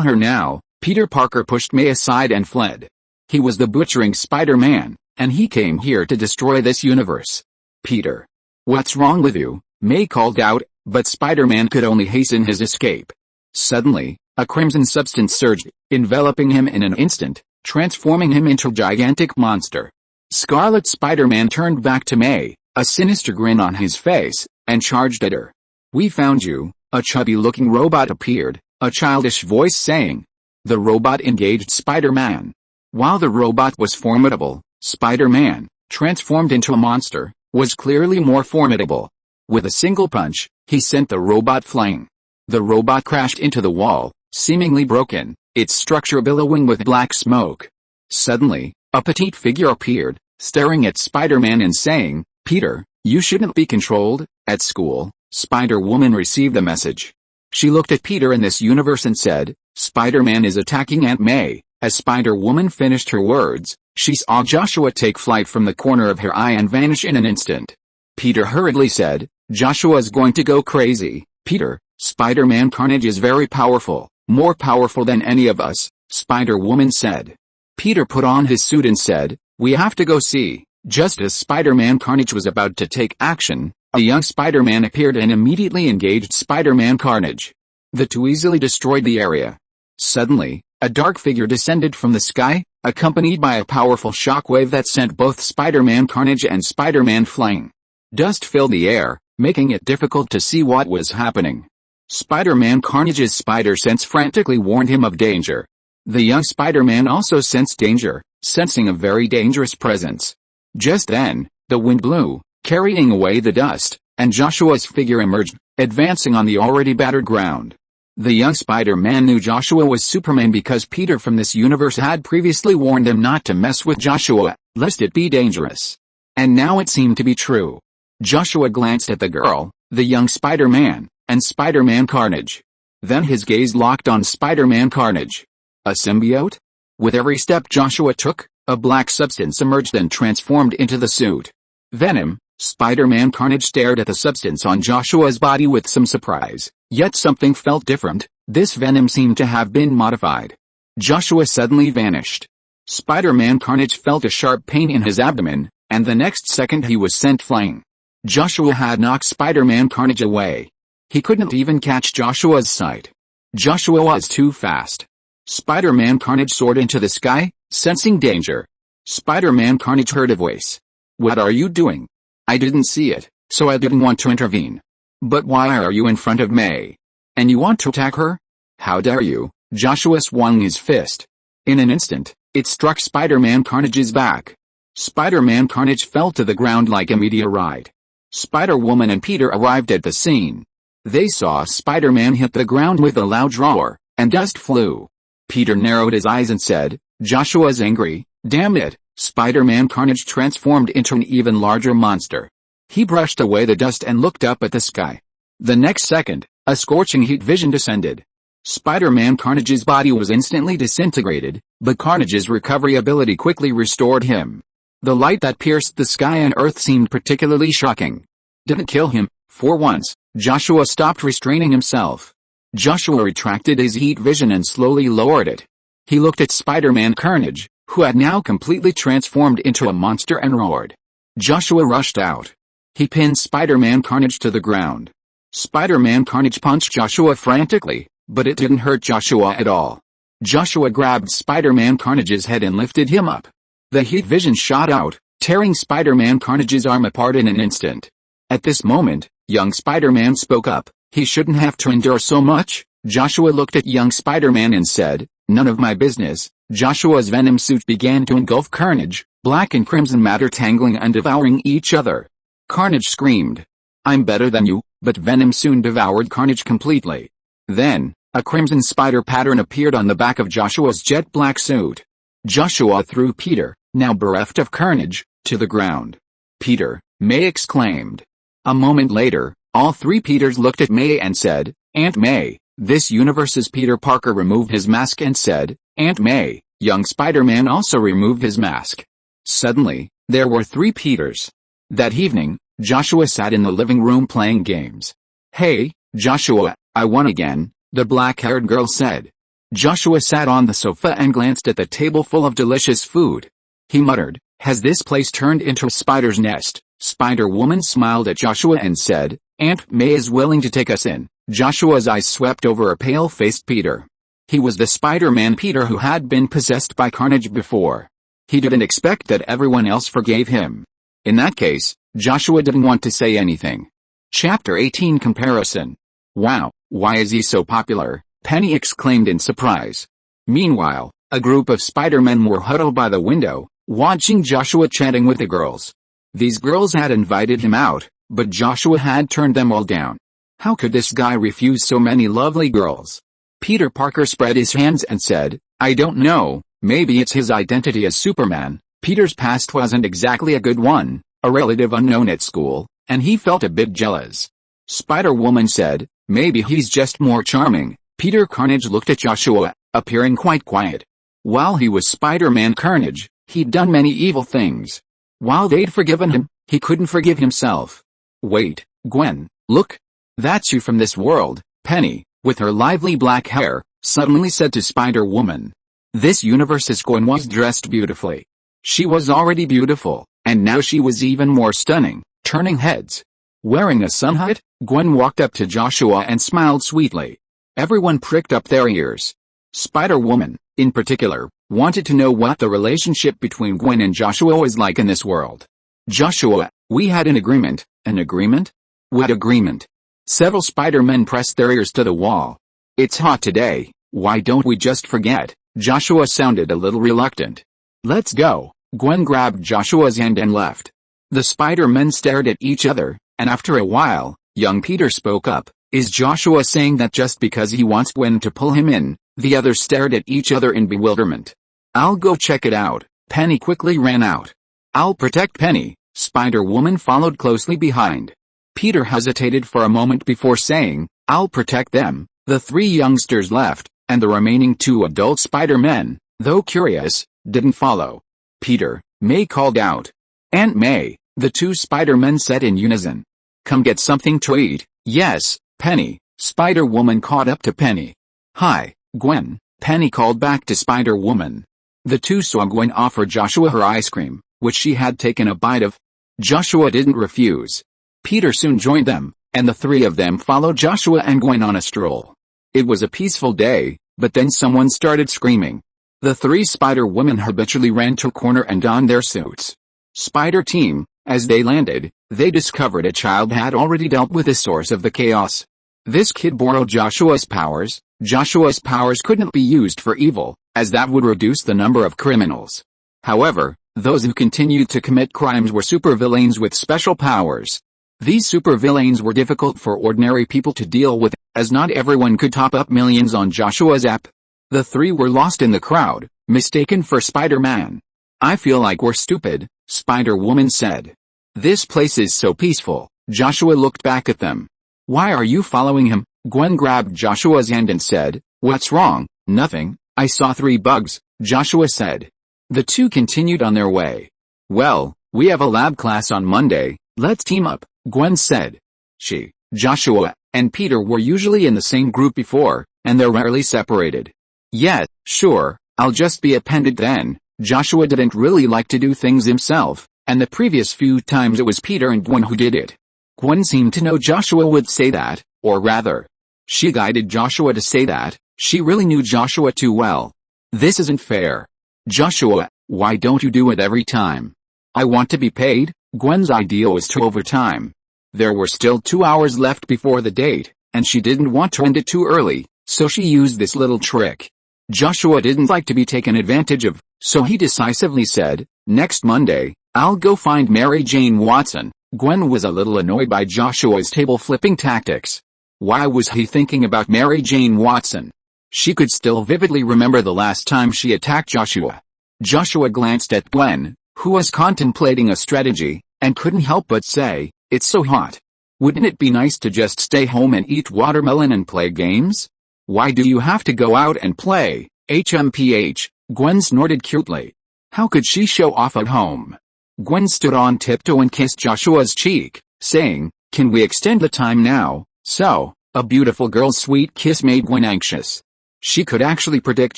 [SPEAKER 1] her now." Peter Parker pushed May aside and fled. He was the butchering Spider-Man, and he came here to destroy this universe. "Peter, what's wrong with you?" May called out, but Spider-Man could only hasten his escape. Suddenly, a crimson substance surged, enveloping him in an instant, transforming him into a gigantic monster. Scarlet Spider-Man turned back to May, a sinister grin on his face, and charged at her. "We found you," a chubby-looking robot appeared, a childish voice saying. The robot engaged Spider-Man. While the robot was formidable, Spider-Man, transformed into a monster, was clearly more formidable. With a single punch, he sent the robot flying. The robot crashed into the wall, seemingly broken, its structure billowing with black smoke. Suddenly, a petite figure appeared, staring at Spider-Man and saying, "Peter, you shouldn't be controlled." At school, Spider-Woman received a message. She looked at Peter in this universe and said, "Spider-Man is attacking Aunt May." As Spider-Woman finished her words, she saw Joshua take flight from the corner of her eye and vanish in an instant. Peter hurriedly said, "Joshua's going to go crazy." "Peter, Spider-Man Carnage is very powerful, more powerful than any of us," Spider-Woman said. Peter put on his suit and said, "We have to go see." Just as Spider-Man Carnage was about to take action, a young Spider-Man appeared and immediately engaged Spider-Man Carnage. The two easily destroyed the area. Suddenly, a dark figure descended from the sky, accompanied by a powerful shockwave that sent both Spider-Man Carnage and Spider-Man flying. Dust filled the air, making it difficult to see what was happening. Spider-Man Carnage's spider sense frantically warned him of danger. The young Spider-Man also sensed danger, sensing a very dangerous presence. Just then, the wind blew, carrying away the dust, and Joshua's figure emerged, advancing on the already battered ground. The young Spider-Man knew Joshua was Superman because Peter from this universe had previously warned him not to mess with Joshua, lest it be dangerous. And now it seemed to be true. Joshua glanced at the girl, the young Spider-Man, and Spider-Man Carnage. Then his gaze locked on Spider-Man Carnage. A symbiote? With every step Joshua took, a black substance emerged and transformed into the suit. Venom. Spider-Man Carnage stared at the substance on Joshua's body with some surprise, yet something felt different. This venom seemed to have been modified. Joshua suddenly vanished. Spider-Man Carnage felt a sharp pain in his abdomen, and the next second he was sent flying. Joshua had knocked Spider-Man Carnage away. He couldn't even catch Joshua's sight. Joshua was too fast. Spider-Man Carnage soared into the sky, sensing danger. Spider-Man Carnage heard a voice. "What are you doing? I didn't see it, so I didn't want to intervene. But why are you in front of May? And you want to attack her? How dare you?" Joshua swung his fist. In an instant, it struck Spider-Man Carnage's back. Spider-Man Carnage fell to the ground like a meteorite. Spider-Woman and Peter arrived at the scene. They saw Spider-Man hit the ground with a loud roar, and dust flew. Peter narrowed his eyes and said, "Joshua's angry, damn it." Spider-Man Carnage transformed into an even larger monster. He brushed away the dust and looked up at the sky. The next second, a scorching heat vision descended. Spider-Man Carnage's body was instantly disintegrated, but Carnage's recovery ability quickly restored him. The light that pierced the sky and earth seemed particularly shocking. Didn't kill him. For once, Joshua stopped restraining himself. Joshua retracted his heat vision and slowly lowered it. He looked at Spider-Man Carnage, who had now completely transformed into a monster, and roared. Joshua rushed out. He pinned Spider-Man Carnage to the ground. Spider-Man Carnage punched Joshua frantically, but it didn't hurt Joshua at all. Joshua grabbed Spider-Man Carnage's head and lifted him up. The heat vision shot out, tearing Spider-Man Carnage's arm apart in an instant. At this moment, young Spider-Man spoke up. He shouldn't have to endure so much. Joshua looked at young Spider-Man and said, "None of my business." Joshua's venom suit began to engulf Carnage, black and crimson matter tangling and devouring each other. Carnage screamed, "I'm better than you," but venom soon devoured Carnage completely. Then, a crimson spider pattern appeared on the back of Joshua's jet black suit. Joshua threw Peter, now bereft of Carnage, to the ground. "Peter," May exclaimed. A moment later, all three Peters looked at May and said, "Aunt May, this universe's Peter Parker." Removed his mask and said, "Aunt May." Young Spider-Man also removed his mask. Suddenly, there were three Peters. That evening, Joshua sat in the living room playing games. "Hey, Joshua, I won again," the black-haired girl said. Joshua sat on the sofa and glanced at the table full of delicious food. He muttered, "Has this place turned into a spider's nest?" Spider-Woman smiled at Joshua and said, "Aunt May is willing to take us in." Joshua's eyes swept over a pale-faced Peter. He was the Spider-Man Peter who had been possessed by Carnage before. He didn't expect that everyone else forgave him. In that case, Joshua didn't want to say anything. Chapter 18 Comparison. "Wow, why is he so popular?" Penny exclaimed in surprise. Meanwhile, a group of Spider-Men were huddled by the window, watching Joshua chatting with the girls. These girls had invited him out, but Joshua had turned them all down. How could this guy refuse so many lovely girls? Peter Parker spread his hands and said, "I don't know, maybe it's his identity as Superman." Peter's past wasn't exactly a good one, a relative unknown at school, and he felt a bit jealous. Spider-Woman said, "Maybe he's just more charming." Peter Carnage looked at Joshua, appearing quite quiet. While he was Spider-Man Carnage, he'd done many evil things. While they'd forgiven him, he couldn't forgive himself. "Wait, Gwen, look. That's you from this world," Penny, with her lively black hair, suddenly said to Spider-Woman. This universe's Gwen was dressed beautifully. She was already beautiful, and now she was even more stunning, turning heads. Wearing a sun hat, Gwen walked up to Joshua and smiled sweetly. Everyone pricked up their ears. Spider-Woman, in particular, wanted to know what the relationship between Gwen and Joshua was like in this world. "Joshua, we had an agreement." "An agreement? What agreement?" Several Spider-Men pressed their ears to the wall. "It's hot today, why don't we just forget?" Joshua sounded a little reluctant. "Let's go." Gwen grabbed Joshua's hand and left. The Spider-Men stared at each other, and after a while, young Peter spoke up. "Is Joshua saying that just because he wants Gwen to pull him in?" The others stared at each other in bewilderment. "I'll go check it out." Penny quickly ran out. "I'll protect Penny." Spider-Woman followed closely behind. Peter hesitated for a moment before saying, "I'll protect them." The three youngsters left, and the remaining two adult Spider-Men, though curious, didn't follow. "Peter," May called out. "Aunt May," the two Spider-Men said in unison. "Come get something to eat." "Yes, Penny." Spider-Woman caught up to Penny. "Hi, Gwen. Penny called back to Spider-Woman. The two saw Gwen offer Joshua her ice cream, which she had taken a bite of. Joshua didn't refuse. Peter soon joined them, and the three of them followed Joshua and Gwen on a stroll. It was a peaceful day, but then someone started screaming. The three Spider-Women habitually ran to a corner and donned their suits. Spider Team, as they landed, they discovered a child had already dealt with the source of the chaos. This kid borrowed Joshua's powers. Joshua's powers couldn't be used for evil, as that would reduce the number of criminals. However, those who continued to commit crimes were supervillains with special powers. These supervillains were difficult for ordinary people to deal with, as not everyone could top up millions on Joshua's app. The three were lost in the crowd, mistaken for Spider-Man. "I feel like we're stupid," Spider-Woman said. "This place is so peaceful." Joshua looked back at them. "Why are you following him?" Gwen grabbed Joshua's hand and said, "What's wrong?" "Nothing, I saw 3 bugs," Joshua said. The two continued on their way. "Well, we have a lab class on Monday, let's team up," Gwen said. She, Joshua, and Peter were usually in the same group before, and they're rarely separated. "Yeah, sure, I'll just be appended then." Joshua didn't really like to do things himself, and the previous few times it was Peter and Gwen who did it. Gwen seemed to know Joshua would say that, or rather, she guided Joshua to say that. She really knew Joshua too well. "This isn't fair. Joshua, why don't you do it every time?" "I want to be paid." Gwen's idea was to overtime. There were still 2 hours left before the date, and she didn't want to end it too early, so she used this little trick. Joshua didn't like to be taken advantage of, so he decisively said, "Next Monday, I'll go find Mary Jane Watson." Gwen was a little annoyed by Joshua's table-flipping tactics. Why was he thinking about Mary Jane Watson? She could still vividly remember the last time she attacked Joshua. Joshua glanced at Gwen, who was contemplating a strategy, and couldn't help but say, "It's so hot. Wouldn't it be nice to just stay home and eat watermelon and play games?" "Why do you have to go out and play, HMPH?" Gwen snorted cutely. How could she show off at home? Gwen stood on tiptoe and kissed Joshua's cheek, saying, "Can we extend the time now?" So, a beautiful girl's sweet kiss made Gwen anxious. She could actually predict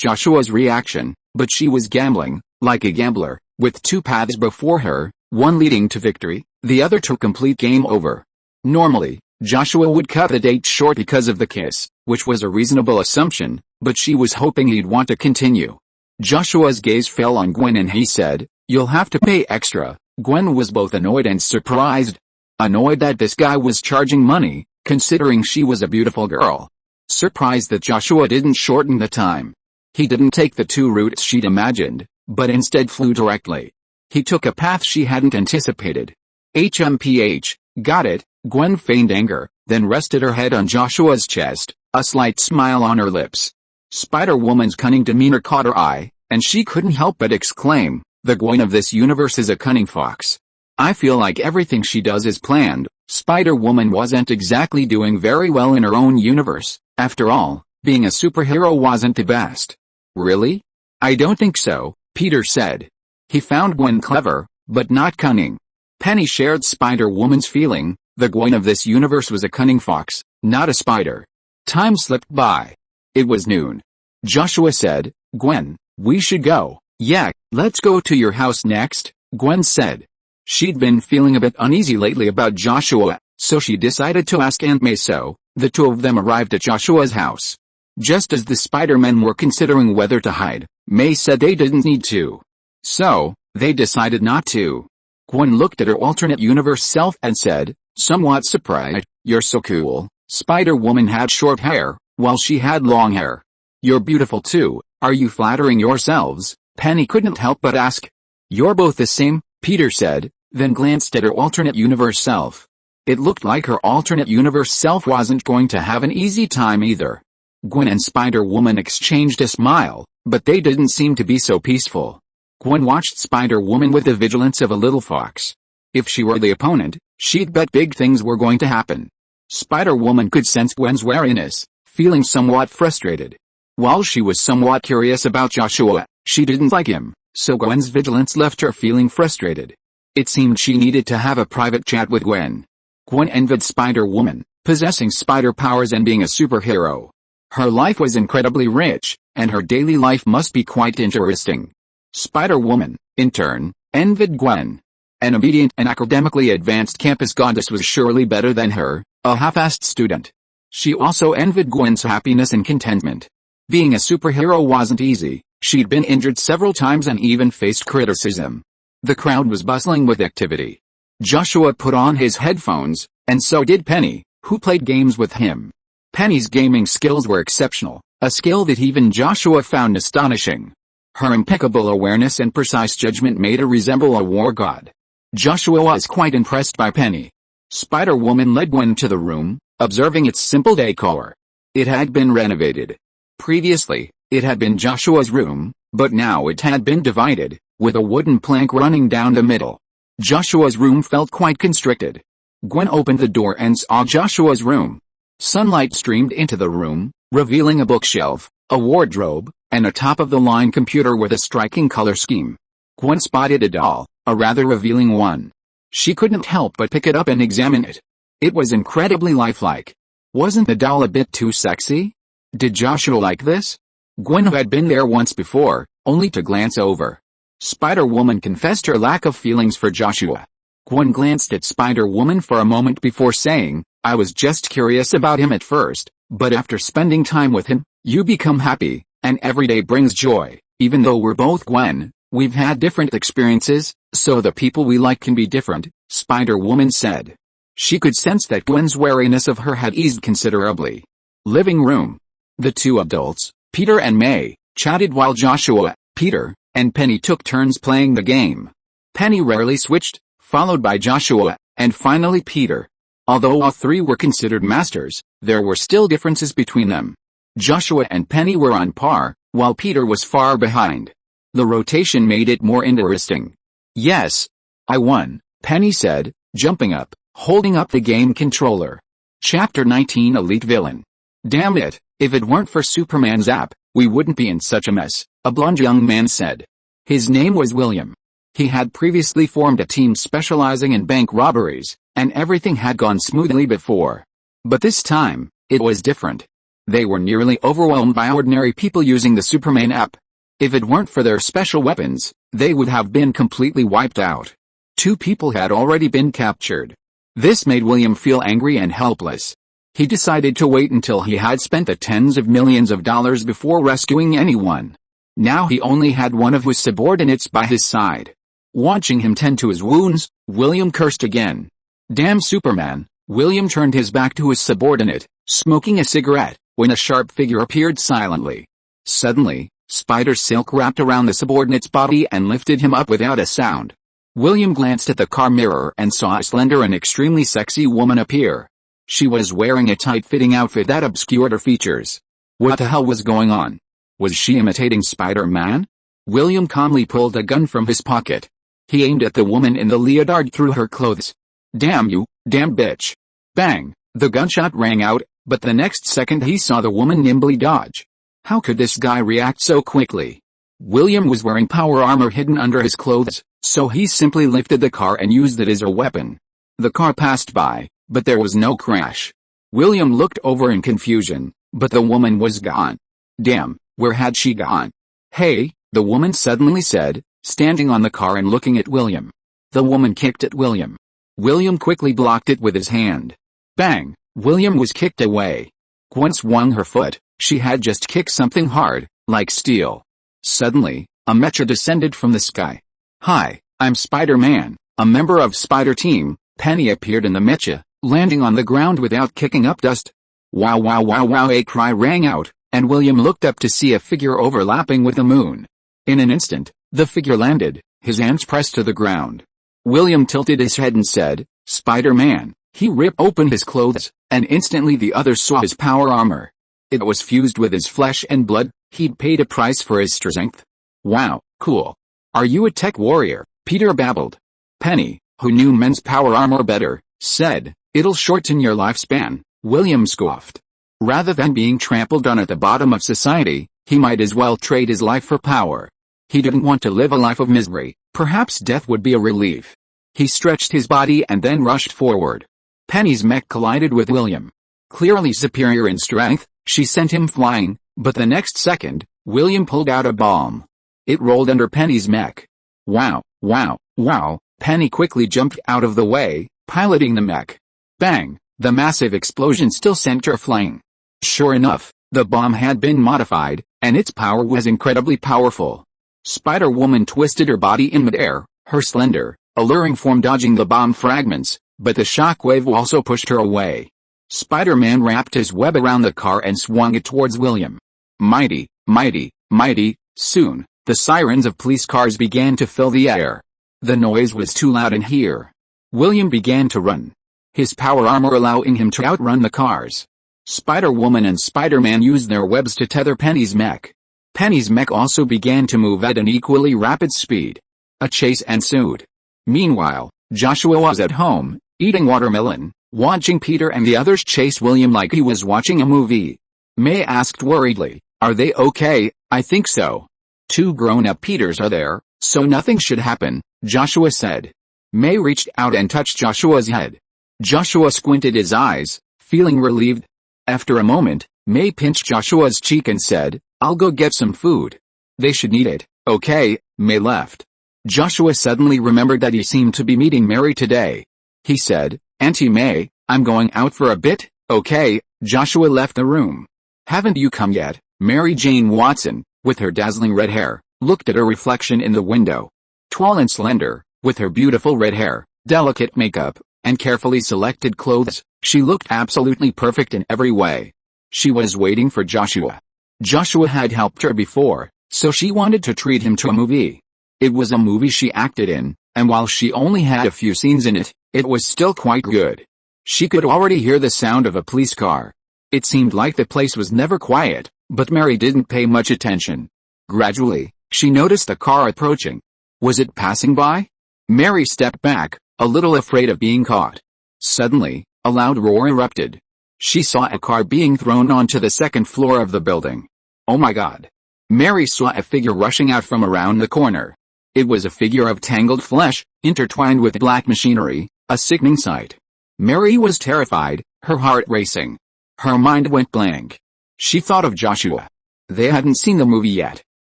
[SPEAKER 1] Joshua's reaction, but she was gambling, like a gambler, with 2 paths before her, one leading to victory, the other to complete game over. Normally, Joshua would cut the date short because of the kiss, which was a reasonable assumption, but she was hoping he'd want to continue. Joshua's gaze fell on Gwen and he said, "You'll have to pay extra." Gwen was both annoyed and surprised. Annoyed that this guy was charging money, considering she was a beautiful girl. Surprised that Joshua didn't shorten the time. He didn't take the 2 routes she'd imagined, but instead flew directly. He took a path she hadn't anticipated. HMPH, got it, Gwen feigned anger, then rested her head on Joshua's chest, a slight smile on her lips. Spider-Woman's cunning demeanor caught her eye, and she couldn't help but exclaim, "The Gwen of this universe is a cunning fox." "I feel like everything she does is planned." Spider-Woman wasn't exactly doing very well in her own universe. After all, being a superhero wasn't the best. "Really? I don't think so," Peter said. He found Gwen clever, but not cunning. Penny shared Spider-Woman's feeling. The Gwen of this universe was a cunning fox, not a spider. Time slipped by. It was noon. Joshua said, "Gwen, we should go." "Yeah, let's go to your house next," Gwen said. She'd been feeling a bit uneasy lately about Joshua, so she decided to ask Aunt May. So, the 2 of them arrived at Joshua's house. Just as the Spider-Men were considering whether to hide, May said they didn't need to. So, they decided not to. Gwen looked at her alternate universe self and said, somewhat surprised, "You're so cool." Spider-Woman had short hair, while she had long hair. "You're beautiful too, are you flattering yourselves?" Penny couldn't help but ask. "You're both the same," Peter said, then glanced at her alternate universe self. It looked like her alternate universe self wasn't going to have an easy time either. Gwen and Spider-Woman exchanged a smile, but they didn't seem to be so peaceful. Gwen watched Spider-Woman with the vigilance of a little fox. If she were the opponent, she'd bet big things were going to happen. Spider-Woman could sense Gwen's wariness, feeling somewhat frustrated. While she was somewhat curious about Joshua, she didn't like him, so Gwen's vigilance left her feeling frustrated. It seemed she needed to have a private chat with Gwen. Gwen envied Spider-Woman, possessing spider powers and being a superhero. Her life was incredibly rich, and her daily life must be quite interesting. Spider-Woman, in turn, envied Gwen. An obedient and academically advanced campus goddess was surely better than her, a half-assed student. She also envied Gwen's happiness and contentment. Being a superhero wasn't easy. She'd been injured several times and even faced criticism. The crowd was bustling with activity. Joshua put on his headphones, and so did Penny, who played games with him. Penny's gaming skills were exceptional, a skill that even Joshua found astonishing. Her impeccable awareness and precise judgment made her resemble a war god. Joshua was quite impressed by Penny. Spider-Woman led Gwen to the room, observing its simple decor. It had been renovated. Previously, it had been Joshua's room, but now it had been divided, with a wooden plank running down the middle. Joshua's room felt quite constricted. Gwen opened the door and saw Joshua's room. Sunlight streamed into the room, revealing a bookshelf, a wardrobe, and a top-of-the-line computer with a striking color scheme. Gwen spotted a doll, a rather revealing one. She couldn't help but pick it up and examine it. It was incredibly lifelike. Wasn't the doll a bit too sexy? Did Joshua like this? Gwen had been there once before, only to glance over. Spider-Woman confessed her lack of feelings for Joshua. Gwen glanced at Spider-Woman for a moment before saying, "I was just curious about him at first, but after spending time with him, you become happy, and every day brings joy. Even though we're both Gwen, we've had different experiences, so the people we like can be different," Spider-Woman said. She could sense that Gwen's wariness of her had eased considerably. Living room. The two adults, Peter and May, chatted while Joshua, Peter, and Penny took turns playing the game. Penny rarely switched, followed by Joshua, and finally Peter. Although all three were considered masters, there were still differences between them. Joshua and Penny were on par, while Peter was far behind. The rotation made it more interesting. "Yes, I won," Penny said, jumping up, holding up the game controller. Chapter 19 Elite Villain. "Damn it, if it weren't for Superman's app, we wouldn't be in such a mess," a blond young man said. His name was William. He had previously formed a team specializing in bank robberies, and everything had gone smoothly before. But this time, it was different. They were nearly overwhelmed by ordinary people using the Superman app. If it weren't for their special weapons, they would have been completely wiped out. 2 people had already been captured. This made William feel angry and helpless. He decided to wait until he had spent the tens of millions of dollars before rescuing anyone. Now he only had one of his subordinates by his side. Watching him tend to his wounds, William cursed again. "Damn Superman!" William turned his back to his subordinate, smoking a cigarette, when a sharp figure appeared silently. Suddenly, spider silk wrapped around the subordinate's body and lifted him up without a sound. William glanced at the car mirror and saw a slender and extremely sexy woman appear. She was wearing a tight-fitting outfit that obscured her features. What the hell was going on? Was she imitating Spider-Man? William calmly pulled a gun from his pocket. He aimed at the woman in the leotard through her clothes. "Damn you, damn bitch." Bang! The gunshot rang out, but the next second he saw the woman nimbly dodge. How could this guy react so quickly? William was wearing power armor hidden under his clothes, so he simply lifted the car and used it as a weapon. The car passed by, but there was no crash. William looked over in confusion, but the woman was gone. Damn, where had she gone? "Hey," the woman suddenly said, standing on the car and looking at William. The woman kicked at William. William quickly blocked it with his hand. Bang! William was kicked away. Gwen swung her foot. She had just kicked something hard, like steel. Suddenly, a mecha descended from the sky. "Hi, I'm Spider-Man, a member of Spider Team." Penny appeared in the mecha, landing on the ground without kicking up dust. "Wow wow wow wow," a cry rang out, and William looked up to see a figure overlapping with the moon. In an instant, the figure landed, his hands pressed to the ground. William tilted his head and said, "Spider-Man." He ripped open his clothes, and instantly the others saw his power armor. It was fused with his flesh and blood. He'd paid a price for his strength. "Wow, cool. Are you a tech warrior?" Peter babbled. Penny, who knew men's power armor better, said, "It'll shorten your lifespan." William scoffed. Rather than being trampled on at the bottom of society, he might as well trade his life for power. He didn't want to live a life of misery. Perhaps death would be a relief. He stretched his body and then rushed forward. Penny's mech collided with William. Clearly superior in strength, she sent him flying, but the next second, William pulled out a bomb. It rolled under Penny's mech. Wow, wow, wow, Penny quickly jumped out of the way, piloting the mech. Bang, the massive explosion still sent her flying. Sure enough, the bomb had been modified, and its power was incredibly powerful. Spider-Woman twisted her body in midair, her slender, alluring form dodging the bomb fragments, but the shockwave also pushed her away. Spider-Man wrapped his web around the car and swung it towards William. Mighty, mighty, mighty, soon, the sirens of police cars began to fill the air. The noise was too loud in here. William began to run, his power armor allowing him to outrun the cars. Spider-Woman and Spider-Man used their webs to tether Penny's mech. Penny's mech also began to move at an equally rapid speed. A chase ensued. Meanwhile, Joshua was at home, eating watermelon, watching Peter and the others chase William like he was watching a movie. May asked worriedly, "Are they okay?" "I think so. 2 grown-up Peters are there, so nothing should happen," Joshua said. May reached out and touched Joshua's head. Joshua squinted his eyes, feeling relieved. After a moment, May pinched Joshua's cheek and said, "I'll go get some food. They should need it." "Okay." May left. Joshua suddenly remembered that he seemed to be meeting Mary today. He said, "Auntie May, I'm going out for a bit." "Okay." Joshua left the room. "Haven't you come yet?" Mary Jane Watson, with her dazzling red hair, looked at her reflection in the window. Tall and slender, with her beautiful red hair, delicate makeup, and carefully selected clothes, she looked absolutely perfect in every way. She was waiting for Joshua. Joshua had helped her before, so she wanted to treat him to a movie. It was a movie she acted in, and while she only had a few scenes in it, it was still quite good. She could already hear the sound of a police car. It seemed like the place was never quiet, but Mary didn't pay much attention. Gradually, she noticed a car approaching. Was it passing by? Mary stepped back, a little afraid of being caught. Suddenly, a loud roar erupted. She saw a car being thrown onto the second floor of the building. Oh my God! Mary saw a figure rushing out from around the corner. It was a figure of tangled flesh, intertwined with black machinery, a sickening sight. Mary was terrified, her heart racing. Her mind went blank. She thought of Joshua. They hadn't seen the movie yet.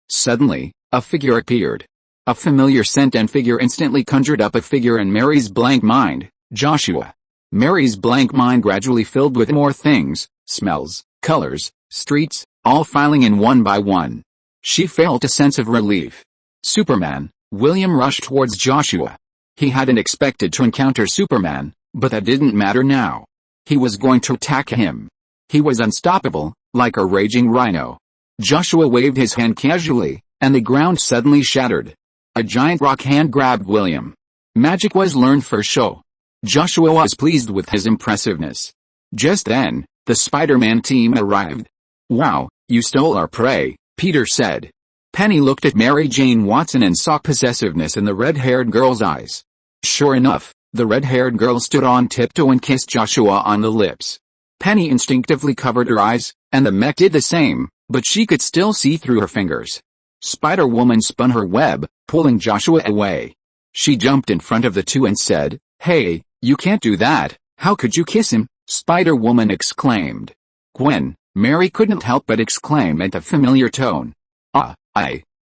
[SPEAKER 1] Suddenly, a figure appeared. A familiar scent and figure instantly conjured up a figure in Mary's blank mind, Joshua. Mary's blank mind gradually filled with more things, smells, colors, streets, all filing in one by one. She felt a sense of relief. Superman. William rushed towards Joshua. He hadn't expected to encounter Superman, but that didn't matter now. He was going to attack him. He was unstoppable, like a raging rhino. Joshua waved his hand casually, and the ground suddenly shattered. A giant rock hand grabbed William. Magic was learned for show. Joshua was pleased with his impressiveness. Just then, the Spider-Man team arrived. "Wow, you stole our prey," Peter said. Penny looked at Mary Jane Watson and saw possessiveness in the red-haired girl's eyes. Sure enough, the red-haired girl stood on tiptoe and kissed Joshua on the lips. Penny instinctively covered her eyes, and the mech did the same, but she could still see through her fingers. Spider-Woman spun her web, pulling Joshua away. She jumped in front of the two and said, "Hey, you can't do that. How could you kiss him?" Spider-Woman exclaimed. "Gwen," Mary couldn't help but exclaim at the familiar tone.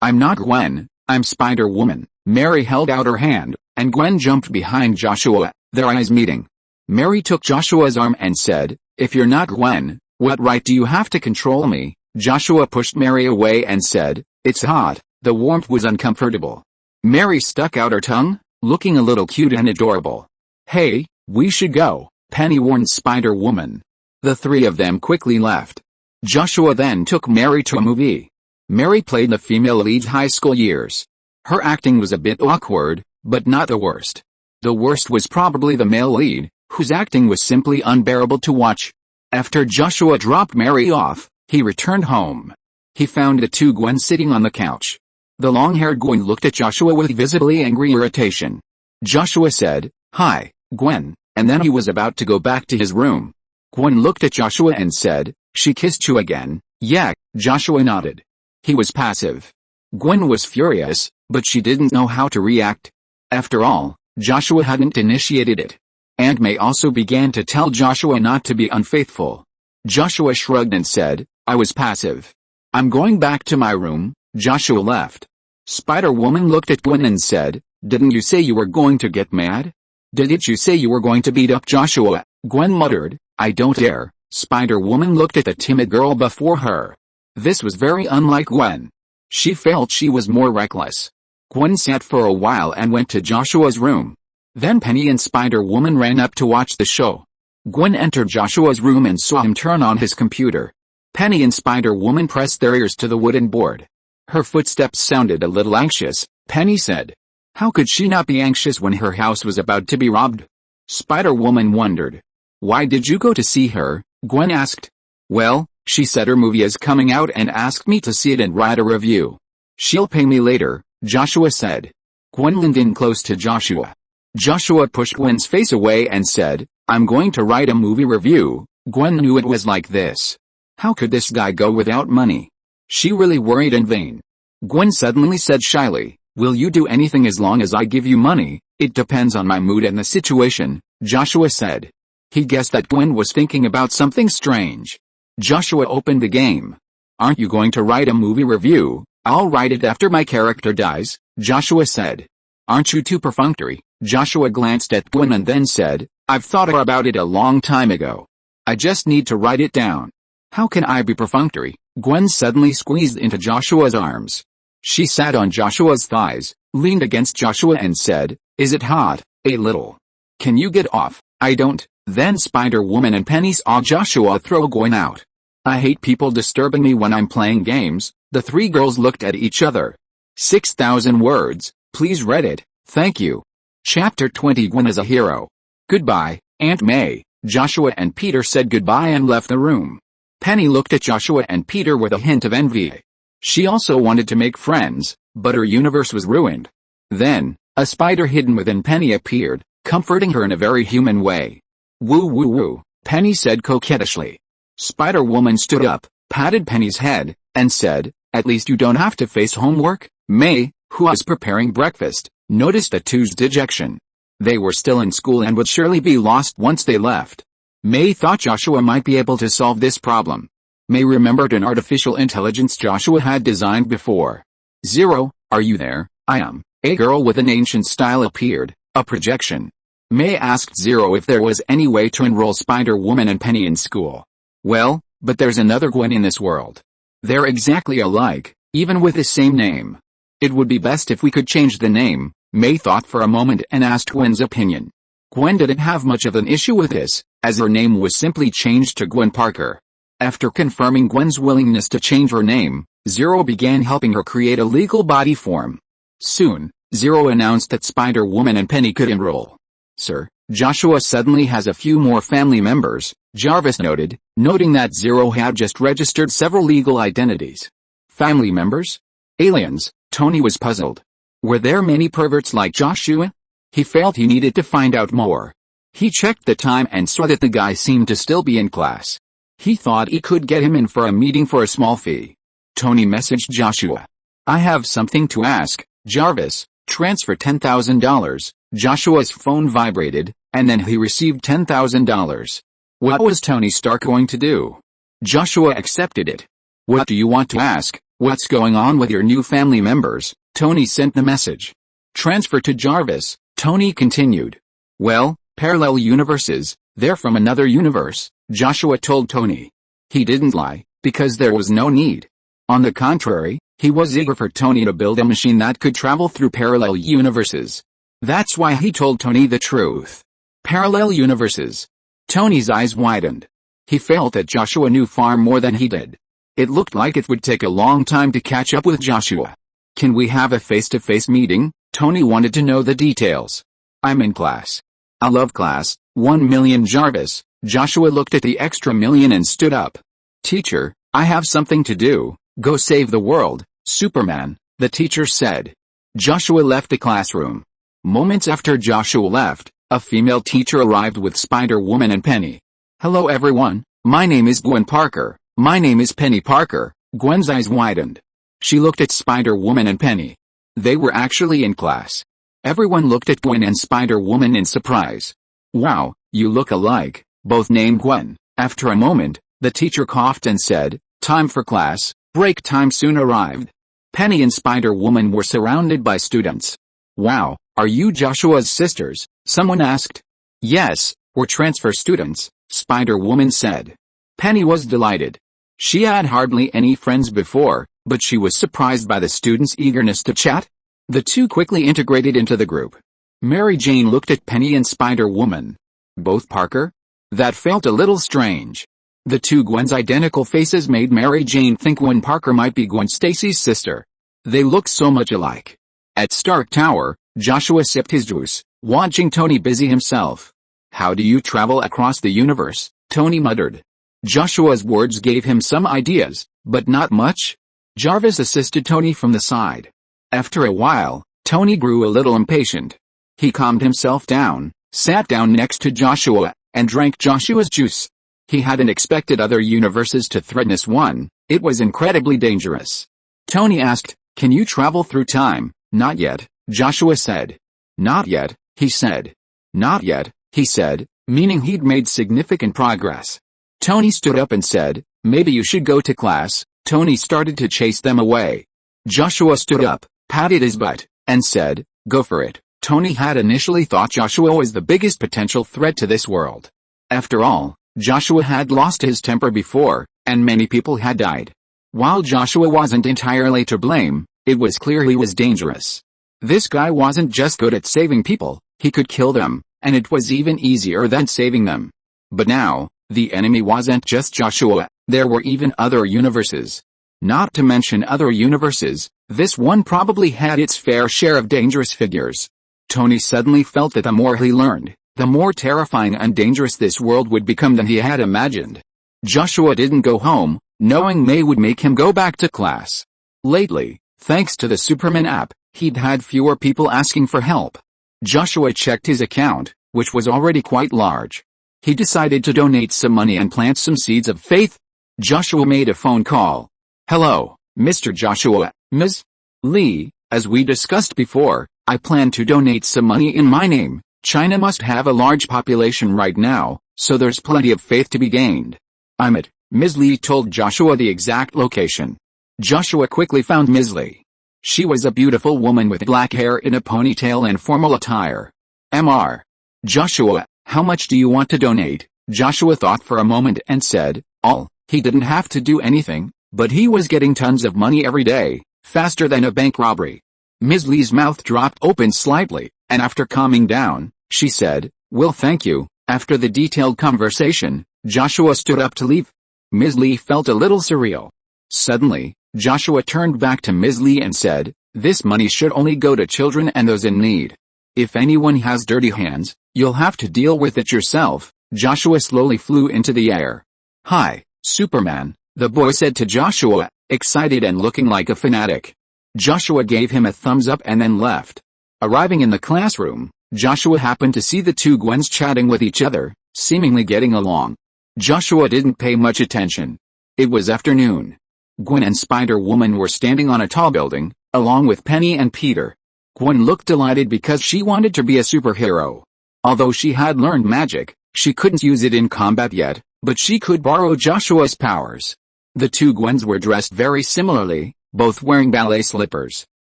[SPEAKER 1] I'm not Gwen, I'm Spider-Woman." Mary held out her hand, and Gwen jumped behind Joshua, their eyes meeting. Mary took Joshua's arm and said, "If you're not Gwen, what right do you have to control me?" Joshua pushed Mary away and said, "It's hot." The warmth was uncomfortable. Mary stuck out her tongue, looking a little cute and adorable. "Hey, we should go," Penny warned Spider-Woman. The three of them quickly left. Joshua then took Mary to a movie. Mary played the female lead's high school years. Her acting was a bit awkward, but not the worst. The worst was probably the male lead, whose acting was simply unbearable to watch. After Joshua dropped Mary off, he returned home. He found the two Gwen sitting on the couch. The long-haired Gwen looked at Joshua with visibly angry irritation. Joshua said, "Hi, Gwen," and then he was about to go back to his room. Gwen looked at Joshua and said, "She kissed you again?" "Yeah," Joshua nodded. He was passive. Gwen was furious, but she didn't know how to react. After all, Joshua hadn't initiated it. Aunt May also began to tell Joshua not to be unfaithful. Joshua shrugged and said, "I was passive. I'm going back to my room. Joshua left. Spider-Woman looked at Gwen and said, didn't you say you were going to get mad? Didn't you say you were going to beat up Joshua? Gwen muttered, I don't dare. Spider-Woman looked at the timid girl before her. This was very unlike Gwen. She felt she was more reckless. Gwen sat for a while and went to Joshua's room. Then Penny and Spider-Woman ran up to watch the show. Gwen entered Joshua's room and saw him turn on his computer. Penny and Spider-Woman pressed their ears to the wooden board. Her footsteps sounded a little anxious. Penny said, how could she not be anxious when her house was about to be robbed? Spider-Woman wondered. Why did you go to see her? Gwen asked. Well, she said her movie is coming out and asked me to see it and write a review. She'll pay me later, Joshua said. Gwen leaned in close to Joshua. Joshua pushed Gwen's face away and said, I'm going to write a movie review. Gwen knew it was like this. How could this guy go without money? She really worried in vain. Gwen suddenly said shyly, will you do anything as long as I give you money? It depends on my mood and the situation, Joshua said. He guessed that Gwen was thinking about something strange. Joshua opened the game. Aren't you going to write a movie review? I'll write it after my character dies, Joshua said. Aren't you too perfunctory? Joshua glanced at Gwen and then said, I've thought about it a long time ago. I just need to write it down. How can I be perfunctory? Gwen suddenly squeezed into Joshua's arms. She sat on Joshua's thighs, leaned against Joshua and said, is it hot? A little. Can you get off? I don't. Then Spider-Woman and Penny saw Joshua throw Gwen out. I hate people disturbing me when I'm playing games. The three girls looked at each other. 6,000 words, please read it, thank you. Chapter 20 Gwen is a hero. Goodbye, Aunt May. Joshua and Peter said goodbye and left the room. Penny looked at Joshua and Peter with a hint of envy. She also wanted to make friends, but her universe was ruined. Then, a spider hidden within Penny appeared, comforting her in a very human way. Woo woo woo, Penny said coquettishly. Spider-Woman stood up, patted Penny's head, and said, at least you don't have to face homework. May, who was preparing breakfast, noticed the two's dejection. They were still in school and would surely be lost once they left. May thought Joshua might be able to solve this problem. May remembered an artificial intelligence Joshua had designed before. Zero, are you there? I am. A girl with an ancient style appeared, a projection. May asked Zero if there was any way to enroll Spider-Woman and Penny in school. Well, but there's another Gwen in this world. They're exactly alike, even with the same name. It would be best if we could change the name. May thought for a moment and asked Gwen's opinion. Gwen didn't have much of an issue with this, as her name was simply changed to Gwen Parker. After confirming Gwen's willingness to change her name, Zero began helping her create a legal body form. Soon, Zero announced that Spider-Woman and Penny could enroll. Sir, Joshua suddenly has a few more family members, Jarvis noted, noting that Zero had just registered several legal identities. Family members? Aliens, Tony was puzzled. Were there many perverts like Joshua? He felt he needed to find out more. He checked the time and saw that the guy seemed to still be in class. He thought he could get him in for a meeting for a small fee. Tony messaged Joshua. I have something to ask, Jarvis, transfer $10,000. Joshua's phone vibrated, and then he received $10,000. What was Tony Stark going to do? Joshua accepted it. What do you want to ask? What's going on with your new family members? Tony sent the message. Transfer to Jarvis, Tony continued. Well, parallel universes, they're from another universe, Joshua told Tony. He didn't lie, because there was no need. On the contrary, he was eager for Tony to build a machine that could travel through parallel universes. That's why he told Tony the truth. Parallel universes. Tony's eyes widened. He felt that Joshua knew far more than he did. It looked like it would take a long time to catch up with Joshua. Can we have a face-to-face meeting? Tony wanted to know the details. I'm in class. I love class. 1 million Jarvis. Joshua looked at the extra million and stood up. Teacher, I have something to do. Go save the world, Superman, the teacher said. Joshua left the classroom. Moments after Joshua left, a female teacher arrived with Spider-Woman and Penny. Hello everyone, my name is Gwen Parker. My name is Penny Parker. Gwen's eyes widened. She looked at Spider-Woman and Penny. They were actually in class. Everyone looked at Gwen and Spider-Woman in surprise. Wow, you look alike, both named Gwen. After a moment, the teacher coughed and said, time for class. Break time soon arrived. Penny and Spider-Woman were surrounded by students. "Wow, are you Joshua's sisters?" someone asked. "Yes, we're transfer students," Spider-Woman said. Penny was delighted. She had hardly any friends before, but she was surprised by the students' eagerness to chat. The two quickly integrated into the group. Mary Jane looked at Penny and Spider-Woman. "Both Parker?" That felt a little strange. The two Gwen's identical faces made Mary Jane think Gwen Parker might be Gwen Stacy's sister. They looked so much alike. At Stark Tower, Joshua sipped his juice, watching Tony busy himself. "How do you travel across the universe?" Tony muttered. Joshua's words gave him some ideas, but not much. Jarvis assisted Tony from the side. After a while, Tony grew a little impatient. He calmed himself down, sat down next to Joshua, and drank Joshua's juice. He hadn't expected other universes to threaten this one. It was incredibly dangerous. Tony asked, "Can you travel through time?" "Not yet," Joshua said. "Not yet," he said. "Not yet," he said, meaning he'd made significant progress. Tony stood up and said, "Maybe you should go to class." Tony started to chase them away. Joshua stood up, patted his butt, and said, "Go for it." Tony had initially thought Joshua was the biggest potential threat to this world. After all, Joshua had lost his temper before, and many people had died. While Joshua wasn't entirely to blame, it was clear he was dangerous. This guy wasn't just good at saving people, he could kill them, and it was even easier than saving them. But now, the enemy wasn't just Joshua, there were even other universes. Not to mention other universes, this one probably had its fair share of dangerous figures. Tony suddenly felt that the more he learned, the more terrifying and dangerous this world would become than he had imagined. Joshua didn't go home, knowing May would make him go back to class. Lately, thanks to the Superman app, he'd had fewer people asking for help. Joshua checked his account, which was already quite large. He decided to donate some money and plant some seeds of faith. Joshua made a phone call. "Hello, Mr. Joshua, Ms. Lee, as we discussed before, I plan to donate some money in my name. China must have a large population right now, so there's plenty of faith to be gained." "I'm at," Ms. Lee told Joshua the exact location. Joshua quickly found Ms. Lee. She was a beautiful woman with black hair in a ponytail and formal attire. "Mr. Joshua, how much do you want to donate?" Joshua thought for a moment and said, "All." He didn't have to do anything, but he was getting tons of money every day, faster than a bank robbery. Ms. Lee's mouth dropped open slightly, and after calming down, she said, "Well, thank you." After the detailed conversation, Joshua stood up to leave. Ms. Lee felt a little surreal. Suddenly, Joshua turned back to Ms. Lee and said, "This money should only go to children and those in need. If anyone has dirty hands, you'll have to deal with it yourself." Joshua slowly flew into the air. "Hi, Superman," the boy said to Joshua, excited and looking like a fanatic. Joshua gave him a thumbs up and then left. Arriving in the classroom, Joshua happened to see the two Gwens chatting with each other, seemingly getting along. Joshua didn't pay much attention. It was afternoon. Gwen and Spider-Woman were standing on a tall building, along with Penny and Peter. Gwen looked delighted because she wanted to be a superhero. Although she had learned magic, she couldn't use it in combat yet, but she could borrow Joshua's powers. The two Gwens were dressed very similarly, both wearing ballet slippers.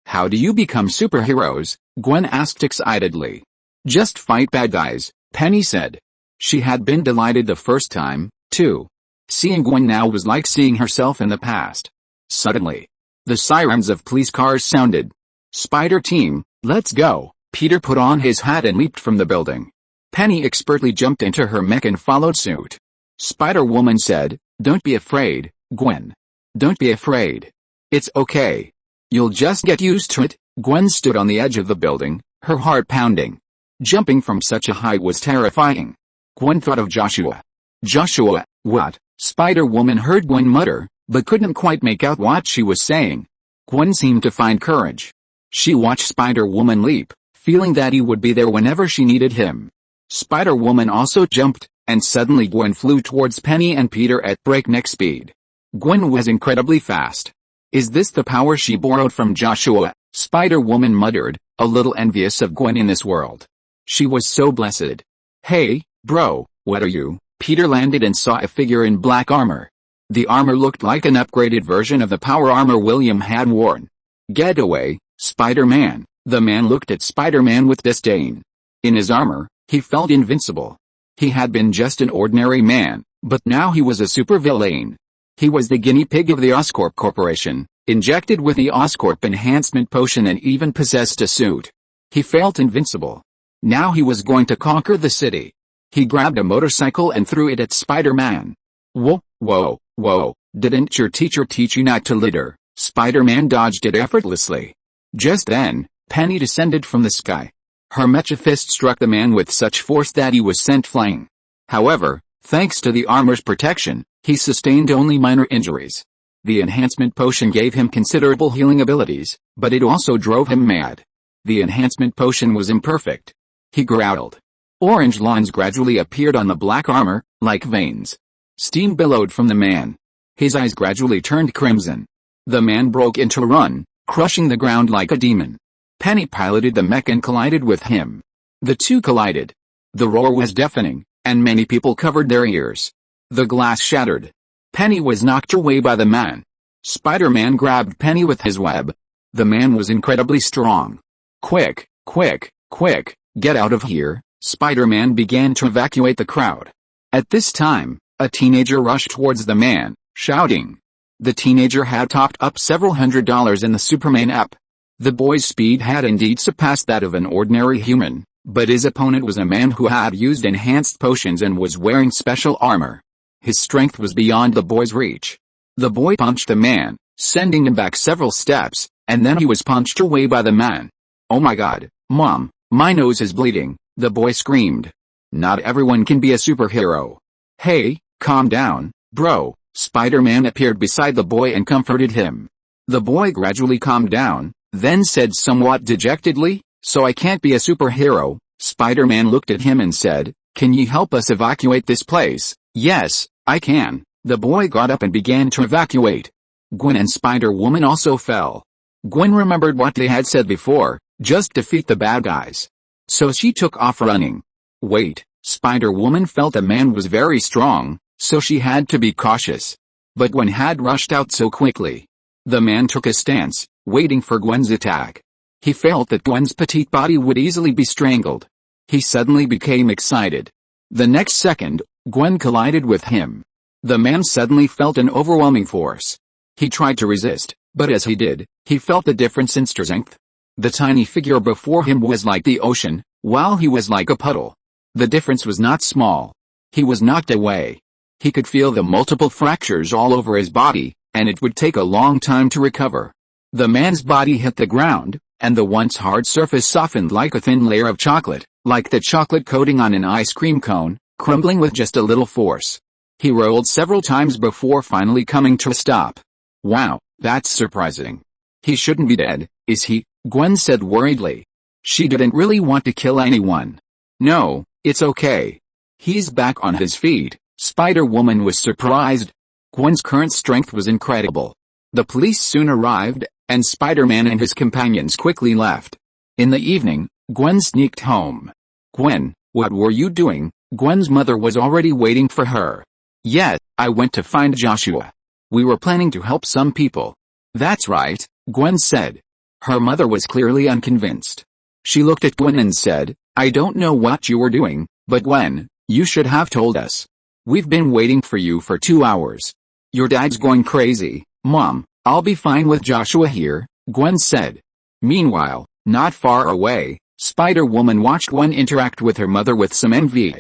[SPEAKER 1] "How do you become superheroes?" Gwen asked excitedly. "Just fight bad guys," Penny said. She had been delighted the first time, too. Seeing Gwen now was like seeing herself in the past. Suddenly, the sirens of police cars sounded. "Spider team, let's go." Peter put on his hat and leaped from the building. Penny expertly jumped into her mech and followed suit. Spider-Woman said, "Don't be afraid, Gwen. Don't be afraid. It's okay. You'll just get used to it." Gwen stood on the edge of the building, her heart pounding. Jumping from such a height was terrifying. Gwen thought of Joshua. "Joshua, what?" Spider-Woman heard Gwen mutter, but couldn't quite make out what she was saying. Gwen seemed to find courage. She watched Spider-Woman leap, feeling that he would be there whenever she needed him. Spider-Woman also jumped, and suddenly Gwen flew towards Penny and Peter at breakneck speed. Gwen was incredibly fast. "Is this the power she borrowed from Joshua?" Spider-Woman muttered, a little envious of Gwen in this world. She was so blessed. "Hey, bro, what are you?" Peter landed and saw a figure in black armor. The armor looked like an upgraded version of the power armor William had worn. "Get away, Spider-Man," the man looked at Spider-Man with disdain. In his armor, he felt invincible. He had been just an ordinary man, but now he was a supervillain. He was the guinea pig of the Oscorp Corporation, injected with the Oscorp enhancement potion and even possessed a suit. He felt invincible. Now he was going to conquer the city. He grabbed a motorcycle and threw it at Spider-Man. "Whoa, whoa, whoa, didn't your teacher teach you not to litter?" Spider-Man dodged it effortlessly. Just then, Penny descended from the sky. Her mecha fist struck the man with such force that he was sent flying. However, thanks to the armor's protection, he sustained only minor injuries. The enhancement potion gave him considerable healing abilities, but it also drove him mad. The enhancement potion was imperfect. He growled. Orange lines gradually appeared on the black armor, like veins. Steam billowed from the man. His eyes gradually turned crimson. The man broke into a run, crushing the ground like a demon. Penny piloted the mech and collided with him. The two collided. The roar was deafening, and many people covered their ears. The glass shattered. Penny was knocked away by the man. Spider-Man grabbed Penny with his web. The man was incredibly strong. "Quick, quick, quick, get out of here!" Spider-Man began to evacuate the crowd. At this time, a teenager rushed towards the man, shouting. The teenager had topped up several $100s in the Superman app. The boy's speed had indeed surpassed that of an ordinary human, but his opponent was a man who had used enhanced potions and was wearing special armor. His strength was beyond the boy's reach. The boy punched the man, sending him back several steps, and then he was punched away by the man. "Oh my God, Mom, my nose is bleeding," the boy screamed. Not everyone can be a superhero. "Hey, calm down, bro." Spider-Man appeared beside the boy and comforted him. The boy gradually calmed down, then said somewhat dejectedly, "So I can't be a superhero?" Spider-Man looked at him and said, "Can you help us evacuate this place?" "Yes, I can." The boy got up and began to evacuate. Gwen and Spider-Woman also fell. Gwen remembered what they had said before, just defeat the bad guys. So she took off running. Wait, Spider-Woman felt the man was very strong, so she had to be cautious. But Gwen had rushed out so quickly. The man took a stance, waiting for Gwen's attack. He felt that Gwen's petite body would easily be strangled. He suddenly became excited. The next second, Gwen collided with him. The man suddenly felt an overwhelming force. He tried to resist, but as he did, he felt the difference in strength. The tiny figure before him was like the ocean, while he was like a puddle. The difference was not small. He was knocked away. He could feel the multiple fractures all over his body, and it would take a long time to recover. The man's body hit the ground, and the once hard surface softened like a thin layer of chocolate, like the chocolate coating on an ice cream cone, crumbling with just a little force. He rolled several times before finally coming to a stop. "Wow, that's surprising. He shouldn't be dead, is he?" Gwen said worriedly. She didn't really want to kill anyone. "No, it's okay. He's back on his feet." Spider-Woman was surprised. Gwen's current strength was incredible. The police soon arrived, and Spider-Man and his companions quickly left. In the evening, Gwen sneaked home. "Gwen, what were you doing?" Gwen's mother was already waiting for her. "Yes, I went to find Joshua. We were planning to help some people." "That's right," Gwen said. Her mother was clearly unconvinced. She looked at Gwen and said, "I don't know what you were doing, but Gwen, you should have told us. We've been waiting for you for 2 hours. Your dad's going crazy." "Mom, I'll be fine with Joshua here," Gwen said. Meanwhile, not far away, Spider-Woman watched Gwen interact with her mother with some envy.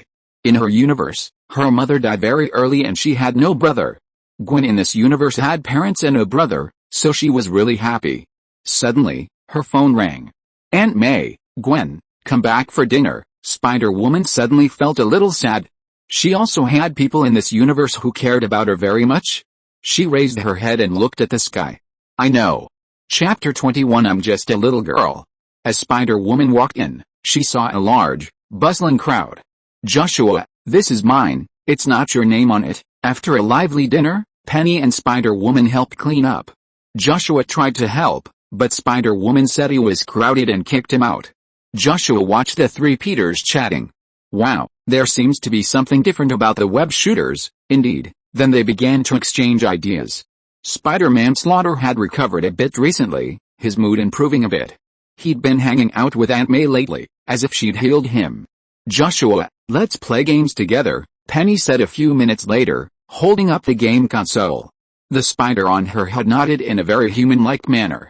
[SPEAKER 1] In her universe, her mother died very early and she had no brother. Gwen in this universe had parents and a brother, so she was really happy. Suddenly, her phone rang. "Aunt May, Gwen, come back for dinner." Spider-Woman suddenly felt a little sad. She also had people in this universe who cared about her very much. She raised her head and looked at the sky. "I know." Chapter 21 I'm just a little girl. As Spider-Woman walked in, she saw a large, bustling crowd. "Joshua, this is mine, it's not your name on it." After a lively dinner, Penny and Spider-Woman helped clean up. Joshua tried to help, but Spider-Woman said he was crowded and kicked him out. Joshua watched the three Peters chatting. "Wow, there seems to be something different about the web shooters." Indeed, Then they began to exchange ideas. Spider-Man Slaughter had recovered a bit recently, his mood improving a bit. He'd been hanging out with Aunt May lately, as if she'd healed him. "Joshua, let's play games together," Penny said a few minutes later, holding up the game console. The spider on her head nodded in a very human-like manner.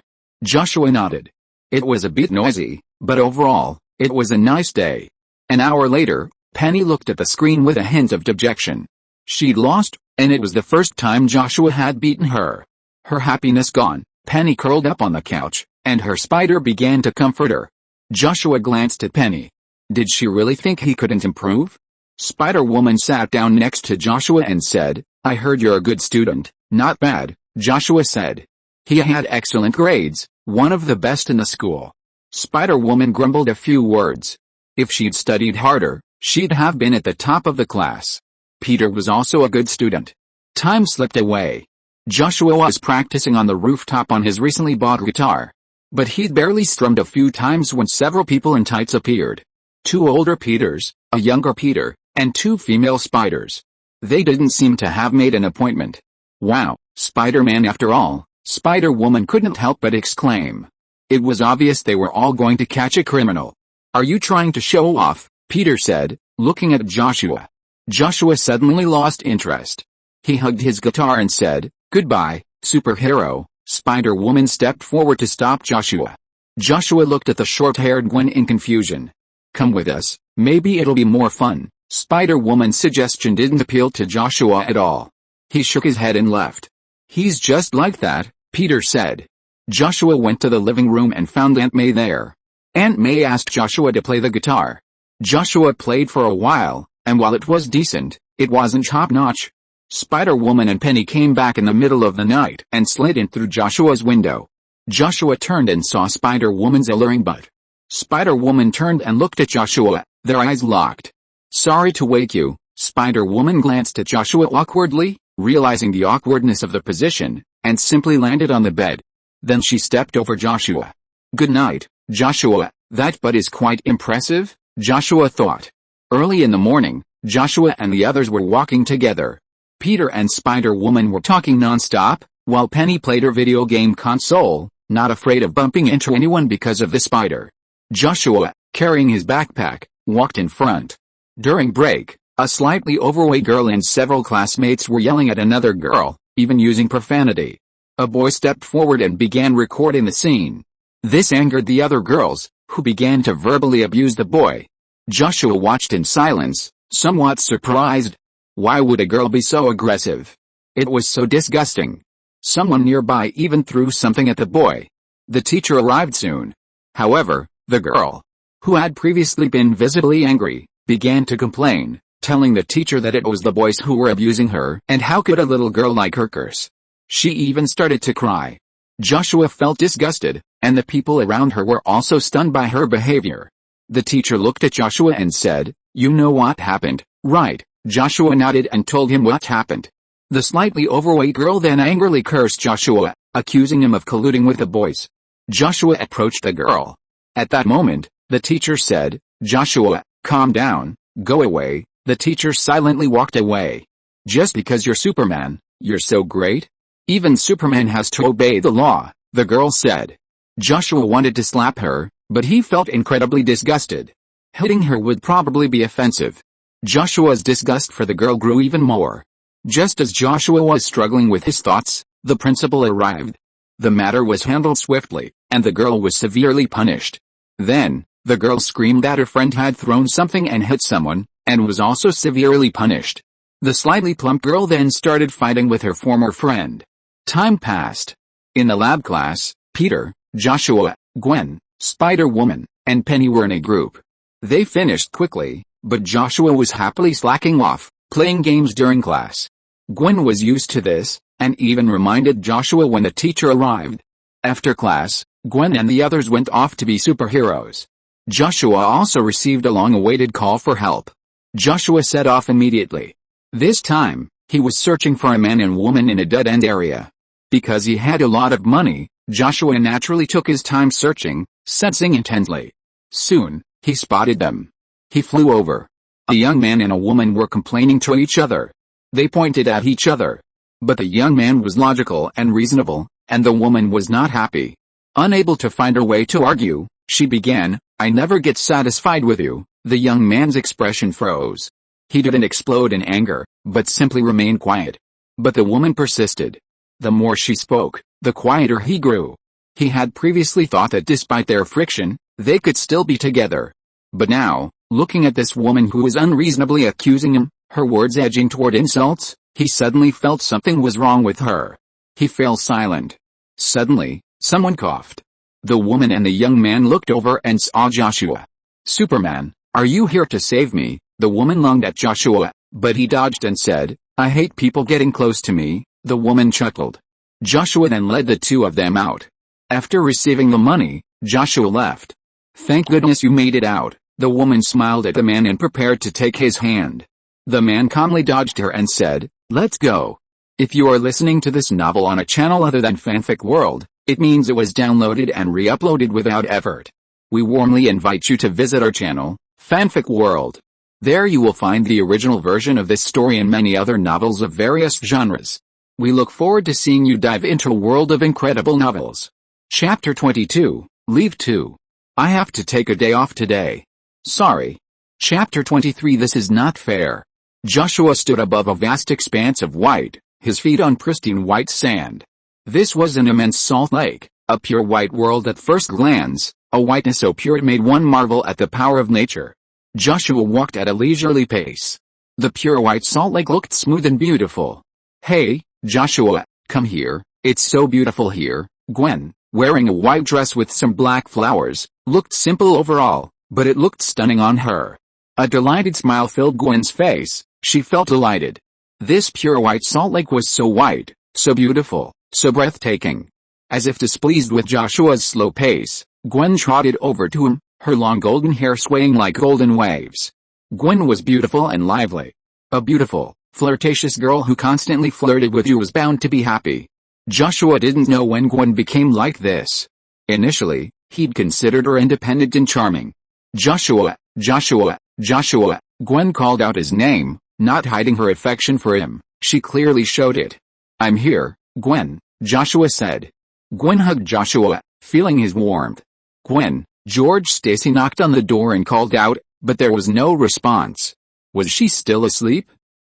[SPEAKER 1] Joshua nodded. It was a bit noisy, but overall, it was a nice day. An hour later, Penny looked at the screen with a hint of dejection. She'd lost, and it was the first time Joshua had beaten her. Her happiness gone, Penny curled up on the couch, and her spider began to comfort her. Joshua glanced at Penny. Did she really think he couldn't improve? Spider-Woman sat down next to Joshua and said, "I heard you're a good student." "Not bad," Joshua said. "He had excellent grades, one of the best in the school." Spider-Woman grumbled a few words. If she'd studied harder, she'd have been at the top of the class. Peter was also a good student. Time slipped away. Joshua was practicing on the rooftop on his recently bought guitar. But he'd barely strummed a few times when several people in tights appeared. 2 older Peters, a younger Peter, and 2 female spiders. They didn't seem to have made an appointment. "Wow, Spider-Man after all," Spider-Woman couldn't help but exclaim. It was obvious they were all going to catch a criminal. "Are you trying to show off?" Peter said, looking at Joshua. Joshua suddenly lost interest. He hugged his guitar and said, "Goodbye, superhero." Spider-Woman stepped forward to stop Joshua. Joshua looked at the short-haired Gwen in confusion. "Come with us, maybe it'll be more fun." Spider-Woman's suggestion didn't appeal to Joshua at all. He shook his head and left. "He's just like that," Peter said. Joshua went to the living room and found Aunt May there. Aunt May asked Joshua to play the guitar. Joshua played for a while, and while it was decent, it wasn't top-notch. Spider-Woman and Penny came back in the middle of the night and slid in through Joshua's window. Joshua turned and saw Spider-Woman's alluring butt. Spider-Woman turned and looked at Joshua, their eyes locked. "Sorry to wake you." Spider-Woman glanced at Joshua awkwardly, realizing the awkwardness of the position, and simply landed on the bed. Then she stepped over Joshua. "Good night, Joshua, that butt is quite impressive," Joshua thought. Early in the morning, Joshua and the others were walking together. Peter and Spider-Woman were talking non-stop, while Penny played her video game console, not afraid of bumping into anyone because of the spider. Joshua, carrying his backpack, walked in front. During break, a slightly overweight girl and several classmates were yelling at another girl, even using profanity. A boy stepped forward and began recording the scene. This angered the other girls, who began to verbally abuse the boy. Joshua watched in silence, somewhat surprised. Why would a girl be so aggressive? It was so disgusting. Someone nearby even threw something at the boy. The teacher arrived soon. However, the girl, who had previously been visibly angry, began to complain, telling the teacher that it was the boys who were abusing her, and how could a little girl like her curse? She even started to cry. Joshua felt disgusted, and the people around her were also stunned by her behavior. The teacher looked at Joshua and said, "You know what happened, right?" Joshua nodded and told him what happened. The slightly overweight girl then angrily cursed Joshua, accusing him of colluding with the boys. Joshua approached the girl. At that moment, the teacher said, "Joshua, calm down, go away." The teacher silently walked away. "Just because you're Superman, you're so great? Even Superman has to obey the law," the girl said. Joshua wanted to slap her, but he felt incredibly disgusted. Hitting her would probably be offensive. Joshua's disgust for the girl grew even more. Just as Joshua was struggling with his thoughts, the principal arrived. The matter was handled swiftly, and the girl was severely punished. Then, the girl screamed that her friend had thrown something and hit someone, and was also severely punished. The slightly plump girl then started fighting with her former friend. Time passed. In the lab class, Peter, Joshua, Gwen, Spider-Woman, and Penny were in a group. They finished quickly, but Joshua was happily slacking off, playing games during class. Gwen was used to this, and even reminded Joshua when the teacher arrived. After class, Gwen and the others went off to be superheroes. Joshua also received a long-awaited call for help. Joshua set off immediately. This time, he was searching for a man and woman in a dead-end area. Because he had a lot of money, Joshua naturally took his time searching, sensing intently. Soon, he spotted them. He flew over. A young man and a woman were complaining to each other. They pointed at each other. But the young man was logical and reasonable, and the woman was not happy. Unable to find her way to argue, she began, "I never get satisfied with you." The young man's expression froze. He didn't explode in anger, but simply remained quiet. But the woman persisted. The more she spoke, the quieter he grew. He had previously thought that despite their friction, they could still be together. But now, looking at this woman who was unreasonably accusing him, her words edging toward insults, he suddenly felt something was wrong with her. He fell silent. Suddenly, someone coughed. The woman and the young man looked over and saw Joshua. "Superman, are you here to save me?" The woman lunged at Joshua, but he dodged and said, "I hate people getting close to me." The woman chuckled. Joshua then led the two of them out. After receiving the money, Joshua left. "Thank goodness you made it out." The woman smiled at the man and prepared to take his hand. The man calmly dodged her and said, "Let's go." If you are listening to this novel on a channel other than Fanfic World, it means it was downloaded and re-uploaded without effort. We warmly invite you to visit our channel, Fanfic World. There you will find the original version of this story and many other novels of various genres. We look forward to seeing you dive into a world of incredible novels. Chapter 22, Leave 2. I have to take a day off today. Sorry. Chapter 23. This is not fair. Joshua stood above a vast expanse of white, his feet on pristine white sand. This was an immense salt lake, a pure white world at first glance, a whiteness so pure it made one marvel at the power of nature. Joshua walked at a leisurely pace. The pure white salt lake looked smooth and beautiful. "Hey, Joshua, come here, it's so beautiful here." Gwen, wearing a white dress with some black flowers, looked simple overall, but it looked stunning on her. A delighted smile filled Gwen's face. She felt delighted. This pure white salt lake was so white, so beautiful, so breathtaking. As if displeased with Joshua's slow pace, Gwen trotted over to him, her long golden hair swaying like golden waves. Gwen was beautiful and lively. A beautiful, flirtatious girl who constantly flirted with you was bound to be happy. Joshua didn't know when Gwen became like this. Initially, he'd considered her independent and charming. "Joshua, Joshua, Joshua." Gwen called out his name, not hiding her affection for him. She clearly showed it. "I'm here, Gwen," Joshua said. Gwen hugged Joshua, feeling his warmth. "Gwen." George Stacy knocked on the door and called out, but there was no response. Was she still asleep?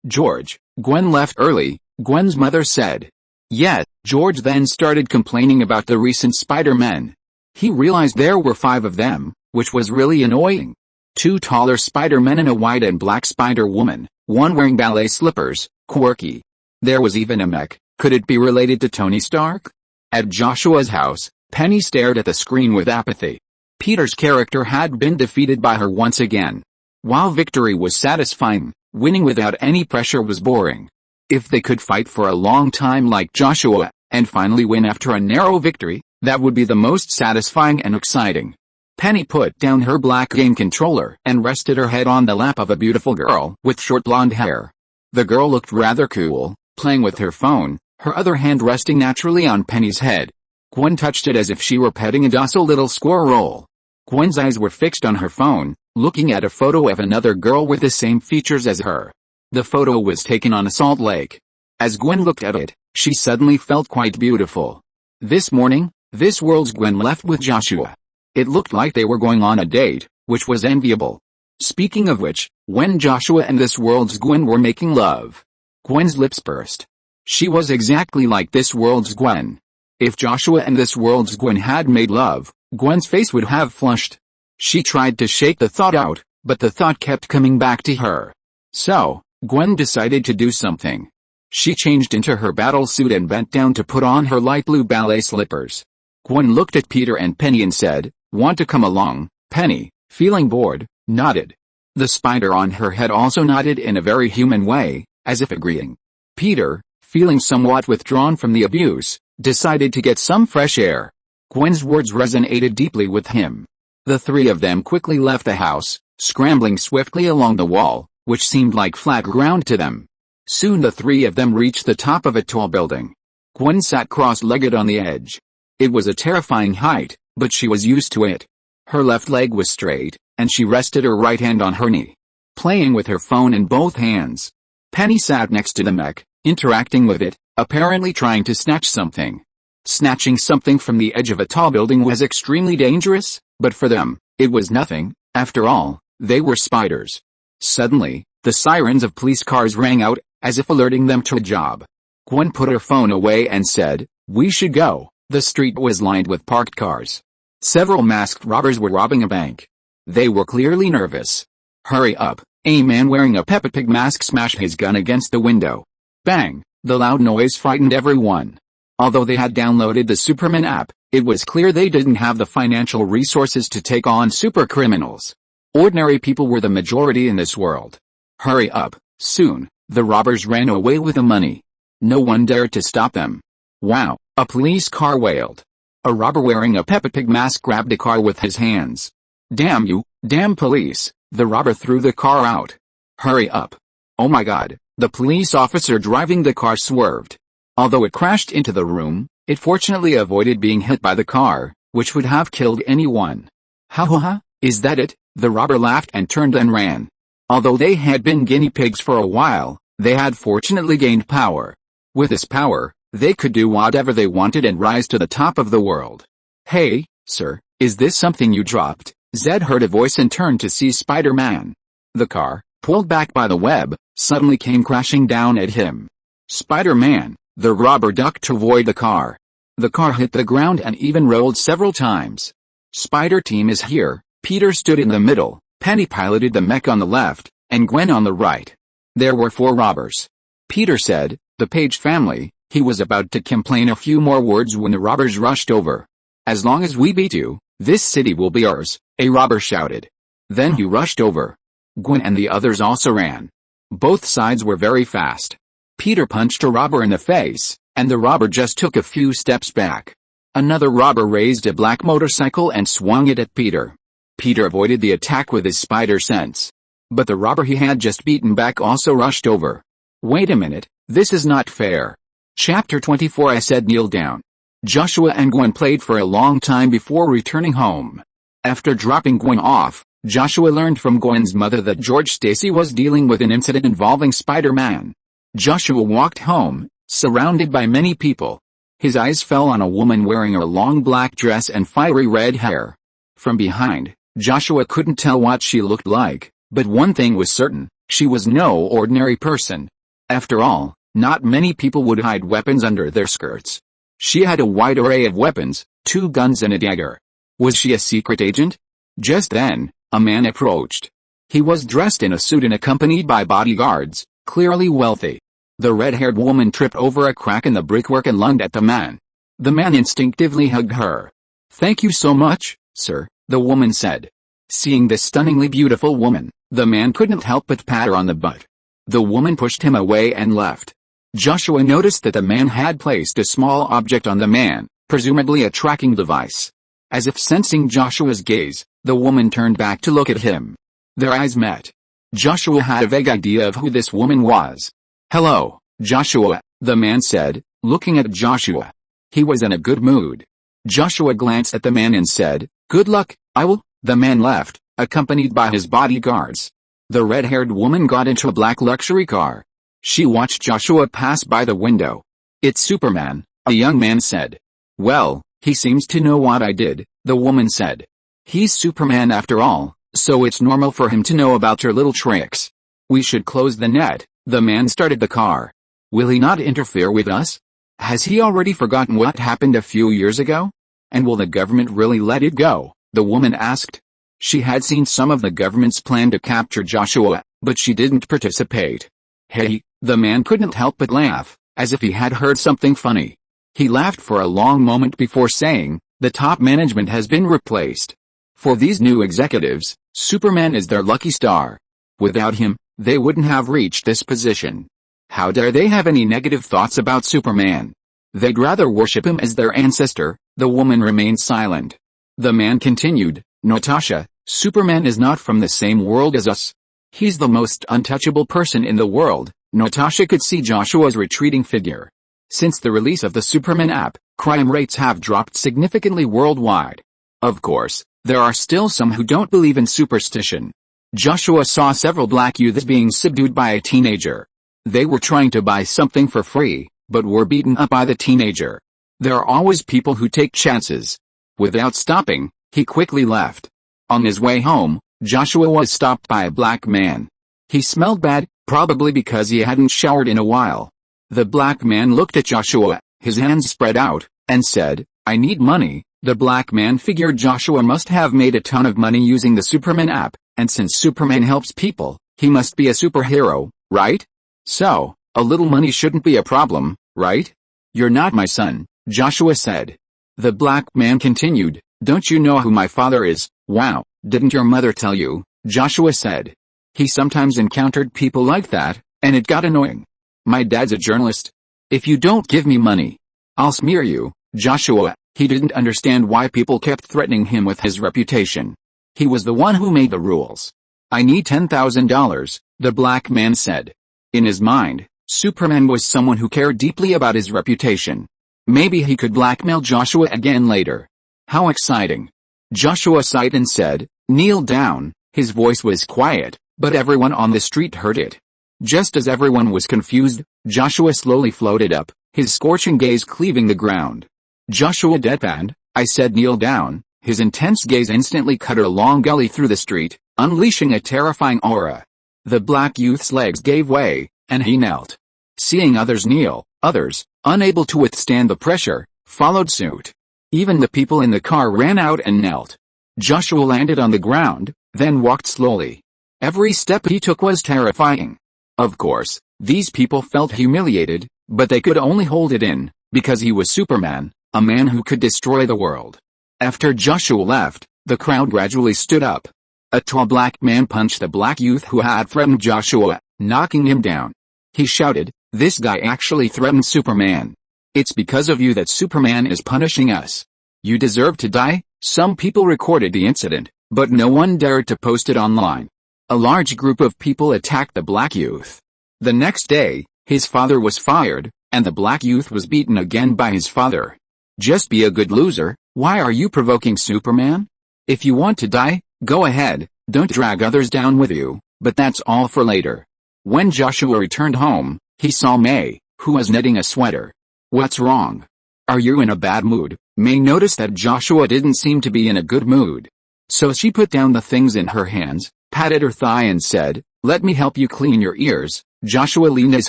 [SPEAKER 1] "George, Gwen left early," Gwen's mother said. Yet, George then started complaining about the recent Spider-Men. He realized there were 5 of them, which was really annoying. 2 taller Spider-Men and a white and black Spider-Woman, one wearing ballet slippers, quirky. There was even a mech. Could it be related to Tony Stark? At Joshua's house, Penny stared at the screen with apathy. Peter's character had been defeated by her once again. While victory was satisfying, winning without any pressure was boring. If they could fight for a long time like Joshua, and finally win after a narrow victory, that would be the most satisfying and exciting. Penny put down her black game controller and rested her head on the lap of a beautiful girl with short blonde hair. The girl looked rather cool, playing with her phone, her other hand resting naturally on Penny's head. Gwen touched it as if she were petting a docile little squirrel. Gwen's eyes were fixed on her phone, looking at a photo of another girl with the same features as her. The photo was taken on a salt lake. As Gwen looked at it, she suddenly felt quite beautiful. This morning, this world's Gwen left with Joshua. It looked like they were going on a date, which was enviable. Speaking of which, when Joshua and this world's Gwen were making love, Gwen's lips burst. She was exactly like this world's Gwen. If Joshua and this world's Gwen had made love, Gwen's face would have flushed. She tried to shake the thought out, but the thought kept coming back to her. So, Gwen decided to do something. She changed into her battle suit and bent down to put on her light blue ballet slippers. Gwen looked at Peter and Penny and said, "Want to come along?" Penny, feeling bored, nodded. The spider on her head also nodded in a very human way, as if agreeing. Peter, feeling somewhat withdrawn from the abuse, decided to get some fresh air. Gwen's words resonated deeply with him. The 3 of them quickly left the house, scrambling swiftly along the wall, which seemed like flat ground to them. Soon the 3 of them reached the top of a tall building. Gwen sat cross-legged on the edge. It was a terrifying height, but she was used to it. Her left leg was straight, and she rested her right hand on her knee. Playing with her phone in both hands. Penny sat next to the mech, interacting with it, apparently trying to snatch something. Snatching something from the edge of a tall building was extremely dangerous, but for them, it was nothing. After all, they were spiders. Suddenly, the sirens of police cars rang out, as if alerting them to a job. Gwen put her phone away and said, "We should go." The street was lined with parked cars. Several masked robbers were robbing a bank. They were clearly nervous. "Hurry up." A man wearing a Peppa Pig mask smashed his gun against the window. Bang! The loud noise frightened everyone. Although they had downloaded the Superman app, it was clear they didn't have the financial resources to take on super criminals. Ordinary people were the majority in this world. Hurry up. Soon, the robbers ran away with the money. No one dared to stop them. Wow! A police car wailed. A robber wearing a Peppa Pig mask grabbed a car with his hands. "Damn you, damn police!" The robber threw the car out. "Hurry up." Oh my god, the police officer driving the car swerved. Although it crashed into the room, it fortunately avoided being hit by the car, which would have killed anyone. "Ha ha ha, is that it?" The robber laughed and turned and ran. Although they had been guinea pigs for a while, they had fortunately gained power. With this power, they could do whatever they wanted and rise to the top of the world. "Hey, sir, is this something you dropped?" Zed heard a voice and turned to see Spider-Man. The car, pulled back by the web, suddenly came crashing down at him. "Spider-Man!" The robber ducked to avoid the car. The car hit the ground and even rolled several times. "Spider Team is here." Peter stood in the middle, Penny piloted the mech on the left, and Gwen on the right. There were 4 robbers. Peter said, "The Page family." He was about to complain a few more words when the robbers rushed over. "As long as we beat you, this city will be ours," a robber shouted. Then he rushed over. Gwen and the others also ran. Both sides were very fast. Peter punched a robber in the face, and the robber just took a few steps back. Another robber raised a black motorcycle and swung it at Peter. Peter avoided the attack with his spider sense. But the robber he had just beaten back also rushed over. "Wait a minute, this is not fair." Chapter 24. I said kneel down. Joshua and Gwen played for a long time before returning home. After dropping Gwen off, Joshua learned from Gwen's mother that Gwen Stacy was dealing with an incident involving Spider-Man. Joshua walked home, surrounded by many people. His eyes fell on a woman wearing a long black dress and fiery red hair. From behind, Joshua couldn't tell what she looked like, but one thing was certain, she was no ordinary person. After all, not many people would hide weapons under their skirts. She had a wide array of weapons, 2 guns and a dagger. Was she a secret agent? Just then, a man approached. He was dressed in a suit and accompanied by bodyguards, clearly wealthy. The red-haired woman tripped over a crack in the brickwork and lunged at the man. The man instinctively hugged her. "Thank you so much, sir," the woman said. Seeing this stunningly beautiful woman, the man couldn't help but pat her on the butt. The woman pushed him away and left. Joshua noticed that the man had placed a small object on the man, presumably a tracking device. As if sensing Joshua's gaze, the woman turned back to look at him. Their eyes met. Joshua had a vague idea of who this woman was. "Hello, Joshua," the man said, looking at Joshua. He was in a good mood. Joshua glanced at the man and said, "Good luck, I will." The man left, accompanied by his bodyguards. The red-haired woman got into a black luxury car. She watched Joshua pass by the window. "It's Superman," a young man said. "Well, he seems to know what I did," the woman said. "He's Superman after all, so it's normal for him to know about your little tricks. We should close the net." The man started the car. "Will he not interfere with us? Has he already forgotten what happened a few years ago? And will the government really let it go?" the woman asked. She had seen some of the government's plan to capture Joshua, but she didn't participate. "Hey," the man couldn't help but laugh, as if he had heard something funny. He laughed for a long moment before saying, "The top management has been replaced. For these new executives, Superman is their lucky star. Without him, they wouldn't have reached this position. How dare they have any negative thoughts about Superman? They'd rather worship him as their ancestor." The woman remained silent. The man continued, "Natasha, Superman is not from the same world as us. He's the most untouchable person in the world." Natasha could see Joshua's retreating figure. Since the release of the Superman app, crime rates have dropped significantly worldwide. Of course, there are still some who don't believe in superstition. Joshua saw several black youths being subdued by a teenager. They were trying to buy something for free, but were beaten up by the teenager. There are always people who take chances. Without stopping, he quickly left. On his way home, Joshua was stopped by a black man. He smelled bad, probably because he hadn't showered in a while. The black man looked at Joshua, his hands spread out, and said, "I need money." The black man figured Joshua must have made a ton of money using the Superman app, and since Superman helps people, he must be a superhero, right? So, a little money shouldn't be a problem, right? "You're not my son," Joshua said. The black man continued, "Don't you know who my father is?" "Wow, didn't your mother tell you?" Joshua said. He sometimes encountered people like that, and it got annoying. "My dad's a journalist. If you don't give me money, I'll smear you." Joshua, he didn't understand why people kept threatening him with his reputation. He was the one who made the rules. "I need $10,000, the black man said. In his mind, Superman was someone who cared deeply about his reputation. Maybe he could blackmail Joshua again later. How exciting. Joshua sighed and said, "Kneel down." His voice was quiet, but everyone on the street heard it. Just as everyone was confused, Joshua slowly floated up, his scorching gaze cleaving the ground. Joshua deadpanned, "I said kneel down." His intense gaze instantly cut a long gully through the street, unleashing a terrifying aura. The black youth's legs gave way, and he knelt. Seeing others kneel, others, unable to withstand the pressure, followed suit. Even the people in the car ran out and knelt. Joshua landed on the ground, then walked slowly. Every step he took was terrifying. Of course, these people felt humiliated, but they could only hold it in, because he was Superman, a man who could destroy the world. After Joshua left, the crowd gradually stood up. A tall black man punched the black youth who had threatened Joshua, knocking him down. He shouted, "This guy actually threatened Superman. It's because of you that Superman is punishing us. You deserve to die." Some people recorded the incident, but no one dared to post it online. A large group of people attacked the black youth. The next day, his father was fired, and the black youth was beaten again by his father. "Just be a good loser. Why are you provoking Superman? If you want to die, go ahead, don't drag others down with you." But that's all for later. When Joshua returned home, he saw May, who was knitting a sweater. "What's wrong? Are you in a bad mood?" May noticed that Joshua didn't seem to be in a good mood. So she put down the things in her hands, patted her thigh and said, "Let me help you clean your ears." Joshua leaned his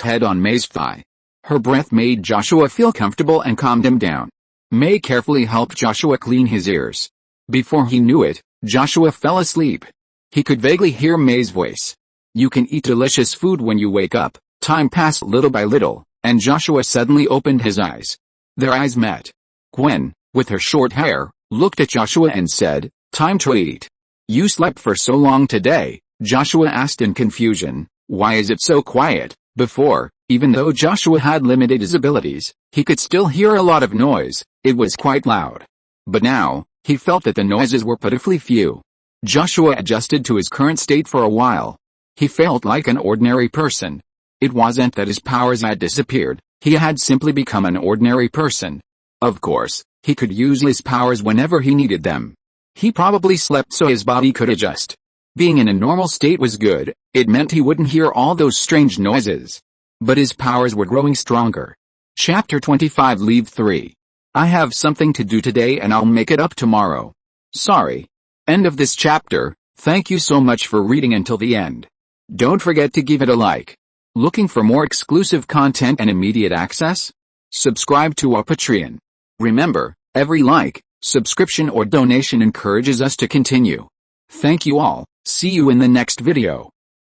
[SPEAKER 1] head on May's thigh. Her breath made Joshua feel comfortable and calmed him down. May carefully helped Joshua clean his ears. Before he knew it, Joshua fell asleep. He could vaguely hear May's voice. "You can eat delicious food when you wake up." Time passed little by little, and Joshua suddenly opened his eyes. Their eyes met. Gwen, with her short hair, looked at Joshua and said, "Time to eat." "You slept for so long today?" Joshua asked in confusion. "Why is it so quiet?" Before, even though Joshua had limited his abilities, he could still hear a lot of noise. It was quite loud. But now, he felt that the noises were pitifully few. Joshua adjusted to his current state for a while. He felt like an ordinary person. It wasn't that his powers had disappeared, he had simply become an ordinary person. Of course, he could use his powers whenever he needed them. He probably slept so his body could adjust. Being in a normal state was good, it meant he wouldn't hear all those strange noises. But his powers were growing stronger. Chapter 25 Leave 3. I have something to do today and I'll make it up tomorrow. Sorry. End of this chapter. Thank you so much for reading until the end. Don't forget to give it a like. Looking for more exclusive content and immediate access? Subscribe to our Patreon. Remember, every like, subscription or donation encourages us to continue. Thank you all. See you in the next video.